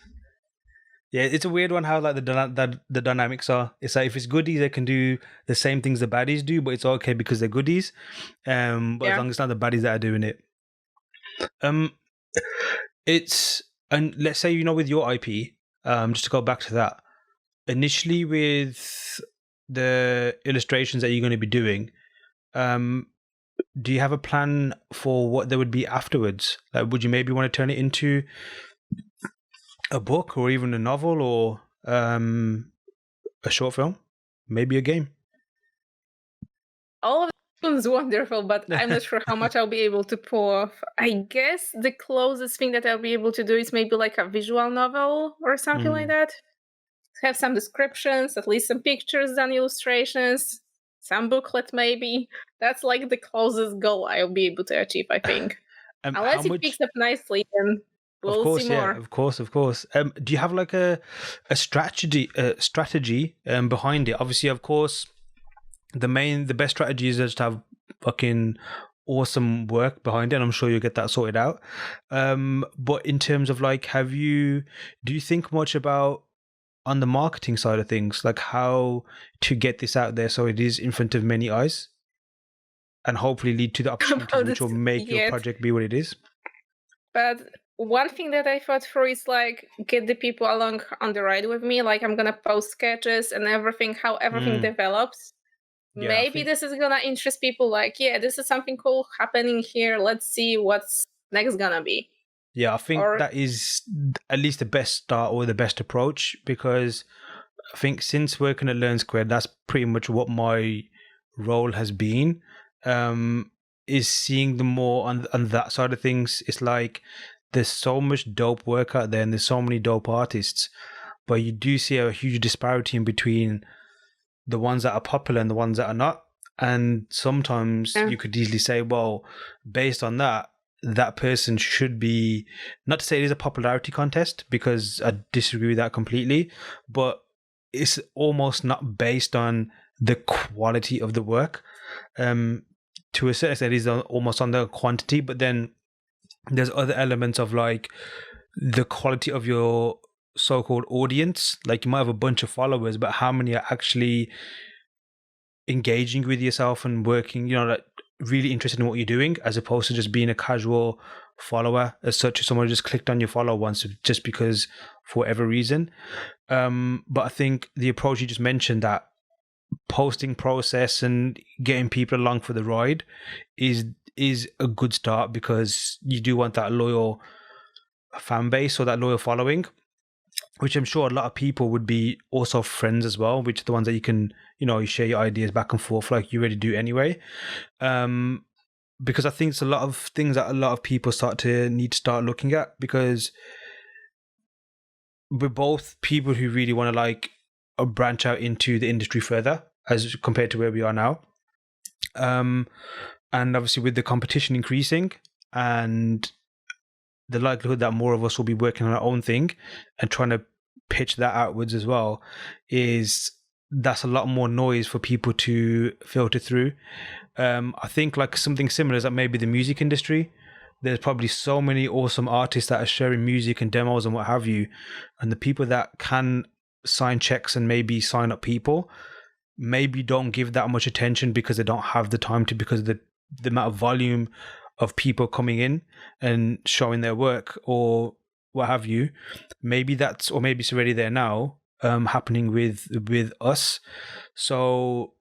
Yeah, it's a weird one how like the dynamics are. It's like if it's goodies, they can do the same things the baddies do, but it's okay because they're goodies. But as long as it's not the baddies that are doing it. And let's say, with your IP, just to go back to that, initially with the illustrations that you're going to be doing, do you have a plan for what there would be afterwards? Like, would you maybe want to turn it into a book or even a novel or a short film, maybe a game? All of sounds wonderful, but I'm not sure how much I'll be able to pull off. I guess the closest thing that I'll be able to do is maybe like a visual novel or something like that. Have some descriptions, at least some pictures done, illustrations, some booklet maybe. That's like the closest goal I'll be able to achieve, I think. Unless it picks up nicely, then we'll see more. Of course. Do you have like a strategy behind it? Obviously, of course, the best strategy is just to have fucking awesome work behind it, and I'm sure you'll get that sorted out. But in terms of like, do you think much about on the marketing side of things, like how to get this out there so it is in front of many eyes and hopefully lead to the opportunities which will make your project be what it is? But one thing that I thought through is like get the people along on the ride with me. Like I'm gonna post sketches and everything, how everything develops. Yeah, maybe this is gonna interest people, like, this is something cool happening here. Let's see what's next gonna be. Yeah, I think that is at least the best start or the best approach, because I think since working at Learn Squared, that's pretty much what my role has been, is seeing them more on that side of things. It's like there's so much dope work out there and there's so many dope artists, but you do see a huge disparity in between the ones that are popular and the ones that are not. And sometimes you could easily say, well, based on that, that person should be, not to say it is a popularity contest, because I disagree with that completely, but it's almost not based on the quality of the work. To a certain extent, it is almost on the quantity, but then there's other elements of like the quality of your so-called audience. Like you might have a bunch of followers, but how many are actually engaging with yourself and working, you know, like really interested in what you're doing, as opposed to just being a casual follower as such, as someone who just clicked on your follow once just because for whatever reason. But I think the approach you just mentioned, that posting process and getting people along for the ride is a good start, because you do want that loyal fan base or that loyal following, which I'm sure a lot of people would be also friends as well, which are the ones that you can, you know, you share your ideas back and forth like you already do anyway. Because I think it's a lot of things that a lot of people need to start looking at, because we're both people who really want to like branch out into the industry further as compared to where we are now. And obviously with the competition increasing and the likelihood that more of us will be working on our own thing and trying to pitch that outwards as well, that's a lot more noise for people to filter through. I think like something similar is that maybe the music industry, there's probably so many awesome artists that are sharing music and demos and what have you, and the people that can sign checks and maybe sign up people maybe don't give that much attention because they don't have the time to, because of the amount of volume of people coming in and showing their work or what have you. Maybe it's already there now, happening with us. So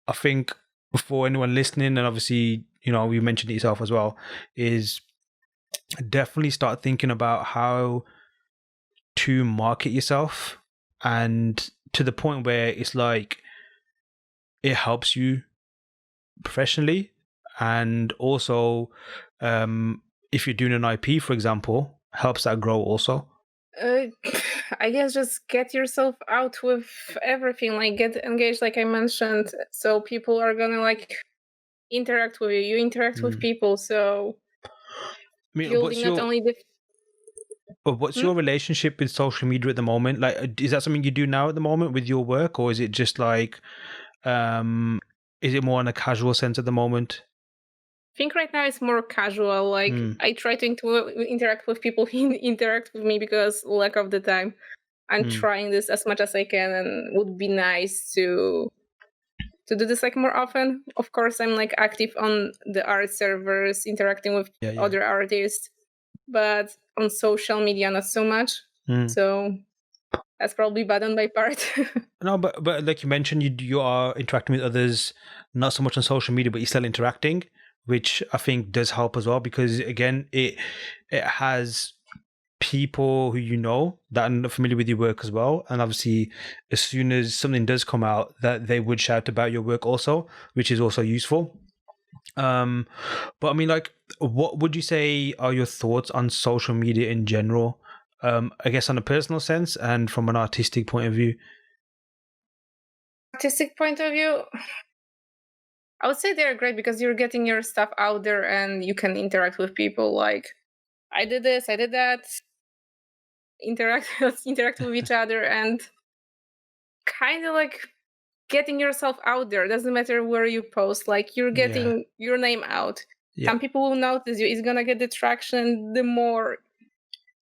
I think for anyone listening, and obviously, you know, you mentioned it yourself as well, is definitely start thinking about how to market yourself, and to the point where it's like it helps you professionally. And also, if you're doing an IP, for example, helps that grow also. I guess just get yourself out with everything, like get engaged, like I mentioned, so people are gonna like interact with you. You interact with people, so I mean, building not only the. What's your relationship with social media at the moment? Like, is that something you do now at the moment with your work, or is it just like, is it more in a casual sense at the moment? I think right now it's more casual. Like I try to interact with people who interact with me, because lack of the time, I'm trying this as much as I can, and would be nice to do this like more often. Of course, I'm like active on the art servers, interacting with other artists, but on social media not so much. So that's probably bad on my part. No, but like you mentioned, you are interacting with others, not so much on social media, but you're still interacting, which I think does help as well, because again, it has people who you know that are familiar with your work as well, and obviously as soon as something does come out, that they would shout about your work also, which is also useful. But I mean, like, what would you say are your thoughts on social media in general? I guess on a personal sense and from an artistic point of view. Artistic point of view, I would say they're great because you're getting your stuff out there and you can interact with people. Like, I did this, I did that. Let's interact with each other, and kind of like getting yourself out there. Doesn't matter where you post, like you're getting your name out. Some people will notice you. It's gonna get the traction. The more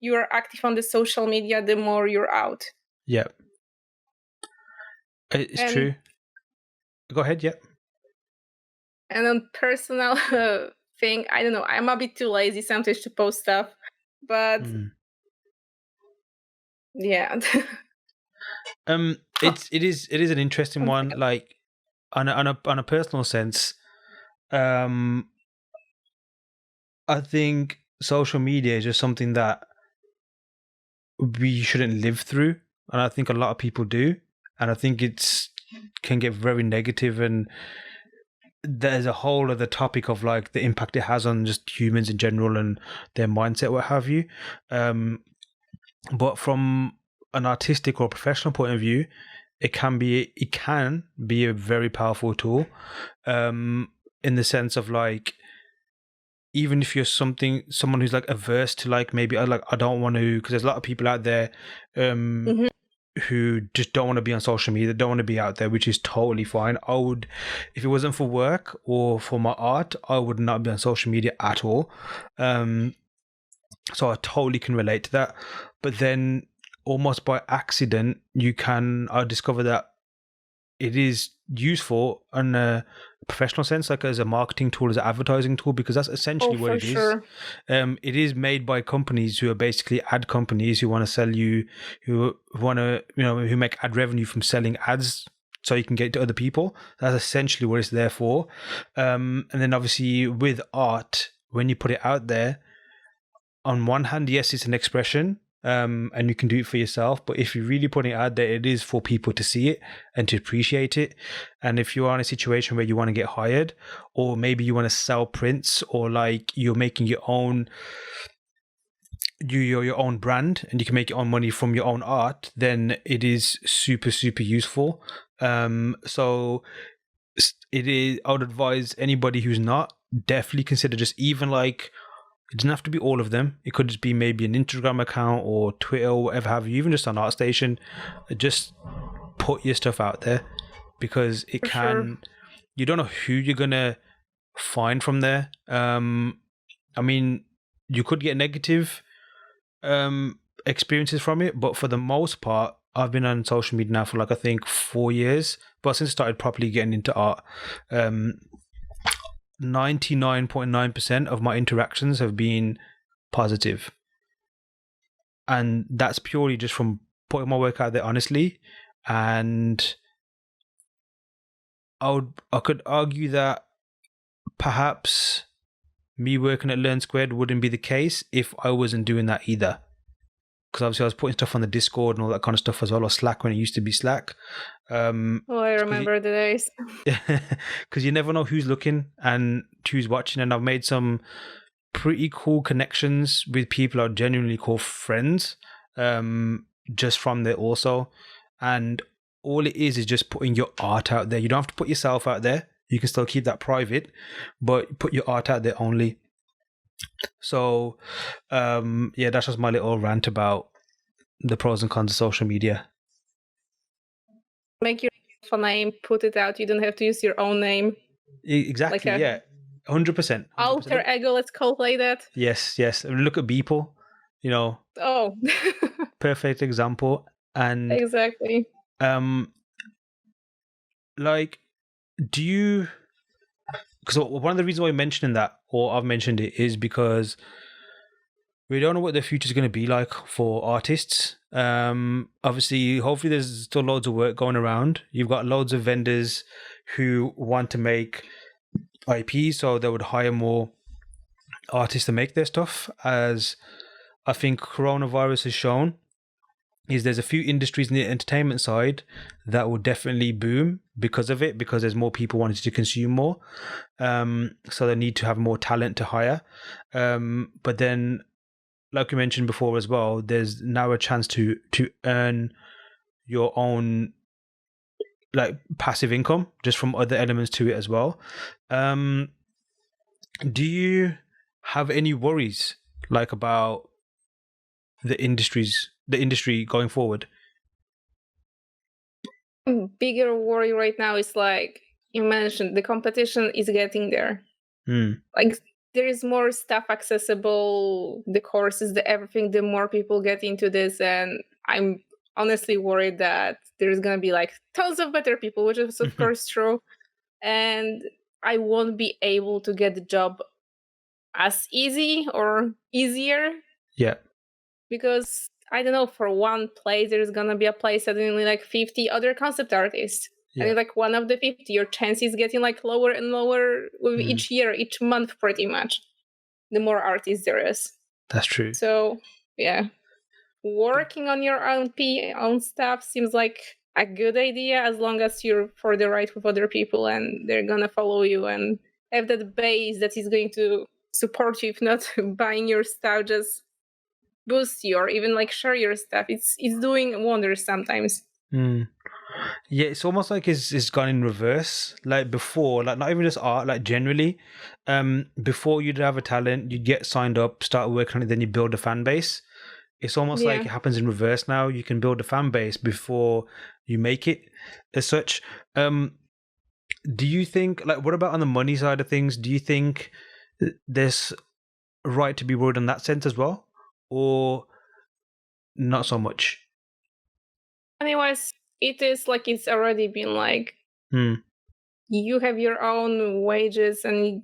you are active on the social media, the more you're out. Yeah, it's true. Go ahead. Yeah. And on personal thing, I don't know. I'm a bit too lazy sometimes to post stuff, but yeah. It is an interesting one. Like on a personal sense, I think social media is just something that we shouldn't live through, and I think a lot of people do, and I think can get very negative and there's a whole other topic of like the impact it has on just humans in general and their mindset, what have you. But from an artistic or professional point of view, it can be a very powerful tool, in the sense of like, even if you're someone who's like averse to like, maybe I don't want to, because there's a lot of people out there who just don't want to be on social media, don't want to be out there, which is totally fine. I would, if it wasn't for work or for my art, I would not be on social media at all. So I totally can relate to that. But then almost by accident, I discover that it is useful in a professional sense, like as a marketing tool, as an advertising tool, because that's essentially what it is. It is made by companies who are basically ad companies who want to sell you, who want to, who make ad revenue from selling ads so you can get to other people. That's essentially what it's there for. And then obviously with art, when you put it out there, on one hand, yes, it's an expression, and you can do it for yourself. But if you're really putting it out there, it is for people to see it and to appreciate it. And if you are in a situation where you want to get hired, or maybe you want to sell prints, or like you're making your own, you're your own brand, and you can make your own money from your own art, then it is super, super useful. So it is. I would advise anybody who's not, definitely consider just even like, it doesn't have to be all of them. It could just be maybe an Instagram account or Twitter or whatever have you, even just on ArtStation. Just put your stuff out there, because it can, you don't know who you're going to find from there. I mean, you could get negative experiences from it, but for the most part, I've been on social media now for like, I think 4 years, but since I started properly getting into art, 99.9% of my interactions have been positive, and that's purely just from putting my work out there honestly. And I could argue that perhaps me working at Learn Squared wouldn't be the case if I wasn't doing that either, because obviously I was putting stuff on the Discord and all that kind of stuff as well, or Slack when it used to be Slack. I remember the days. Because you never know who's looking and who's watching, and I've made some pretty cool connections with people I genuinely call friends, just from there also. And all it is just putting your art out there. You don't have to put yourself out there. You can still keep that private, but put your art out there only. So, yeah, that's just my little rant about the pros and cons of social media. Make your name, put it out. You don't have to use your own name. Exactly, like yeah. 100%. Alter ego, let's call it like that. Yes. Look at Beeple, Oh. Perfect example. And exactly. Like, do you... Because one of the reasons why I'm mentioning that, or I've mentioned it, is because we don't know what the future is going to be like for artists. Obviously, hopefully there's still loads of work going around. You've got loads of vendors who want to make IP, so they would hire more artists to make their stuff. As I think coronavirus has shown, is there's a few industries in the entertainment side that will definitely boom because of it, because there's more people wanting to consume more. So they need to have more talent to hire. But then, like we mentioned before as well, there's now a chance to earn your own like passive income just from other elements to it as well. Do you have any worries like about the industry going forward? Bigger worry right now is, like you mentioned, the competition is getting there. Like there is more stuff accessible, the courses, the everything, the more people get into this, and I'm honestly worried that there's gonna be like tons of better people, which is of course true, and I won't be able to get the job as easy or easier. Yeah. Because I don't know, for one place there's gonna be a place suddenly like 50 other concept artists. Yeah. And like one of the 50, your chance is getting like lower and lower with each year, each month, pretty much. The more artists there is. That's true. So yeah, working on your own stuff seems like a good idea as long as you're for the right with other people and they're gonna follow you and have that base that is going to support you. If not buying your stuff, just boost you or even like share your stuff. It's doing wonders sometimes. Yeah, it's almost like it's gone in reverse. Like before, like not even just art, like generally, before you'd have a talent, you'd get signed up, start working on it, then you build a fan base. It's almost like it happens in reverse now. You can build a fan base before you make it as such. Do you think, like, what about on the money side of things? Do you think there's a right to be worried in that sense as well? Or not so much? Anyways, it is like it's already been like you have your own wages and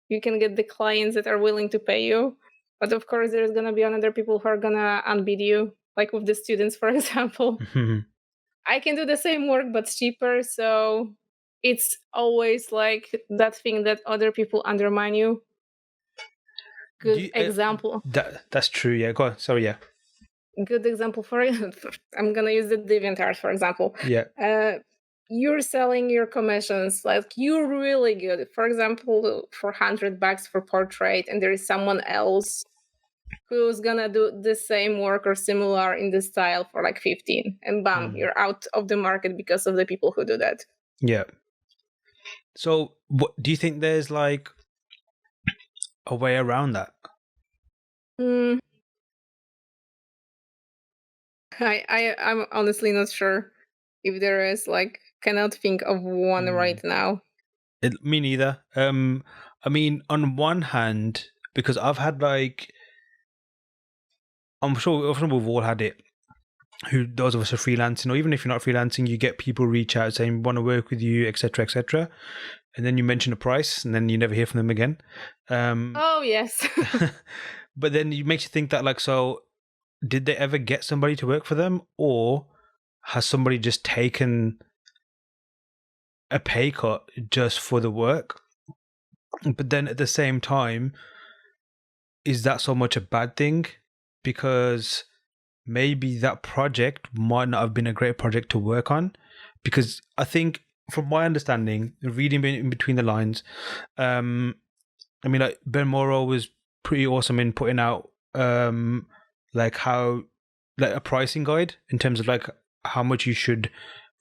you can get the clients that are willing to pay you. But of course, there's going to be other people who are going to unbid you, like with the students, for example. I can do the same work, but cheaper. So it's always like that thing that other people undermine you. Good example. That's true, yeah. Go on. Sorry, yeah. Good example for it. I'm going to use the DeviantArt, for example. Yeah. You're selling your commissions, like you're really good. For example, for $100 for portrait, and there is someone else who's gonna do the same work or similar in the style for like 15, and bam, you're out of the market because of the people who do that. Yeah. So, what do you think? There's like a way around that? I'm honestly not sure if there is. Like, cannot think of one right now. Me neither. I mean, on one hand, because I've had like, I'm sure we've all had it. Those of us are freelancing, or even if you're not freelancing, you get people reach out saying want to work with you, etc., etc., and then you mention a price, and then you never hear from them again. Oh yes. But then it makes you think that, like, so did they ever get somebody to work for them, or has somebody just taken a pay cut just for the work? But then at the same time, is that so much a bad thing? Because maybe that project might not have been a great project to work on. Because I think, from my understanding, reading in between the lines, I mean, like Ben Morrow was pretty awesome in putting out like how, like a pricing guide in terms of like how much you should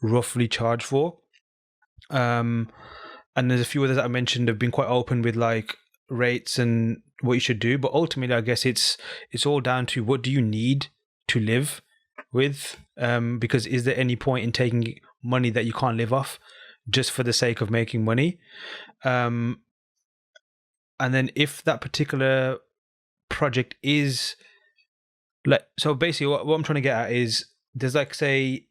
roughly charge for. And there's a few others that I mentioned have been quite open with like rates and what you should do, but ultimately I guess it's all down to what do you need to live with, because is there any point in taking money that you can't live off just for the sake of making money? And then if that particular project is like, so basically what I'm trying to get at is there's like, say,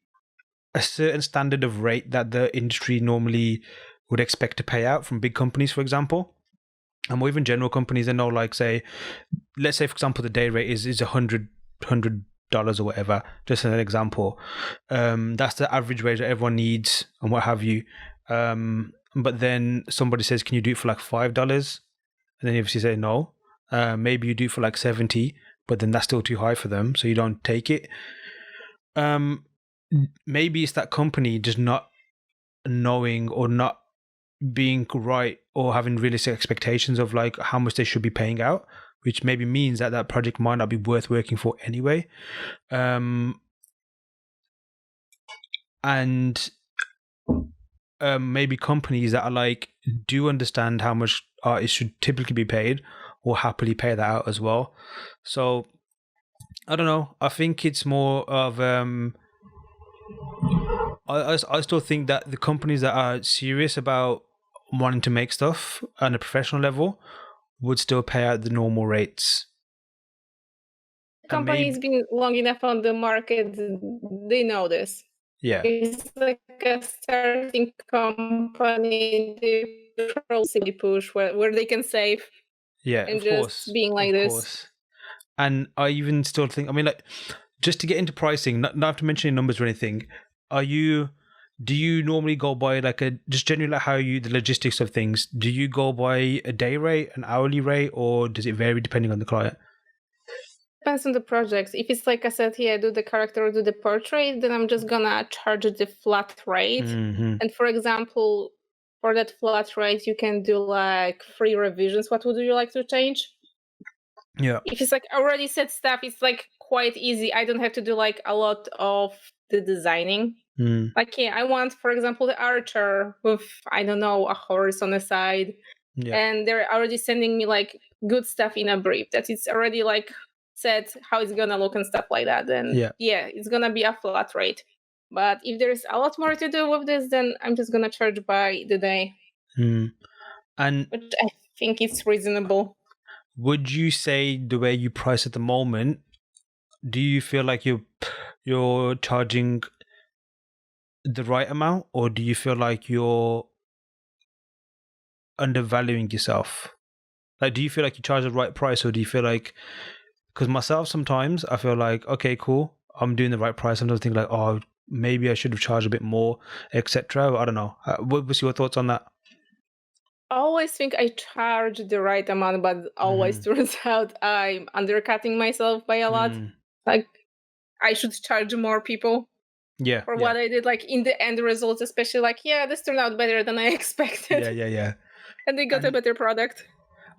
a certain standard of rate that the industry normally would expect to pay out from big companies, for example, and more even general companies. They know, like, say, let's say, for example, the day rate is $100 or whatever, just as an example. That's the average wage that everyone needs and what have you. But then somebody says, can you do it for like $5? And then you obviously say no. Maybe you do it for like 70, but then that's still too high for them, so you don't take it. Maybe it's that company just not knowing or not being right or having realistic expectations of like how much they should be paying out, which maybe means that that project might not be worth working for anyway. And maybe companies that are like, do understand how much artists should typically be paid or happily pay that out as well. So I don't know. I think it's more of I still think that the companies that are serious about wanting to make stuff on a professional level would still pay out the normal rates. Companies been long enough on the market, they know this. Yeah. It's like a starting company, they probably push where they can save. Yeah, and of just course. being like of this. Course. And I even still think, I mean, like, just to get into pricing, not have to mention any numbers or anything, do you normally go by like just generally like how the logistics of things, do you go by a day rate, an hourly rate, or does it vary depending on the client? depends on the projects. If it's like I said, yeah, do the character or do the portrait, then I'm just gonna charge the flat rate. Mm-hmm. And for example, for that flat rate, you can do like free revisions. What would you like to change? Yeah. If it's like already set stuff, it's like quite easy. I don't have to do like a lot of the designing. Like, yeah, I want, for example, the archer with, I don't know, a horse on the side. Yeah. And they're already sending me like good stuff in a brief that it's already like said how it's gonna look and stuff like that. Then yeah, it's gonna be a flat rate. But if there's a lot more to do with this, then I'm just gonna charge by the day. And which I think it's reasonable. Would you say the way you price at the moment, do you feel like you're charging the right amount, or do you feel like you're undervaluing yourself? Like, do you feel like you charge the right price, or do you feel like, because myself, sometimes I feel like, okay, cool, I'm doing the right price. Sometimes I think like, oh, maybe I should have charged a bit more, etc. I don't know. What was your thoughts on that? I always think I charge the right amount, but always turns out I'm undercutting myself by a lot. Like, I should charge more people. For what I did, like in the end results, especially like, yeah, this turned out better than I expected. Yeah. And they got a better product.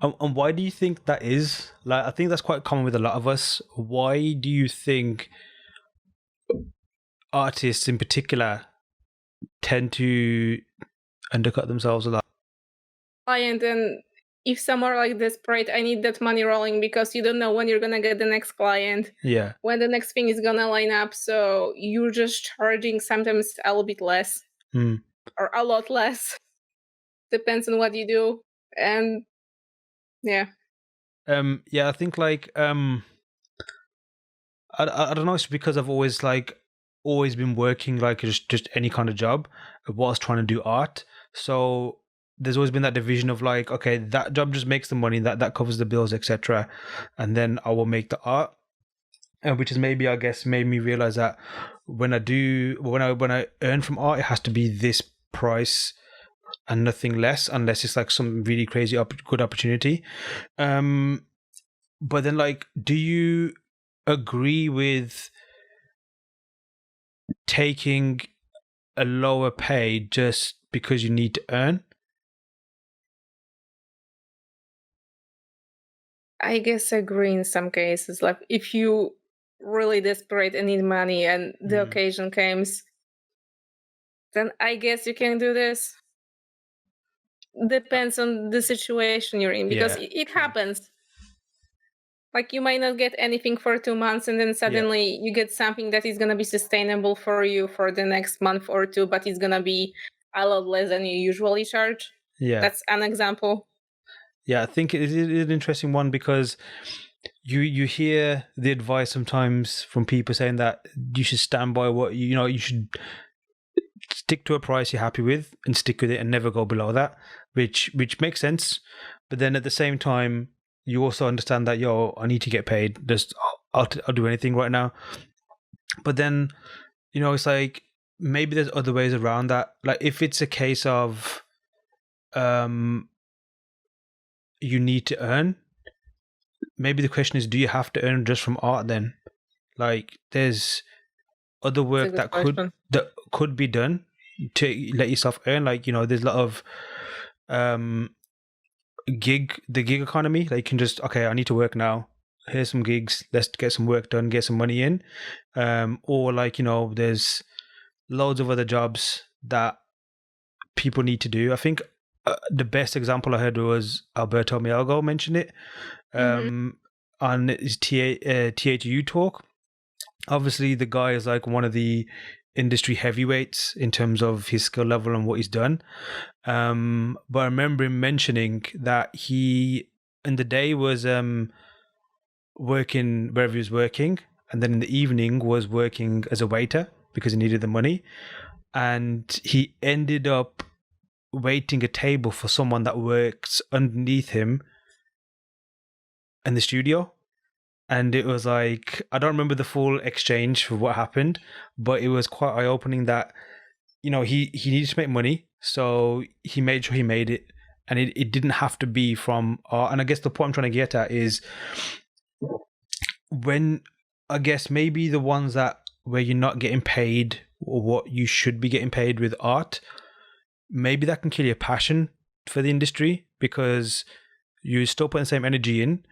And why do you think that is? Like, I think that's quite common with a lot of us. Why do you think artists in particular tend to undercut themselves a lot? And then if some are like desperate, I need that money rolling, because you don't know when you're gonna get the next client. Yeah. When the next thing is gonna line up. So you're just charging sometimes a little bit less. Or a lot less. Depends on what you do. And yeah. I think like I don't know, it's because I've always been working like just any kind of job whilst trying to do art. So there's always been that division of like, okay, that job just makes the money, that covers the bills, etc. And then I will make the art. Which is maybe, I guess, made me realize that when I earn from art, it has to be this price and nothing less, unless it's like some really crazy good opportunity. But then, like, do you agree with taking a lower pay just because you need to earn? I guess I agree in some cases. Like, if you really desperate and need money and the occasion comes, then I guess you can do this. Depends on the situation you're in, because it happens. Like, you might not get anything for 2 months, and then suddenly you get something that is going to be sustainable for you for the next month or two, but it's going to be a lot less than you usually charge. That's an example. I think it is an interesting one, because you hear the advice sometimes from people saying that you should stand by what you should stick to a price you're happy with and stick with it and never go below that, which makes sense. But then at the same time, you also understand that, I need to get paid. I'll do anything right now. But then, it's like, maybe there's other ways around that. Like, if it's a case of you need to earn, maybe the question is, do you have to earn just from art then? Like, there's other work that could be done to let yourself earn. Like, there's a lot of the gig economy. Like, you can just, okay, I need to work now. Here's some gigs. Let's get some work done, get some money in. Or like, there's loads of other jobs that people need to do. I think the best example I heard was Alberto Mielgo mentioned it on his THU talk. Obviously, the guy is like one of the industry heavyweights in terms of his skill level and what he's done. But I remember him mentioning that he, in the day, was working wherever he was working, and then in the evening was working as a waiter because he needed the money. And he ended up waiting a table for someone that works underneath him in the studio. And it was like, I don't remember the full exchange for what happened, but it was quite eye-opening that, he needed to make money, so he made sure he made it. And it didn't have to be from art. And I guess the point I'm trying to get at is, when I guess maybe the ones that where you're not getting paid or what you should be getting paid with art, maybe that can kill your passion for the industry, because you're still putting the same energy in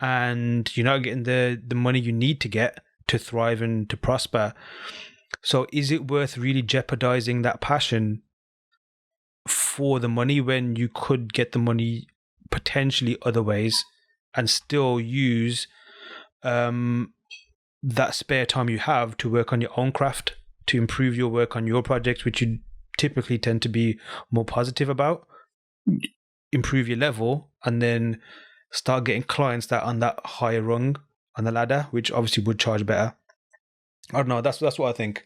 and you're not getting the money you need to get to thrive and to prosper. So is it worth really jeopardizing that passion for the money when you could get the money potentially other ways and still use that spare time you have to work on your own craft, to improve your work on your projects, which you typically tend to be more positive about, improve your level, and then start getting clients that are on that higher rung on the ladder, which obviously would charge better. I don't know. That's what I think.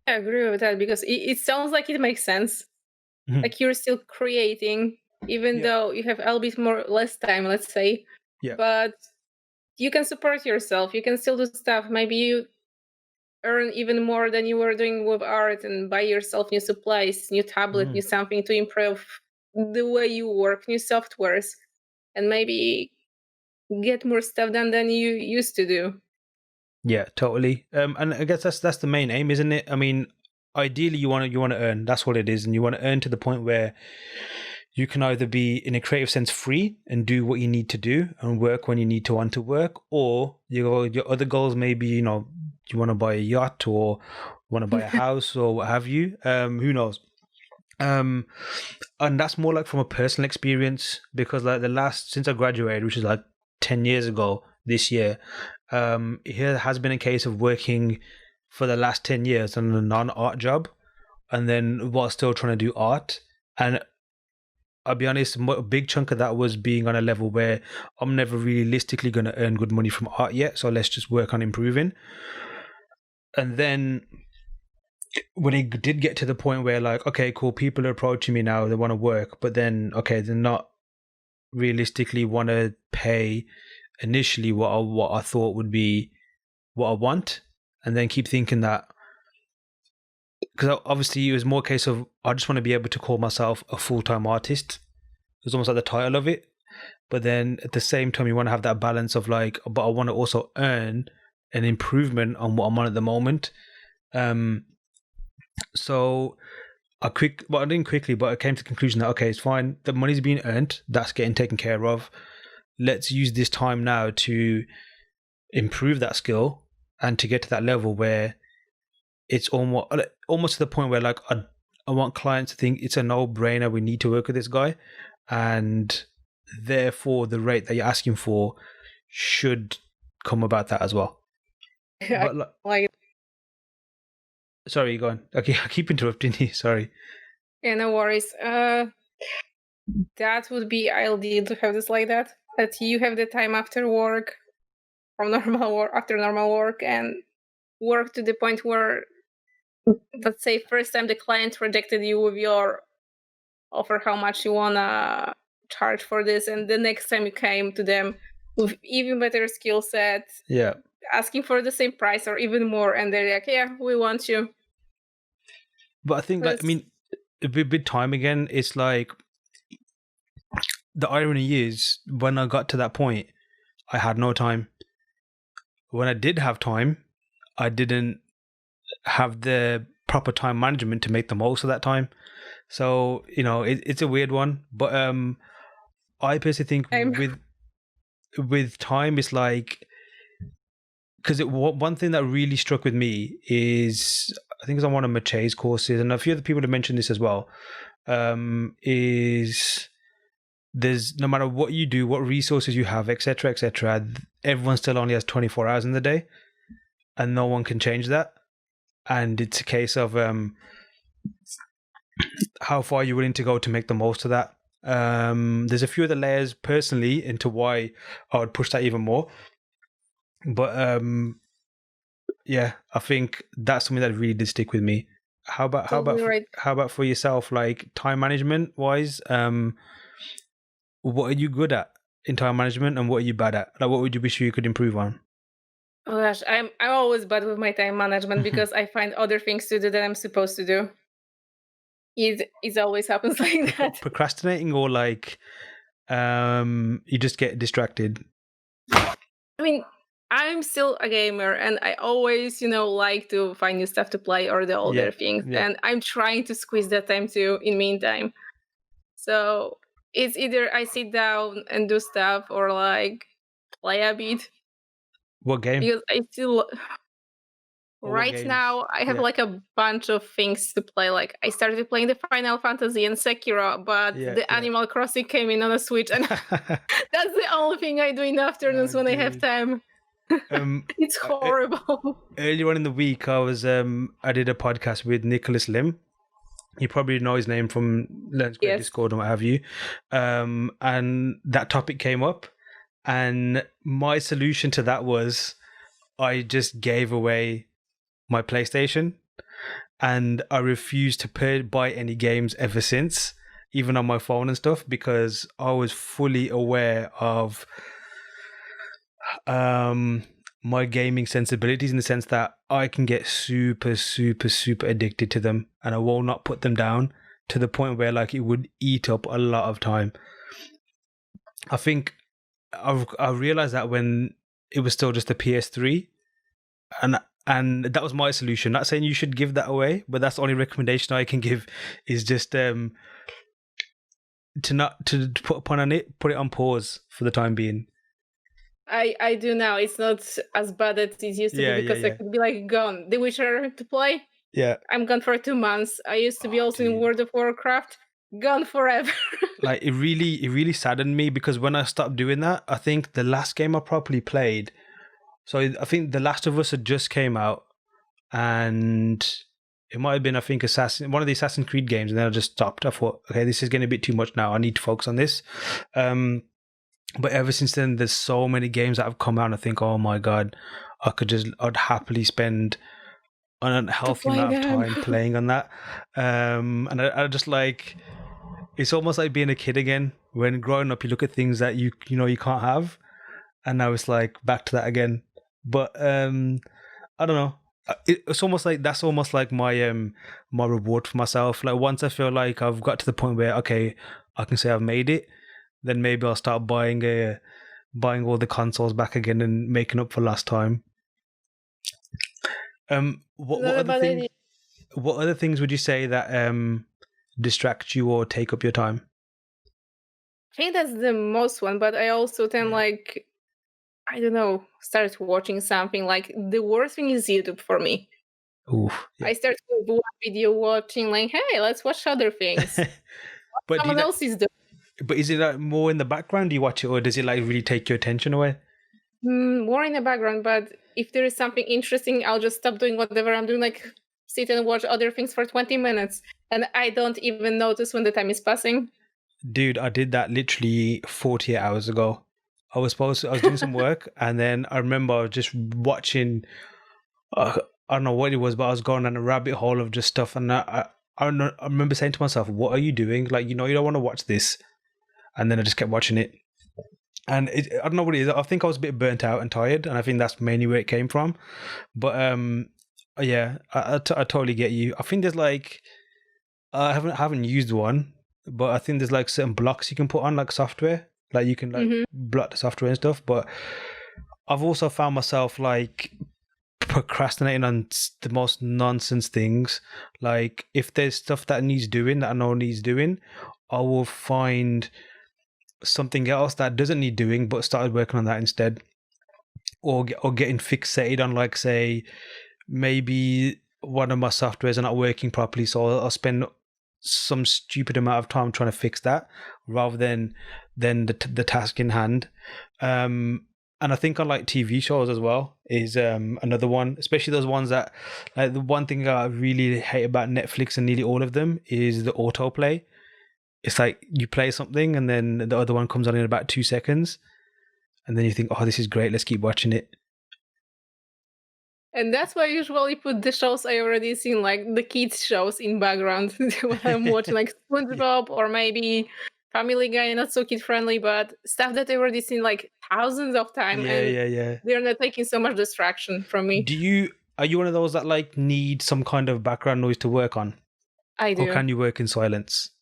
I agree with that, because it sounds like it makes sense. Mm-hmm. Like you're still creating, even though you have a little bit less time, let's say. Yeah. But you can support yourself. You can still do stuff. Maybe you earn even more than you were doing with art, and buy yourself new supplies, new tablet, new something to improve the way you work, new softwares, and maybe get more stuff done than you used to do. Yeah, totally. And I guess that's the main aim, isn't it? I mean, ideally you want to earn. That's what it is, and you want to earn to the point where you can either be, in a creative sense, free and do what you need to do and work when you need to want to work, or your other goals maybe, you know, you want to buy a yacht or want to buy a house or what have you. Who knows? And that's more like from a personal experience, because like since I graduated, which is like 10 years ago this year, here has been a case of working for the last 10 years on a non-art job, and then while still trying to do art. And I'll be honest, a big chunk of that was being on a level where I'm never realistically going to earn good money from art yet, so let's just work on improving. And then when it did get to the point where like, okay, cool, people are approaching me now, they want to work, but then, okay, they're not realistically want to pay initially what I thought would be what I want, and then keep thinking that, because obviously it was more a case of I just want to be able to call myself a full-time artist. It was almost like the title of it, but then at the same time you want to have that balance of like, but I want to also earn an improvement on what I'm on at the moment. So I didn't quickly, but I came to the conclusion that, okay, it's fine, the money's being earned, that's getting taken care of. Let's use this time now to improve that skill and to get to that level where it's almost to the point where like I want clients to think it's a no-brainer, we need to work with this guy, and therefore the rate that you're asking for should come about that as well. But like, sorry, go on. Okay, I keep interrupting you. Sorry. Yeah, no worries. That would be ideal to have this like that. That you have the time after work, after normal work, and work to the point where, let's say, first time the client rejected you with your offer, how much you wanna charge for this, and the next time you came to them with even better skill set, asking for the same price or even more, and they're like, yeah, we want you. But I think that, I mean, with time again, it's like, the irony is, when I got to that point, I had no time. When I did have time, I didn't have the proper time management to make the most of that time. So, you know, it's a weird one. But I personally think with time, it's like, because one thing that really struck with me is, I think it's on one of Mache's courses, and a few other people have mentioned this as well, is there's, no matter what you do, what resources you have, etc., everyone still only has 24 hours in the day, and no one can change that. And it's a case of how far you're willing to go to make the most of that. There's a few other layers personally into why I would push that even more. But yeah, I think that's something that really did stick with me. How about for yourself, like time management wise? What are you good at in time management, and what are you bad at? Like, what would you wish you could improve on? Oh gosh, I'm always bad with my time management because I find other things to do that I'm supposed to do. It always happens like that. Procrastinating, or like you just get distracted? I mean, I'm still a gamer, and I always, like to find new stuff to play or the older things. Yeah. And I'm trying to squeeze that time too in meantime. So it's either I sit down and do stuff or like play a bit. What game? Because I still right games? now I have like a bunch of things to play. Like I started playing the Final Fantasy and Sekiro, but the Animal Crossing came in on a Switch, and that's the only thing I do in afternoons when I have time. It's horrible. Earlier on in the week, I did a podcast with Nicholas Lim. You probably know his name from Let's Go Discord and what have you. And that topic came up, and my solution to that was I just gave away my PlayStation, and I refused to buy any games ever since, even on my phone and stuff, because I was fully aware of my gaming sensibilities, in the sense that I can get super, super, super addicted to them, and I will not put them down to the point where like it would eat up a lot of time. I think I realized that when it was still just a PS3, and that was my solution. Not saying you should give that away, but that's the only recommendation I can give, is just to put it on pause for the time being. I do now. It's not as bad as it used to be, because I could be like gone. The Witcher to play? Yeah. I'm gone for 2 months. I used to be also in World of Warcraft. Gone forever. Like it really saddened me, because when I stopped doing that, I think the last game I properly played, so I think The Last of Us had just came out, and it might have been, I think, one of the Assassin's Creed games, and then I just stopped. I thought, okay, this is getting a bit too much now. I need to focus on this. But ever since then, there's so many games that have come out, and I think, oh my God, I'd happily spend an unhealthy amount of time playing on that. And I just like, it's almost like being a kid again. When growing up, you look at things that you can't have, and now it's like back to that again. But I don't know. It's almost like that's almost like my my reward for myself. Like once I feel like I've got to the point where, okay, I can say I've made it, then maybe I'll start buying all the consoles back again and making up for lost time. What other things would you say that distract you or take up your time? I think that's the most one, but I also tend like, I don't know, start watching something. Like the worst thing is YouTube for me. Oof, yeah. I start to do a video watching, like, hey, let's watch other things. But someone else is doing. But is it like more in the background you watch it, or does it like really take your attention away? More in the background, but if there is something interesting, I'll just stop doing whatever I'm doing, like sit and watch other things for 20 minutes, and I don't even notice when the time is passing. Dude, I did that literally 48 hours ago. I was doing some work, and then I remember I was just watching, I don't know what it was, but I was going down a rabbit hole of just stuff, and I remember saying to myself, what are you doing? Like, you don't want to watch this. And then I just kept watching it. And I don't know what it is. I think I was a bit burnt out and tired, and I think that's mainly where it came from. But yeah, I totally get you. I think there's like, I haven't used one, but I think there's like certain blocks you can put on, like software. Like you can like block the software and stuff. But I've also found myself like procrastinating on the most nonsense things. Like if there's stuff that needs doing, that I know needs doing, I will find something else that doesn't need doing, but started working on that instead, or getting fixated on, like, say, maybe one of my softwares are not working properly, so I'll spend some stupid amount of time trying to fix that rather than the task in hand. And I think on like TV shows as well is another one, especially those ones that, like, the one thing I really hate about Netflix and nearly all of them is the autoplay. It's like you play something and then the other one comes on in about 2 seconds, and then you think, oh, this is great, let's keep watching it. And that's why I usually put the shows I already seen, like the kids shows, in background when I'm watching, like SpongeBob or maybe Family Guy, not so kid friendly, but stuff that I already seen like thousands of times. Yeah. They're not taking so much distraction from me. Are you one of those that like need some kind of background noise to work on? I do. Or can you work in silence?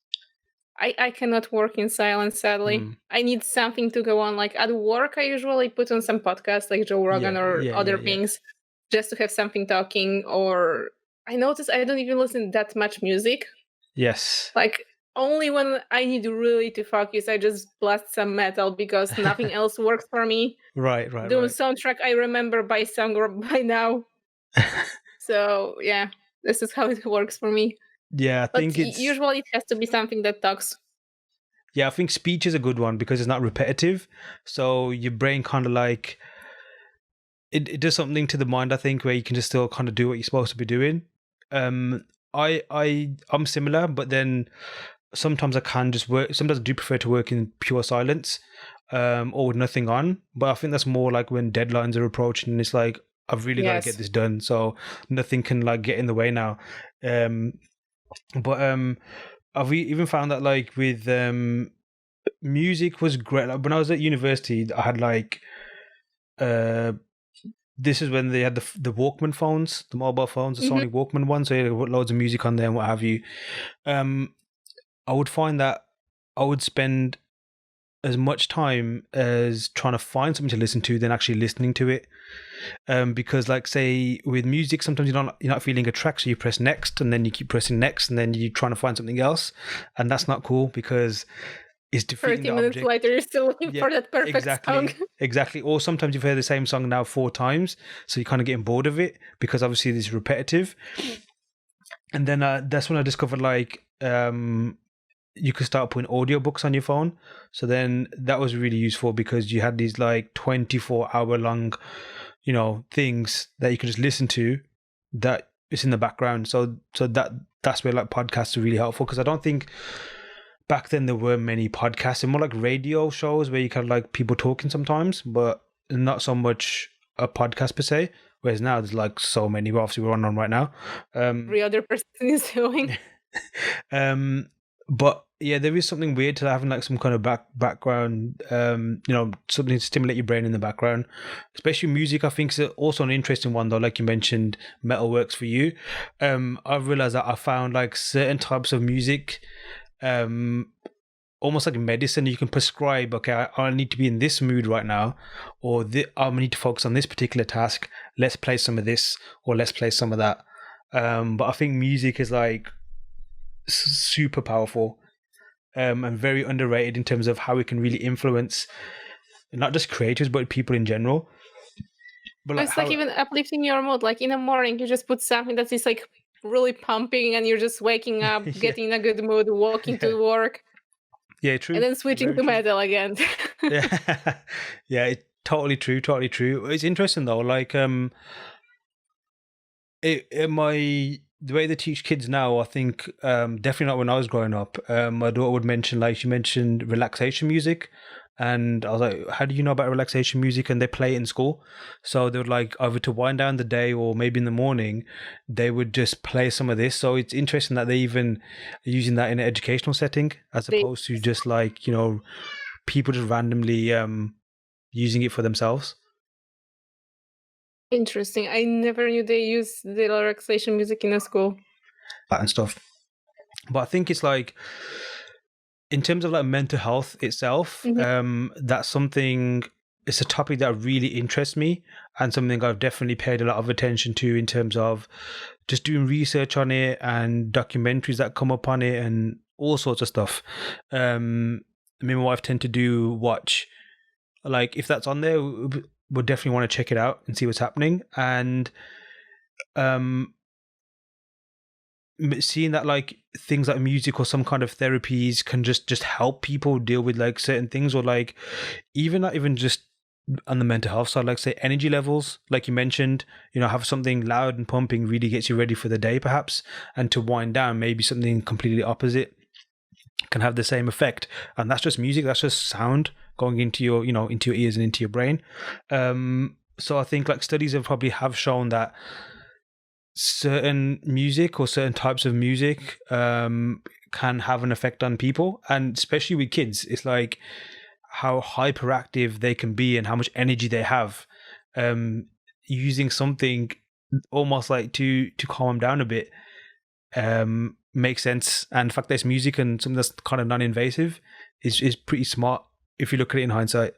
I cannot work in silence, sadly. I need something to go on. Like at work, I usually put on some podcasts like Joe Rogan or other things just to have something talking. Or I notice I don't even listen that much music. Yes. Like only when I need really to focus, I just blast some metal because nothing else works for me. Right. The soundtrack I remember by song or by now. So yeah, this is how it works for me. Yeah, I think usually it has to be something that talks. Yeah, I think speech is a good one because it's not repetitive. So your brain kind of like it does something to the mind, I think, where you can just still kind of do what you're supposed to be doing. I'm similar, but then sometimes I can just work. Sometimes I do prefer to work in pure silence, or with nothing on. But I think that's more like when deadlines are approaching and it's like I've really got to get this done, so nothing can like get in the way now. I've even found that like with music was great. Like, when I was at university, I had like this is when they had the Walkman phones, the mobile phones, the Sony Walkman ones. So you put loads of music on there and what have you. I would find that I would spend as much time as trying to find something to listen to than actually listening to it. Because like say with music, sometimes you're not feeling a track, so you press next and then you keep pressing next and then you're trying to find something else, and that's not cool because it's defeating 30 minutes later you're still looking for that perfect song. Exactly. Or sometimes you've heard the same song now 4 times, so you're kind of getting bored of it because obviously it's repetitive. And then that's when I discovered like you could start putting audiobooks on your phone. So then that was really useful because you had these like 24-hour long, things that you could just listen to that is in the background. So that's where like podcasts are really helpful, because I don't think back then there were many podcasts. They're more like radio shows where you kind of like people talking sometimes, but not so much a podcast per se. Whereas now there's like so many. Well, obviously we're on right now. Every other person is doing. But yeah, there is something weird to having like some kind of background, something to stimulate your brain in the background. Especially music, I think, is also an interesting one though. Like you mentioned, metal works for you. I've realized that I found like certain types of music, almost like medicine. You can prescribe, okay, I need to be in this mood right now, or I need to focus on this particular task. Let's play some of this, or let's play some of that. But I think music is like super powerful, and very underrated in terms of how it can really influence not just creators but people in general. But like, it's like even uplifting your mood. Like in the morning, you just put something that is like really pumping, and you're just waking up, getting in a good mood, walking to work. Yeah, true. And then switching to metal again. Yeah, totally true. It's interesting though. Like, the way they teach kids now, I think definitely not when I was growing up. My daughter would mention, like she mentioned, relaxation music, and I was like, "How do you know about relaxation music?" And they play it in school, so they would like either to wind down the day or maybe in the morning, they would just play some of this. So it's interesting that they even are using that in an educational setting as opposed to just like people just randomly using it for themselves. Interesting. I never knew they used the relaxation music in a school. And stuff. But I think it's like, in terms of like mental health itself, that's something, it's a topic that really interests me and something I've definitely paid a lot of attention to in terms of just doing research on it and documentaries that come up on it and all sorts of stuff. Me and my wife tend to watch, like if that's on there, we'll definitely want to check it out and see what's happening. And seeing that like things like music or some kind of therapies can just help people deal with like certain things, or like not even just on the mental health side, like say energy levels, like you mentioned, have something loud and pumping really gets you ready for the day perhaps, and to wind down maybe something completely opposite can have the same effect. And that's just music, that's just sound going into your into your ears and into your brain. So I think like studies have shown that certain music or certain types of music can have an effect on people, and especially with kids, it's like how hyperactive they can be and how much energy they have. Using something almost like to calm them down a bit makes sense. And the fact that it's music and something that's kind of non-invasive is pretty smart if you look at it in hindsight.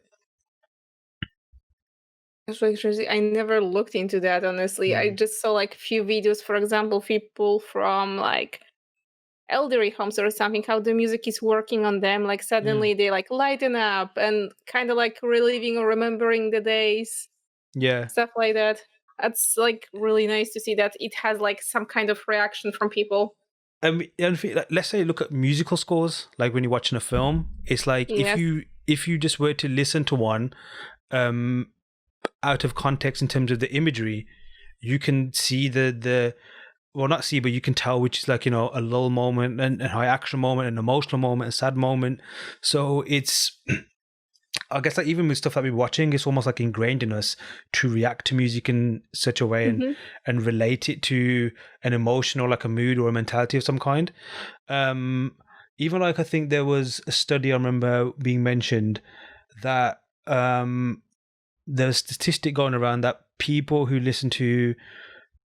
That's really crazy. I never looked into that, honestly. I just saw like few videos, for example, people from like elderly homes or something, how the music is working on them. Like suddenly they like lighten up and kind of like reliving or remembering the days. Yeah. Stuff like that. That's like really nice to see that it has like some kind of reaction from people. And let's say look at musical scores, like when you're watching a film, it's like Yes. if you just were to listen to one out of context in terms of the imagery, you can see the well, not see, but you can tell which is like, you know, a lull moment and a high action moment, an emotional moment, a sad moment. So it's, I guess like even with stuff that we're watching, it's almost like ingrained in us to react to music in such a way and relate it to an emotion or like a mood or a mentality of some kind. Even like I think there was a study I remember being mentioned that there's a statistic going around that people who listen to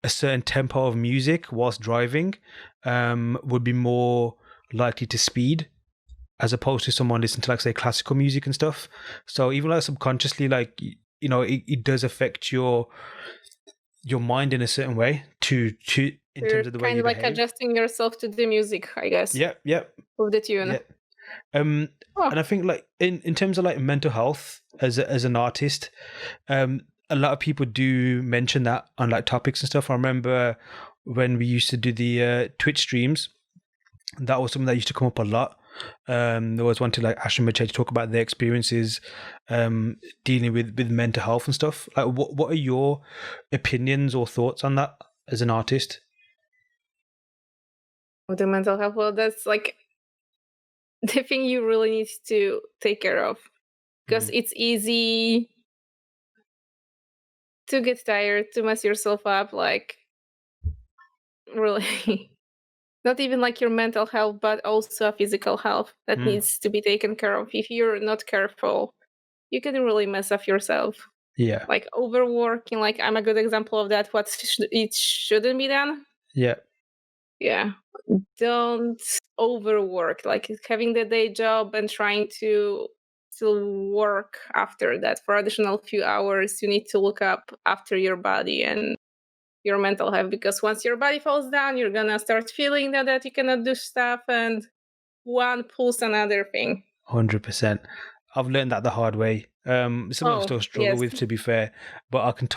a certain tempo of music whilst driving would be more likely to speed as opposed to someone listening to like say classical music and stuff. So even like subconsciously, like, you know, it does affect your mind in a certain way to in terms of the way you kind of like behave. adjusting yourself to the music, I guess. Yep. With the tune. Yeah. And I think like in terms of like mental health as an artist, a lot of people do mention that on like topics and stuff. I remember when we used to do the Twitch streams, that was something that used to come up a lot. There was one to like Ash and Mache to talk about their experiences dealing with mental health and stuff. Like what are your opinions or thoughts on that as an artist? With the mental health, well, that's like the thing you really need to take care of, because it's easy to get tired, to mess yourself up, like really. Not even like your mental health, but also physical health that needs to be taken care of. If you're not careful, you can really mess up yourself. Yeah. Like overworking, like I'm a good example of that. It shouldn't be done. Yeah. Yeah. Don't overwork. Like having the day job and trying to still work after that for additional few hours. You need to look up after your body and your mental health, because once your body falls down, you're gonna start feeling that you cannot do stuff, and one pulls another thing. 100%. I've learned that the hard way. It's something I still struggle with, to be fair, but I can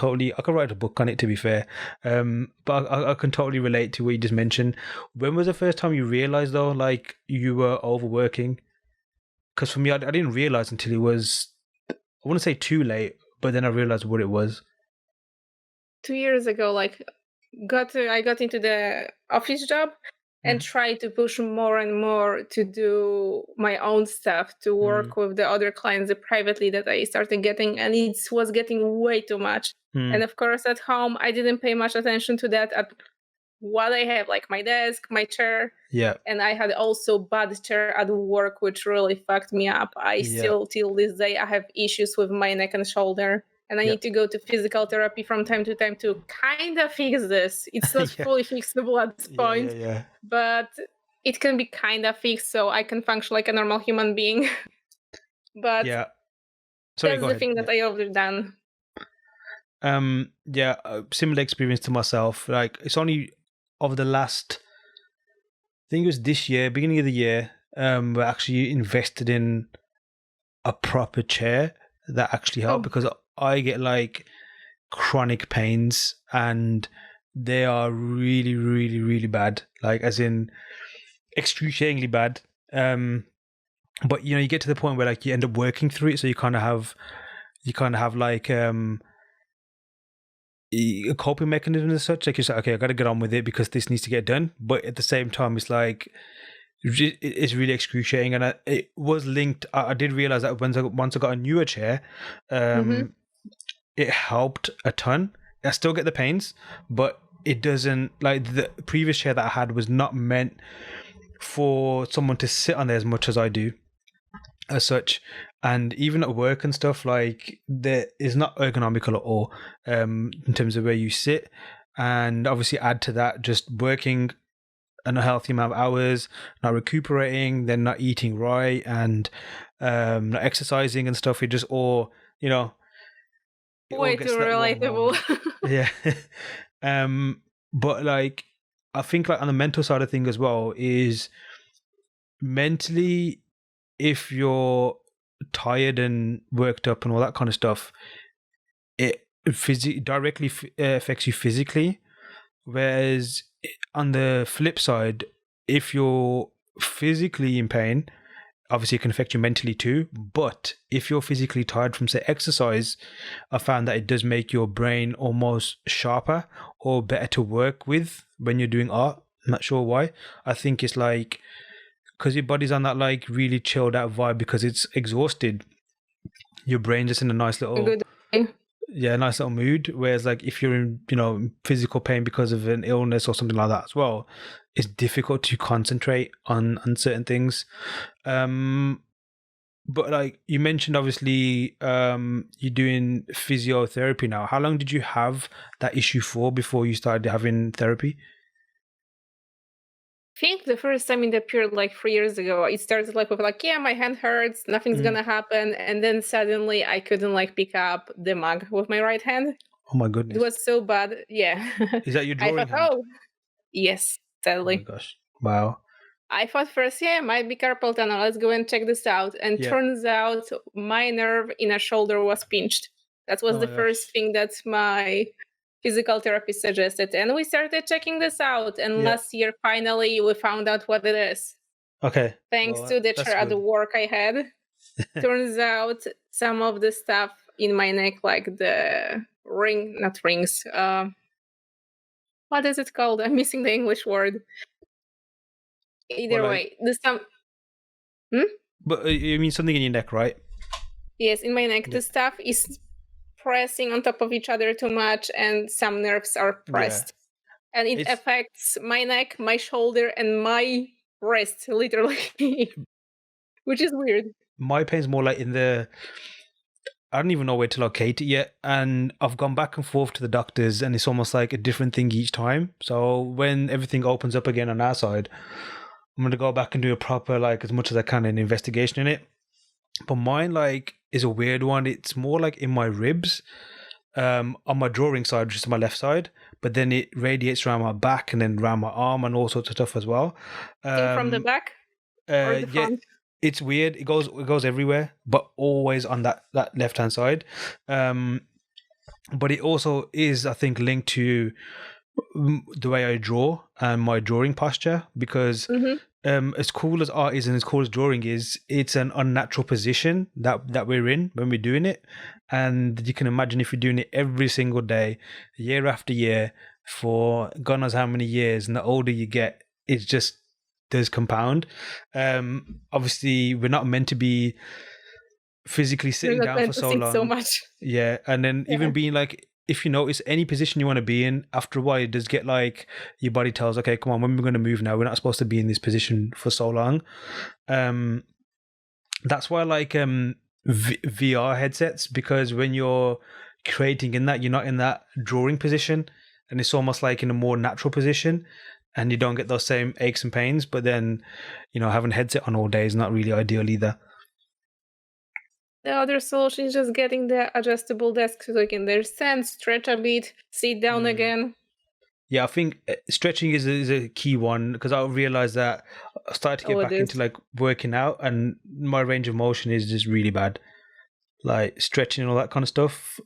write a book on it, to be fair. But I can totally relate to what you just mentioned. When was the first time you realized though, like you were overworking? Because for me, I didn't realize until it was, I want to say too late, but then I realized what it was. 2 years ago, like I got into the office job and tried to push more and more to do my own stuff, to work with the other clients privately that I started getting, and it was getting way too much. And of course, at home, I didn't pay much attention to that. At what I have, like my desk, my chair, and I had also bad chair at work, which really fucked me up. I still, till this day, I have issues with my neck and shoulder. And I need to go to physical therapy from time to time to kind of fix this. It's not fully fixable at this point, but it can be kind of fixed so I can function like a normal human being. But that's the thing that I overdone. Similar experience to myself. Like it's only over the last, I think it was this year, beginning of the year, we actually invested in a proper chair that actually helped because I get like chronic pains and they are really, really, really bad. Like as in excruciatingly bad. But you know, you get to the point where like you end up working through it. So you kind of have like a coping mechanism as such. Like you're like, okay, I got to get on with it because this needs to get done. But at the same time, it's like, it's really excruciating. And it was linked. I did realize that once I got a newer chair, it helped a ton. I still get the pains, but it doesn't, like the previous chair that I had was not meant for someone to sit on there as much as I do as such. And even at work and stuff, like there is not ergonomical at all in terms of where you sit. And obviously add to that just working a healthy amount of hours, not recuperating, then not eating right, and not exercising and stuff. It just all, it way all gets too to that one relatable. moment. Yeah. But like, I think like on the mental side of things as well is mentally, if you're tired and worked up and all that kind of stuff, it directly affects you physically. Whereas on the flip side, if you're physically in pain, obviously it can affect you mentally too. But if you're physically tired from, say, exercise, I found that it does make your brain almost sharper or better to work with when you're doing art. I'm not sure why. I think it's like because your body's on that like really chilled out vibe because it's exhausted. Your brain just in a nice little Good. nice little mood. Whereas like if you're in physical pain because of an illness or something like that as well, it's difficult to concentrate on certain things. But like you mentioned, obviously you're doing physiotherapy now. How long did you have that issue for before you started having therapy? I think the first time it appeared like 3 years ago, it started like with like, yeah, my hand hurts, nothing's gonna happen, and then suddenly I couldn't like pick up the mug with my right hand. Oh my goodness. It was so bad. Yeah. Is that your drawing I thought, hand? oh, yes, Oh sadly. my gosh. Wow. I thought first, yeah, might be carpal tunnel. Let's go and check this out. And turns out my nerve in a shoulder was pinched. That was the first thing that my physical therapist suggested. And we started checking this out. And last year, finally, we found out what it is. Okay. Thanks to the chair at the work I had. Turns out some of the stuff in my neck, like the not rings. What is it called? I'm missing the English word. Either way, the stuff. But you mean something in your neck, right? Yes, in my neck. The stuff is pressing on top of each other too much, and some nerves are pressed. And it affects my neck, my shoulder, and my wrist, literally. Which is weird. My pain's more like in the... I don't even know where to locate it yet. And I've gone back and forth to the doctors, and it's almost like a different thing each time. So when everything opens up again on our side, I'm going to go back and do a proper, like, as much as I can, an investigation in it. But mine, like, is a weird one. It's more like in my ribs, on my drawing side, which is my left side. But then it radiates around my back and then around my arm and all sorts of stuff as well. From the back? Or the front? It's weird. It goes everywhere, but always on that left-hand side. But it also is, I think, linked to the way I draw and my drawing posture, because as cool as art is and as cool as drawing is, it's an unnatural position that we're in when we're doing it. And you can imagine if you're doing it every single day, year after year, for God knows how many years, and the older you get, it just does compound. Obviously, we're not meant to be physically sitting down for so long. So much. Yeah, and then even being like, if you notice any position you want to be in, after a while it does get like your body tells, okay, come on, when we're going to move now, we're not supposed to be in this position for so long. That's why I like VR headsets, because when you're creating in that, you're not in that drawing position, and it's almost like in a more natural position, and you don't get those same aches and pains. But then, having a headset on all day is not really ideal either. The other solution is just getting the adjustable desk so you can stand, stretch a bit, sit down again. Yeah, I think stretching is a key one, because I realized that I started to get back into like working out, and my range of motion is just really bad. Like stretching and all that kind of stuff.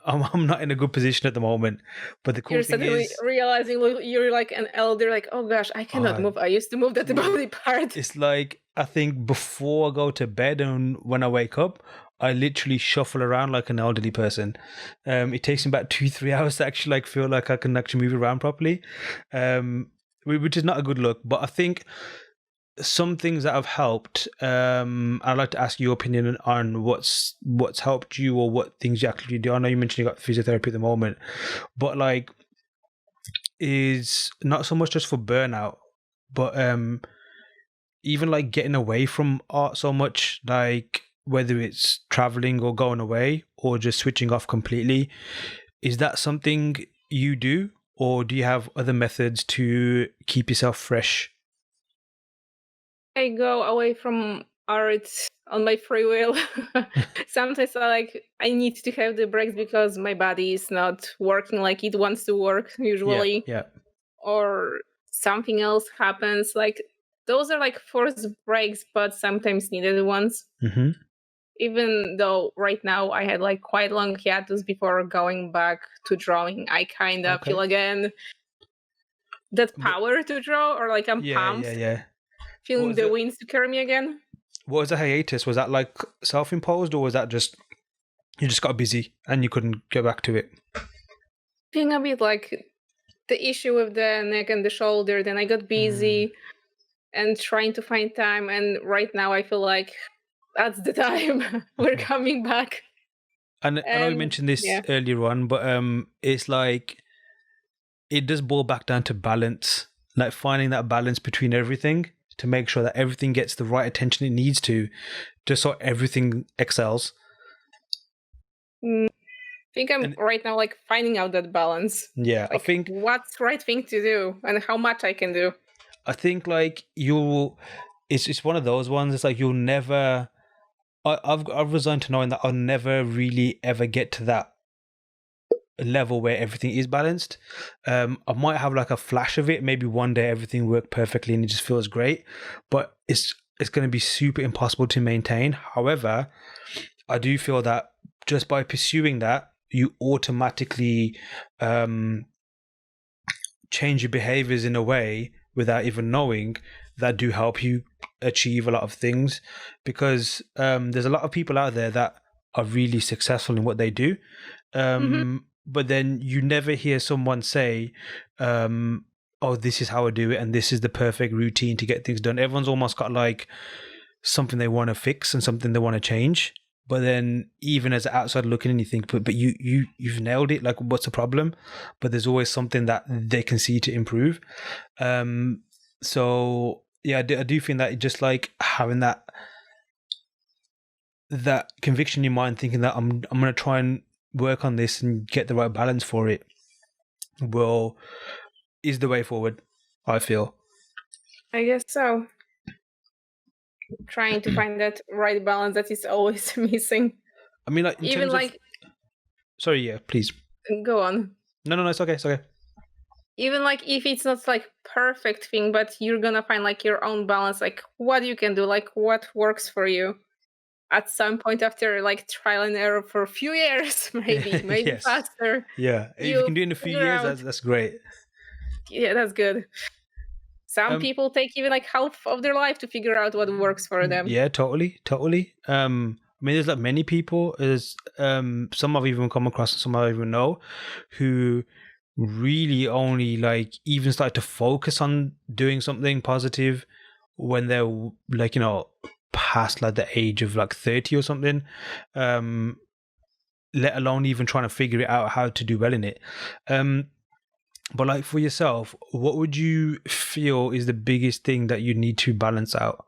I'm not in a good position at the moment. But the cool thing is, realizing you're like an elder, like, oh gosh, I cannot move. I used to move that body part. It's like, I think before I go to bed and when I wake up, I literally shuffle around like an elderly person. It takes me about 2-3 hours to actually like feel like I can actually move around properly, which is not a good look. But I think some things that have helped, I'd like to ask your opinion on what's helped you, or what things you actually do. I know you mentioned you got physiotherapy at the moment, but like, is not so much just for burnout, but even like getting away from art so much, like whether it's traveling or going away or just switching off completely. Is that something you do, or do you have other methods to keep yourself fresh? I go away from art on my free will. Sometimes I need to have the breaks because my body is not working like it wants to work usually. Yeah. Or something else happens. Like those are like forced breaks, but sometimes needed ones. Mm-hmm. Even though right now I had like quite long hiatus before going back to drawing, I kind of feel again that power to draw, or like I'm pumped. Yeah. Feeling the winds to carry me again. What was the hiatus? Was that like self-imposed, or was that just you just got busy and you couldn't go back to it? Being a bit like the issue with the neck and the shoulder, then I got busy and trying to find time, and right now I feel like that's the time. We're coming back. And I know you mentioned this earlier on, but it's like it does boil back down to balance, like finding that balance between everything to make sure that everything gets the right attention it needs to, just so everything excels. I think I'm right now like finding out that balance. Yeah, like, I think what's the right thing to do and how much I can do. I think like it's one of those ones. It's like you'll never. I've resigned to knowing that I'll never really ever get to that level where everything is balanced. I might have like a flash of it. Maybe one day everything worked perfectly and it just feels great, but it's going to be super impossible to maintain. However, I do feel that just by pursuing that, you automatically change your behaviors in a way without even knowing that do help you achieve a lot of things, because there's a lot of people out there that are really successful in what they do. But then you never hear someone say, oh, this is how I do it and this is the perfect routine to get things done. Everyone's almost got like something they want to fix and something they want to change. But then even as an outsider looking in, you think, but you've nailed it. Like, what's the problem? But there's always something that they can see to improve. So yeah, I do think that just like having that conviction in your mind, thinking that I'm going to try and work on this and get the right balance for it, is the way forward, I feel. I guess so. Trying to find that right balance that is always missing. I mean, like, even like sorry, yeah, please go on. No, it's okay. Even like if it's not like perfect thing, but you're gonna find like your own balance, like what you can do, like what works for you at some point after like trial and error for a few years, maybe yes. Faster. Yeah, if you can do it in a few years, that's great. Yeah, that's good. Some people take even like half of their life to figure out what works for them. Yeah, totally. I mean, there's like many people, there's some I've even come across, some I even know, who really only like even start to focus on doing something positive when they're like, you know, past like the age of like 30 or something, let alone even trying to figure it out how to do well in it. But like for yourself, what would you feel is the biggest thing that you need to balance out?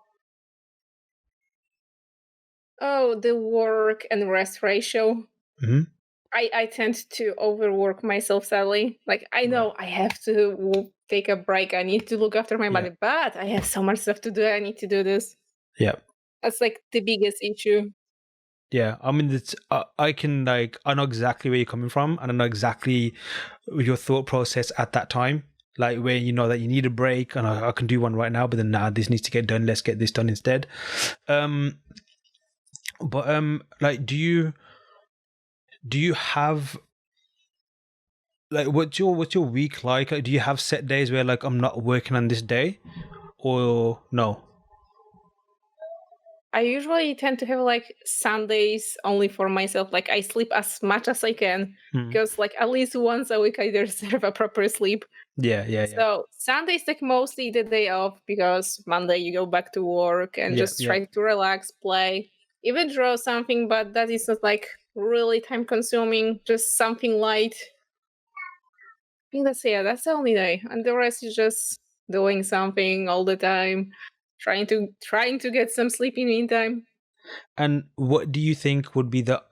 Oh, the work and rest ratio. Mm-hmm. I tend to overwork myself, sadly. Like, I know I have to take a break. I need to look after my body, but I have so much stuff to do. I need to do this. Yeah. That's like the biggest issue. Yeah, I mean, I know exactly where you're coming from, and I know exactly your thought process at that time. Like where you know that you need a break, and I can do one right now, but then this needs to get done. Let's get this done instead. Like, do you have like what's your week like? Like, do you have set days where like I'm not working on this day, or no? I usually tend to have like Sundays only for myself. Like I sleep as much as I can because like at least once a week I deserve a proper sleep. Yeah. So Sunday's like mostly the day off because Monday you go back to work and just try to relax, play, even draw something, but that is not like really time consuming, just something light. I think that's the only day. And the rest is just doing something all the time. Trying to get some sleep in the meantime. And what do you think would be the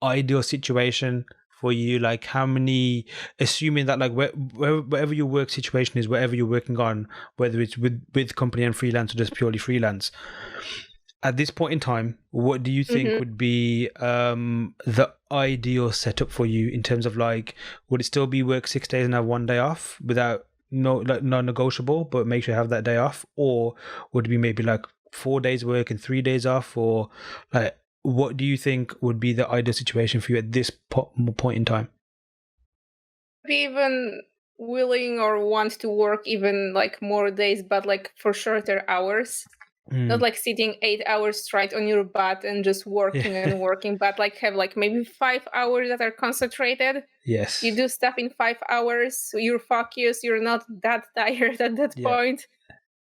ideal situation for you? Like how many, assuming that like wherever your work situation is, wherever you're working on, whether it's with company and freelance or just purely freelance, at this point in time, what do you think would be the ideal setup for you in terms of like, would it still be work 6 days and have 1 day off without non-negotiable, but make sure you have that day off? Or would it be maybe like 4 days work and 3 days off? Or like, what do you think would be the ideal situation for you at this point in time? Be even willing or want to work even like more days, but like for shorter hours. Not like sitting 8 hours straight on your butt and just working and working, but like have like maybe 5 hours that are concentrated. Yes. You do stuff in 5 hours, so you're focused, you're not that tired at that point.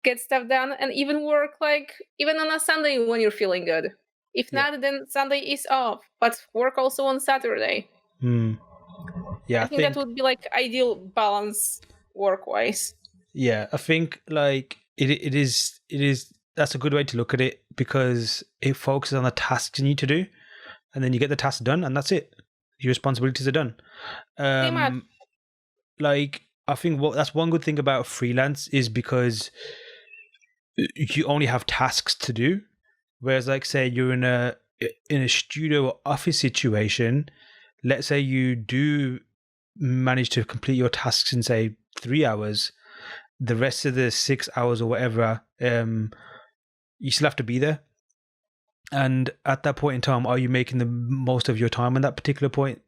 Get stuff done and even work like even on a Sunday when you're feeling good. If not, then Sunday is off, but work also on Saturday. Yeah, I think that would be like ideal balance work-wise. Yeah, I think like it is that's a good way to look at it, because it focuses on the tasks you need to do, and then you get the task done, and that's it. Your responsibilities are done. Like I think that's one good thing about freelance is because you only have tasks to do, whereas like say you're in a studio or office situation. Let's say you do manage to complete your tasks in say 3 hours. The rest of the 6 hours or whatever, you still have to be there. And at that point in time, are you making the most of your time on that particular point?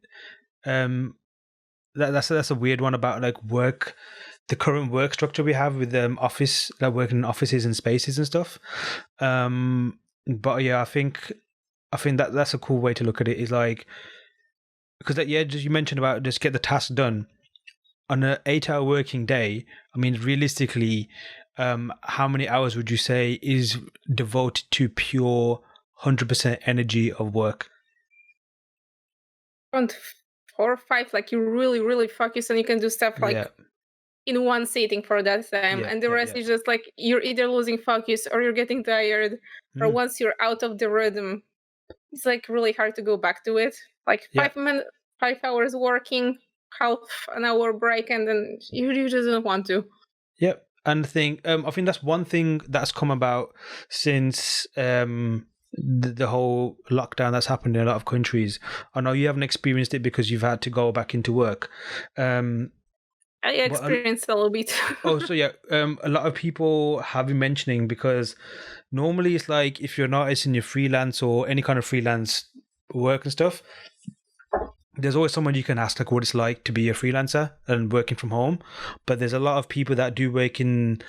That's a weird one about like work, the current work structure we have with office, like working in offices and spaces and stuff. But yeah, I think that's a cool way to look at it. Is like, because just you mentioned about just get the task done on an 8-hour working day. I mean, realistically, how many hours would you say is devoted to pure 100% energy of work? Around 4 or 5, like you really, really focus and you can do stuff like in one sitting for that time. And the rest is just like you're either losing focus or you're getting tired, or once you're out of the rhythm, it's like really hard to go back to it. Like 5 hours working, half an hour break, and then you just don't want to. Yep. And I think that's one thing that's come about since the whole lockdown that's happened in a lot of countries. I know you haven't experienced it because you've had to go back into work. I experienced a little bit. A lot of people have been mentioning, because normally it's like if you're an artist in your freelance or any kind of freelance work and stuff, there's always someone you can ask like what it's like to be a freelancer and working from home. But there's a lot of people that do work in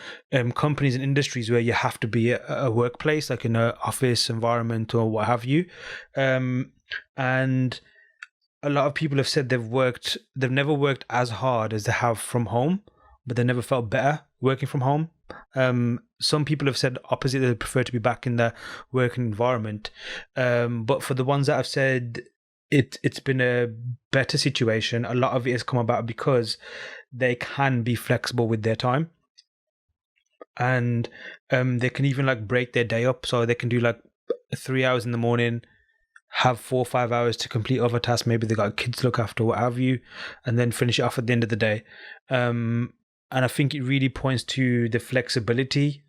companies and industries where you have to be at a workplace, like in an office environment or what have you. And a lot of people have said they've never worked as hard as they have from home, but they never felt better working from home. Some people have said opposite, they prefer to be back in the working environment. But for the ones that have said it's been a better situation, a lot of it has come about because they can be flexible with their time, and they can even like break their day up, so they can do like 3 hours in the morning, have 4 or 5 hours to complete other tasks. Maybe they got kids to look after, what have you, and then finish it off at the end of the day. And I think it really points to the flexibility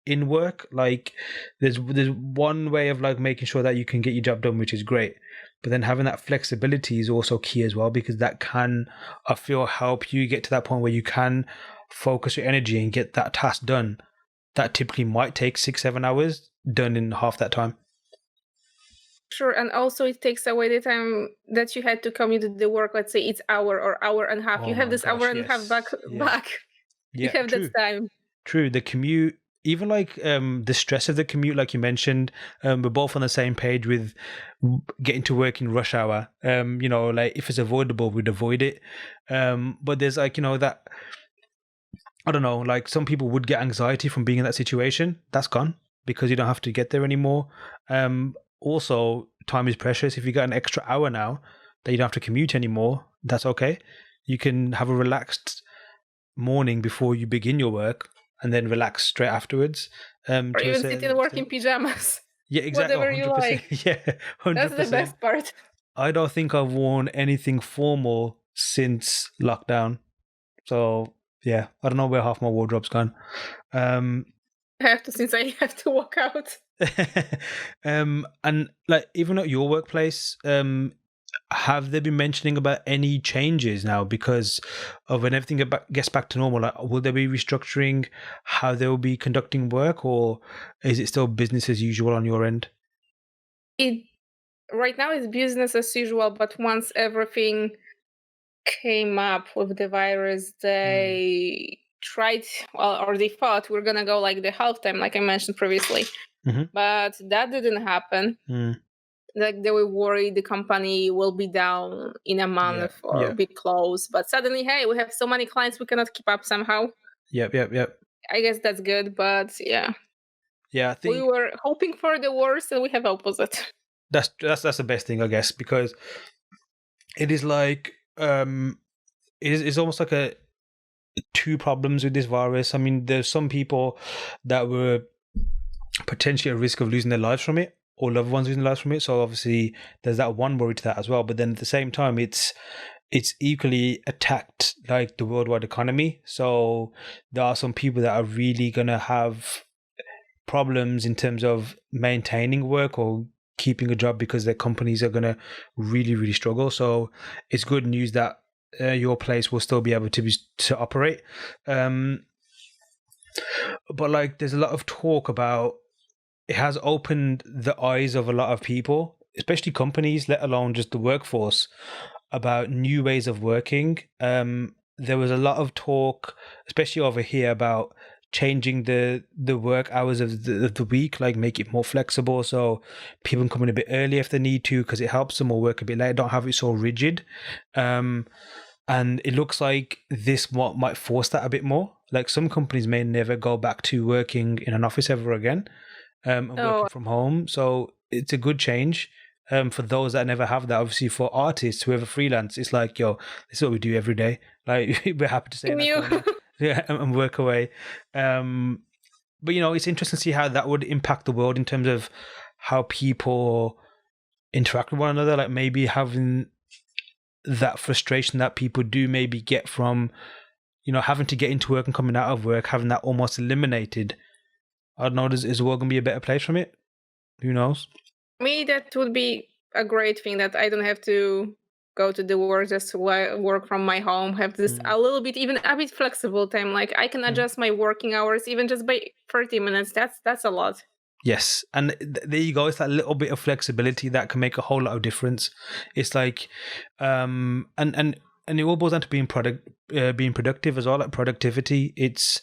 in work. Like there's one way of like making sure that you can get your job done, which is great. But then having that flexibility is also key as well, because that can, I feel, help you get to that point where you can focus your energy and get that task done that typically might take 6-7 hours done in half that time. Sure, and also it takes away the time that you had to commute to the work. Let's say it's hour or hour and a half. You have this hour and a half back. You have that time. True, the commute. Even like the stress of the commute, like you mentioned, we're both on the same page with getting to work in rush hour. Like if it's avoidable, we'd avoid it. But there's like, that, I don't know, like some people would get anxiety from being in that situation. That's gone because you don't have to get there anymore. Also, time is precious. If you got an extra hour now that you don't have to commute anymore, that's okay. You can have a relaxed morning before you begin your work, and then relax straight afterwards. Or even sit in work in pajamas. Yeah, exactly. Whatever 100%. You like. Yeah, 100%. That's the best part. I don't think I've worn anything formal since lockdown. So yeah, I don't know where half my wardrobe's gone. I have to, since I have to walk out. And like even at your workplace, have they been mentioning about any changes now because of when everything gets back to normal? Like, will they be restructuring how they will be conducting work, or is it still business as usual on your end? Right now it's business as usual, but once everything came up with the virus, they tried, or they thought we're gonna go like the halftime, like I mentioned previously, but that didn't happen. Like they were worried the company will be down in a month or be closed, but suddenly, hey, we have so many clients, we cannot keep up somehow. Yep. I guess that's good, but yeah, I think we were hoping for the worst, and we have opposite. That's the best thing, I guess, because it is like it's almost like a two problems with this virus. I mean, there's some people that were potentially at risk of losing their lives from it, or loved ones losing their lives from it. So obviously there's that one worry to that as well. But then at the same time, it's equally attacked like the worldwide economy. So there are some people that are really gonna have problems in terms of maintaining work or keeping a job because their companies are gonna really, really struggle. So it's good news that your place will still be able to operate. But like, there's a lot of talk about it has opened the eyes of a lot of people, especially companies, let alone just the workforce, about new ways of working. There was a lot of talk, especially over here, about changing the work hours of the week, like make it more flexible so people can come in a bit early if they need to, because it helps them, or work a bit later, don't have it so rigid. And it looks like this might force that a bit more. Like some companies may never go back to working in an office ever again, and working from home. So it's a good change for those that never have that. Obviously for artists who have freelance, it's like, yo, this is what we do every day. Like we're happy to stay in that corner. Yeah, and work away. But it's interesting to see how that would impact the world in terms of how people interact with one another. Like maybe having that frustration that people do maybe get from, having to get into work and coming out of work, having that almost eliminated. I don't know, is the world going to be a better place from it? Who knows? Me, that would be a great thing, that I don't have to go to the work, just work from my home, have this a little bit, even a bit flexible time. Like I can adjust my working hours even just by 30 minutes. That's a lot. Yes, and there you go. It's that little bit of flexibility that can make a whole lot of difference. It's like, and it all boils down to being productive as well. Like productivity, it's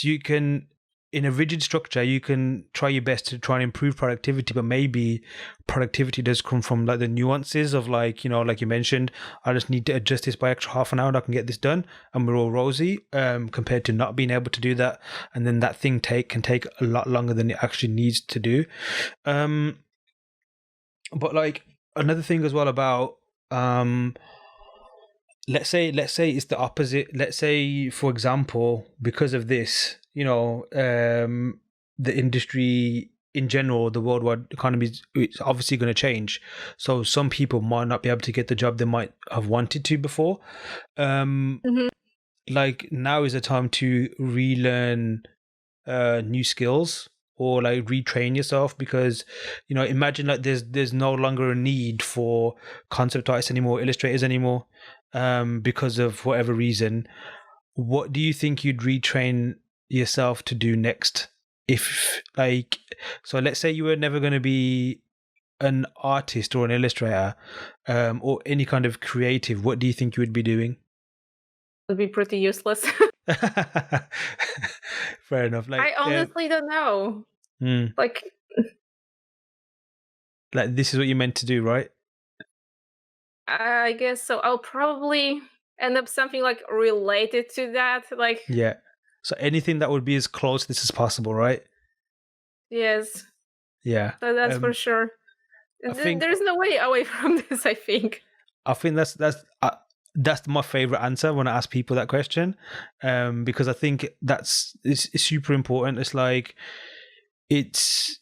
you can, in a rigid structure, you can try your best to try and improve productivity, but maybe productivity does come from like the nuances of like, like you mentioned, I just need to adjust this by extra half an hour and I can get this done, and we're all rosy, compared to not being able to do that. And then that thing can take a lot longer than it actually needs to do. But like another thing as well about, let's say it's the opposite. Let's say, for example, because of this, the industry in general, the worldwide economy, it's obviously going to change. So some people might not be able to get the job they might have wanted to before. Like now is the time to relearn new skills, or like retrain yourself, because imagine like there's no longer a need for concept artists anymore, illustrators anymore, because of whatever reason. What do you think you'd retrain yourself to do next? If like, so let's say you were never going to be an artist or an illustrator, or any kind of creative, what do you think you would be doing? It would be pretty useless. Fair enough. Like, I honestly don't know. Like this is what you meant to do, right? I guess so. I'll probably end up something like related to that. Like, yeah. So anything that would be as close to this as possible, right? Yes. Yeah. That's for sure. There's no way away from this, I think. I think that's my favorite answer when I ask people that question, because I think it's super important. It's like it's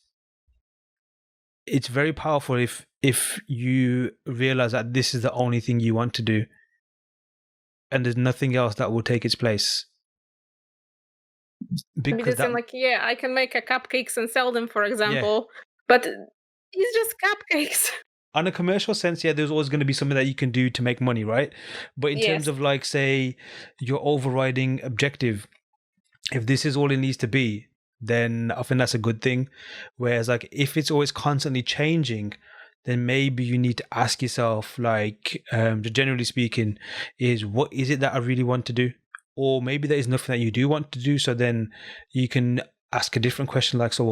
very powerful if you realize that this is the only thing you want to do and there's nothing else that will take its place. Because I'm like, yeah, I can make a cupcakes and sell them, for example, but it's just cupcakes. On a commercial sense, yeah, there's always going to be something that you can do to make money, right? But in terms of like, say, your overriding objective, if this is all it needs to be, then I think that's a good thing. Whereas like, if it's always constantly changing, then maybe you need to ask yourself, like, generally speaking, is what is it that I really want to do? Or maybe there is nothing that you do want to do. So then you can ask a different question, like, so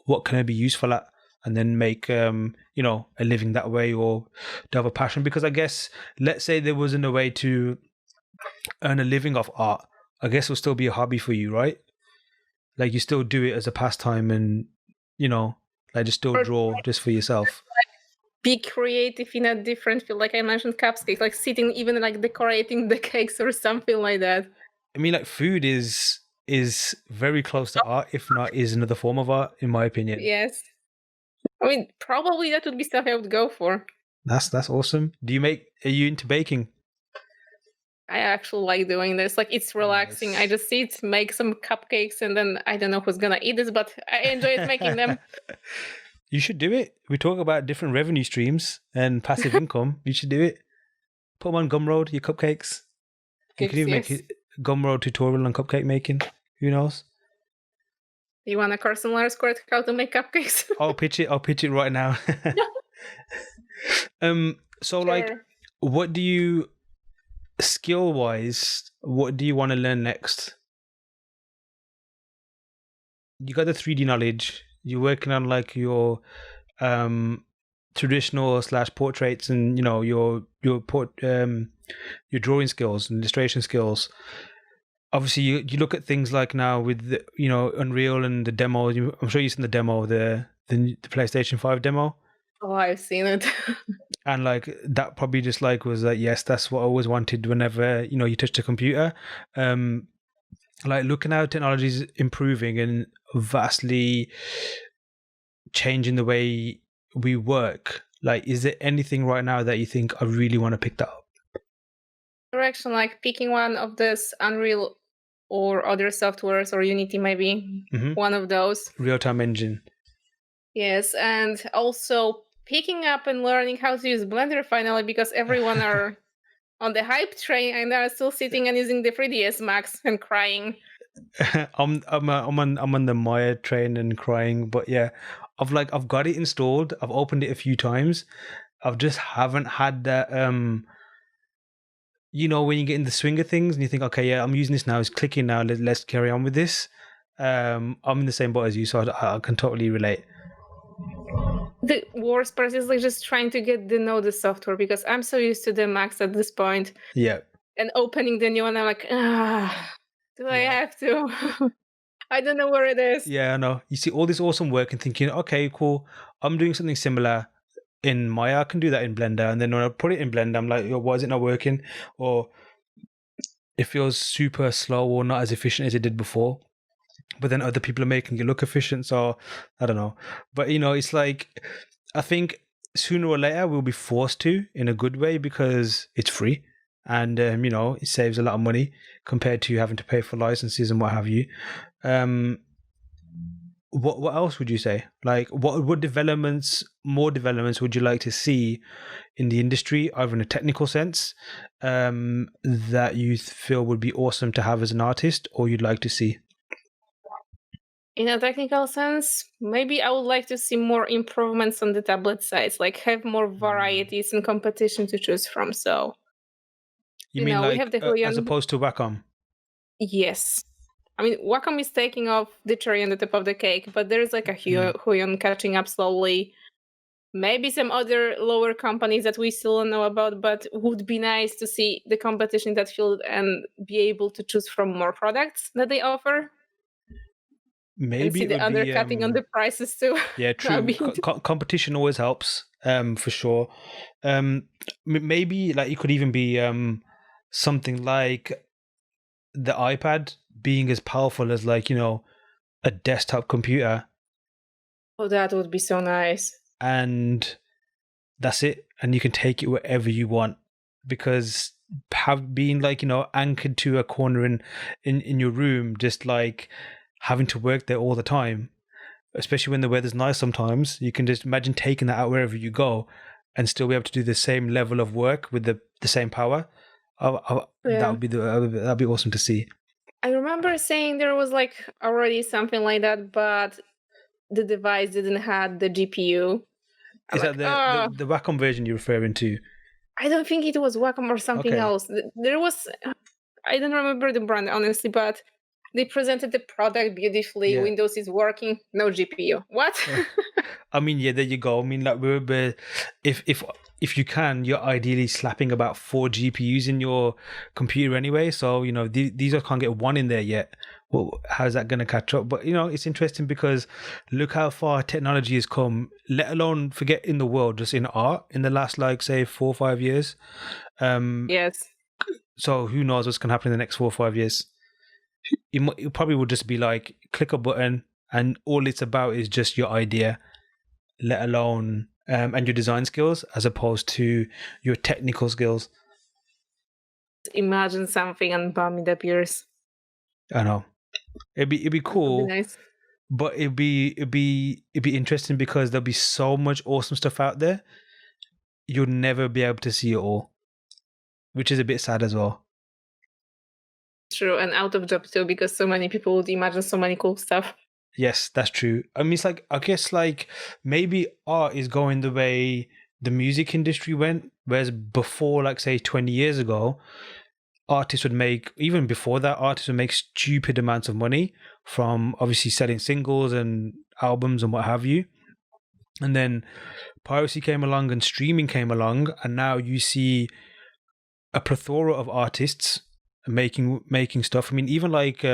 what can I be useful at? And then make, you know, a living that way, or to have a passion. Because I guess, let's say there wasn't a way to earn a living off art, I guess it would still be a hobby for you, right? Like, you still do it as a pastime and, you know, like just still draw just for yourself. Be creative in a different field. Like I mentioned, cupcakes, like sitting, even like decorating the cakes or something like that. I mean, like, food is very close to art, if not is another form of art, in my opinion. Yes. I mean, probably that would be stuff I would go for. That's awesome. Are you into baking? I actually like doing this. Like, it's relaxing. Nice. I just sit, make some cupcakes, and then I don't know who's gonna eat this, but I enjoy making them. You should do it. We talk about different revenue streams and passive income. You should do it. Put them on Gumroad, your cupcakes. You can even make a Gumroad tutorial on cupcake making. Who knows? You want a course on Learn Squared how to make cupcakes? I'll pitch it right now. So sure. Like, what do you, skill-wise, what do you want to learn next? You got the 3D knowledge. You're working on like your traditional / portraits, and you know your drawing skills and illustration skills. Obviously, you look at things like now with the, you know, Unreal and the demo. I'm sure you've seen the demo, the PlayStation 5 demo. Oh, I've seen it. And like that probably just like was like, yes, that's what I always wanted whenever, you know, you touch the computer. Like, looking how technology is improving and vastly changing the way we work. Like, is there anything right now that you think I really want to pick that up? Direction, like picking one of this Unreal or other softwares, or Unity maybe, one of those. Real-time engine. Yes, and also picking up and learning how to use Blender finally, because everyone are on the hype train and are still sitting and using the 3ds Max and crying. I'm on the Maya train and crying, but yeah, I've got it installed. I've opened it a few times. I've just haven't had that. You know, when you get in the swing of things and you think, okay, yeah, I'm using this now. It's clicking now. Let's carry on with this. I'm in the same boat as you, so I can totally relate. The worst part is like just trying to get to know the software, because I'm so used to the Max at this point. Yeah. And opening the new one, I'm like, do I have to? I don't know where it is. Yeah, I know. You see all this awesome work and thinking, okay, cool. I'm doing something similar in Maya. I can do that in Blender. And then when I put it in Blender, I'm like, why is it not working? Or it feels super slow or not as efficient as it did before. But then other people are making it look efficient. So I don't know. But, you know, it's like, I think sooner or later we'll be forced to, in a good way, because it's free. And, you know, it saves a lot of money compared to having to pay for licenses and what have you. What else would you say? Like, what more developments would you like to see in the industry, either in a technical sense, that you feel would be awesome to have as an artist, or you'd like to see? In a technical sense, maybe I would like to see more improvements on the tablet sides, like have more varieties and competition to choose from. So, you mean, know, like, we have the as opposed to Wacom? Yes. I mean, Wacom is taking off the cherry on the top of the cake, but there's like a Huion catching up slowly. Maybe some other lower companies that we still don't know about, but would be nice to see the competition in that field and be able to choose from more products that they offer. Maybe and see the undercutting on the prices too. Yeah, true. Competition always helps, for sure. Maybe like it could even be something like the iPad being as powerful as, like, you know, a desktop computer. Oh, that would be so nice. And that's it, and you can take it wherever you want, because being like, anchored to a corner in your room, just like having to work there all the time, especially when the weather's nice sometimes, you can just imagine taking that out wherever you go and still be able to do the same level of work with the same power. That'd be awesome to see. I remember saying there was like already something like that, but the device didn't have the GPU. Is that the Wacom version you're referring to? I don't think it was Wacom or something else. There was, I don't remember the brand honestly, but they presented the product beautifully. Yeah. Windows is working, no GPU. What? I mean, yeah, there you go. I mean, like, if you can, you're ideally slapping about 4 GPUs in your computer anyway. So, these can't get one in there yet. Well, how's that going to catch up? But, it's interesting because look how far technology has come, let alone forget in the world, just in art in the last, like, say, 4 or 5 years. Yes. So who knows what's going to happen in the next 4 or 5 years? It probably will just be like, click a button and all it's about is just your idea, let alone, and your design skills as opposed to your technical skills. Imagine something and bam, it appears. I know. It'd be cool. It'd be nice. But it'd be interesting because there'll be so much awesome stuff out there. You'll never be able to see it all, which is a bit sad as well. True, and out of job too, because so many people would imagine so many cool stuff. Yes, that's true. I mean, it's like, I guess like maybe art is going the way the music industry went, whereas before, like say 20 years ago, artists would make, even before that, artists would make stupid amounts of money from obviously selling singles and albums and what have you. And then piracy came along and streaming came along, and now you see a plethora of artists making stuff. I mean, even like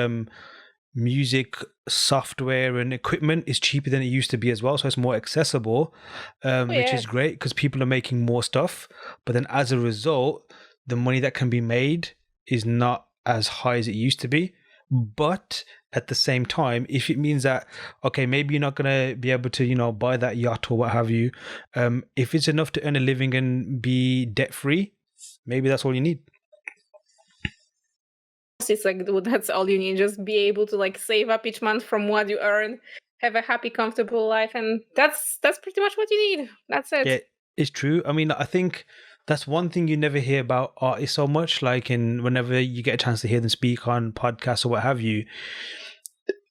music software and equipment is cheaper than it used to be as well, so it's more accessible, which is great because people are making more stuff. But then as a result, the money that can be made is not as high as it used to be. But at the same time, if it means that, okay, maybe you're not going to be able to, buy that yacht or what have you, if it's enough to earn a living and be debt free, maybe that's all you need. It's like, that's all you need, just be able to like save up each month from what you earn, have a happy, comfortable life, and that's pretty much what you need. That's it. Yeah, it's true. I mean, I think that's one thing you never hear about artists so much, like whenever you get a chance to hear them speak on podcasts or what have you.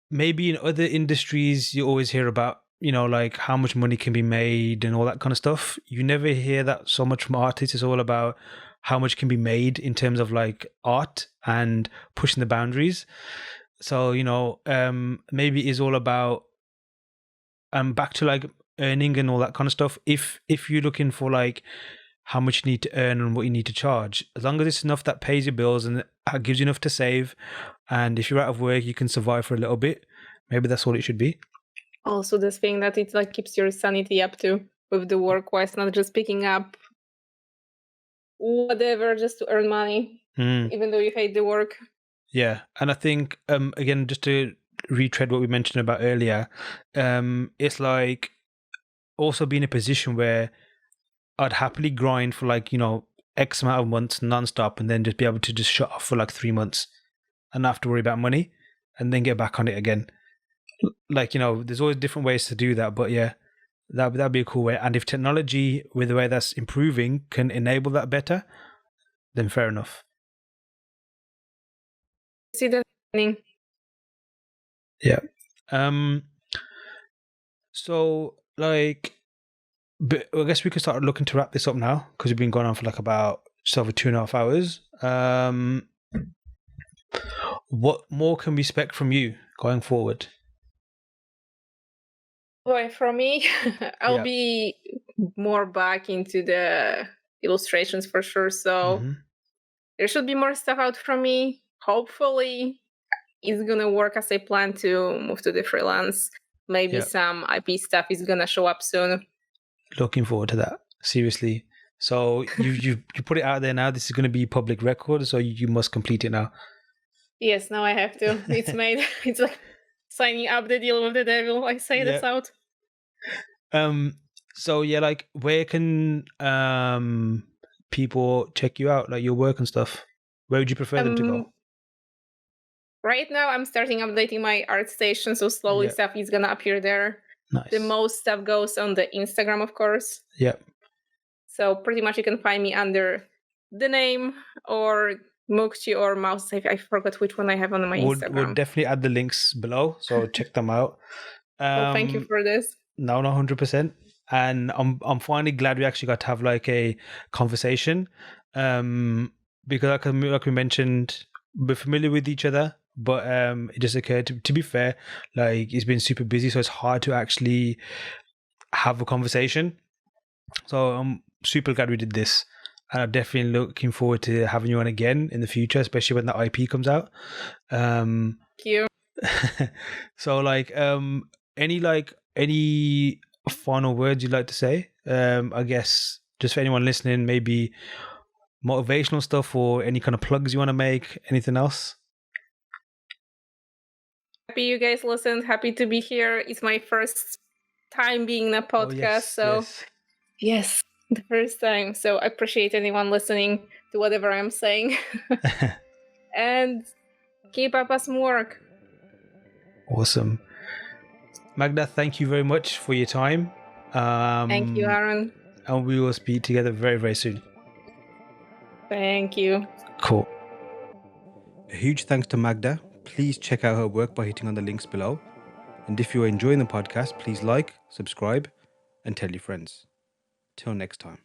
Maybe in other industries you always hear about, like how much money can be made and all that kind of stuff. You never hear that so much from artists. It's all about how much can be made in terms of like art and pushing the boundaries. So, maybe it's all about back to like earning and all that kind of stuff. If you're looking for like how much you need to earn and what you need to charge, as long as it's enough that pays your bills and gives you enough to save, and if you're out of work you can survive for a little bit, maybe that's all it should be. Also this thing that it like keeps your sanity up too with the work wise, not just picking up whatever just to earn money, even though you hate the work. Yeah, and I think again, just to retread what we mentioned about earlier, it's like also be in a position where I'd happily grind for like X amount of months non-stop, and then just be able to just shut off for like 3 months and not have to worry about money, and then get back on it again. Like, there's always different ways to do that, but yeah, that'd be a cool way. And if technology, with the way that's improving, can enable that better, then fair enough. See that happening. Yeah. So like, but I guess we could start looking to wrap this up now, because we've been going on for like about just over 2.5 hours. What more can we expect from you going forward? Boy, for me, I'll be more back into the illustrations for sure. So there should be more stuff out from me. Hopefully, it's gonna work as I plan to move to the freelance. Maybe some IP stuff is gonna show up soon. Looking forward to that. Seriously. So you put it out there now. This is going to be public record, so you must complete it now. Yes, now I have to. It's made. It's like signing up the deal with the devil. I say this out. So yeah, like where can people check you out, like your work and stuff? Where would you prefer them to go? Right now, I'm starting updating my art station, so slowly stuff is gonna appear there. Nice. The most stuff goes on the Instagram, of course. Yep. So pretty much you can find me under the name or Mukti or Mouse. I forgot which one I have on my Instagram. We'll definitely add the links below, so check them out. Well, thank you for this. No, 100%. And I'm finally glad we actually got to have like a conversation, because like we mentioned, we're familiar with each other, but it just occurred to be fair, like he's been super busy, so it's hard to actually have a conversation. So I'm super glad we did this, and I'm definitely looking forward to having you on again in the future, especially when the IP comes out. Thank you. So like any final words you'd like to say? I guess just for anyone listening, maybe motivational stuff or any kind of plugs you want to make, anything else? Happy you guys listened. Happy to be here. It's my first time being in a podcast. Yes, the first time. So I appreciate anyone listening to whatever I'm saying. And keep up some work. Awesome. Magda, thank you very much for your time. Thank you, Aaron. And we will speak together very, very soon. Thank you. Cool. A huge thanks to Magda. Please check out her work by hitting on the links below. And if you're enjoying the podcast, please like, subscribe, and tell your friends. Till next time.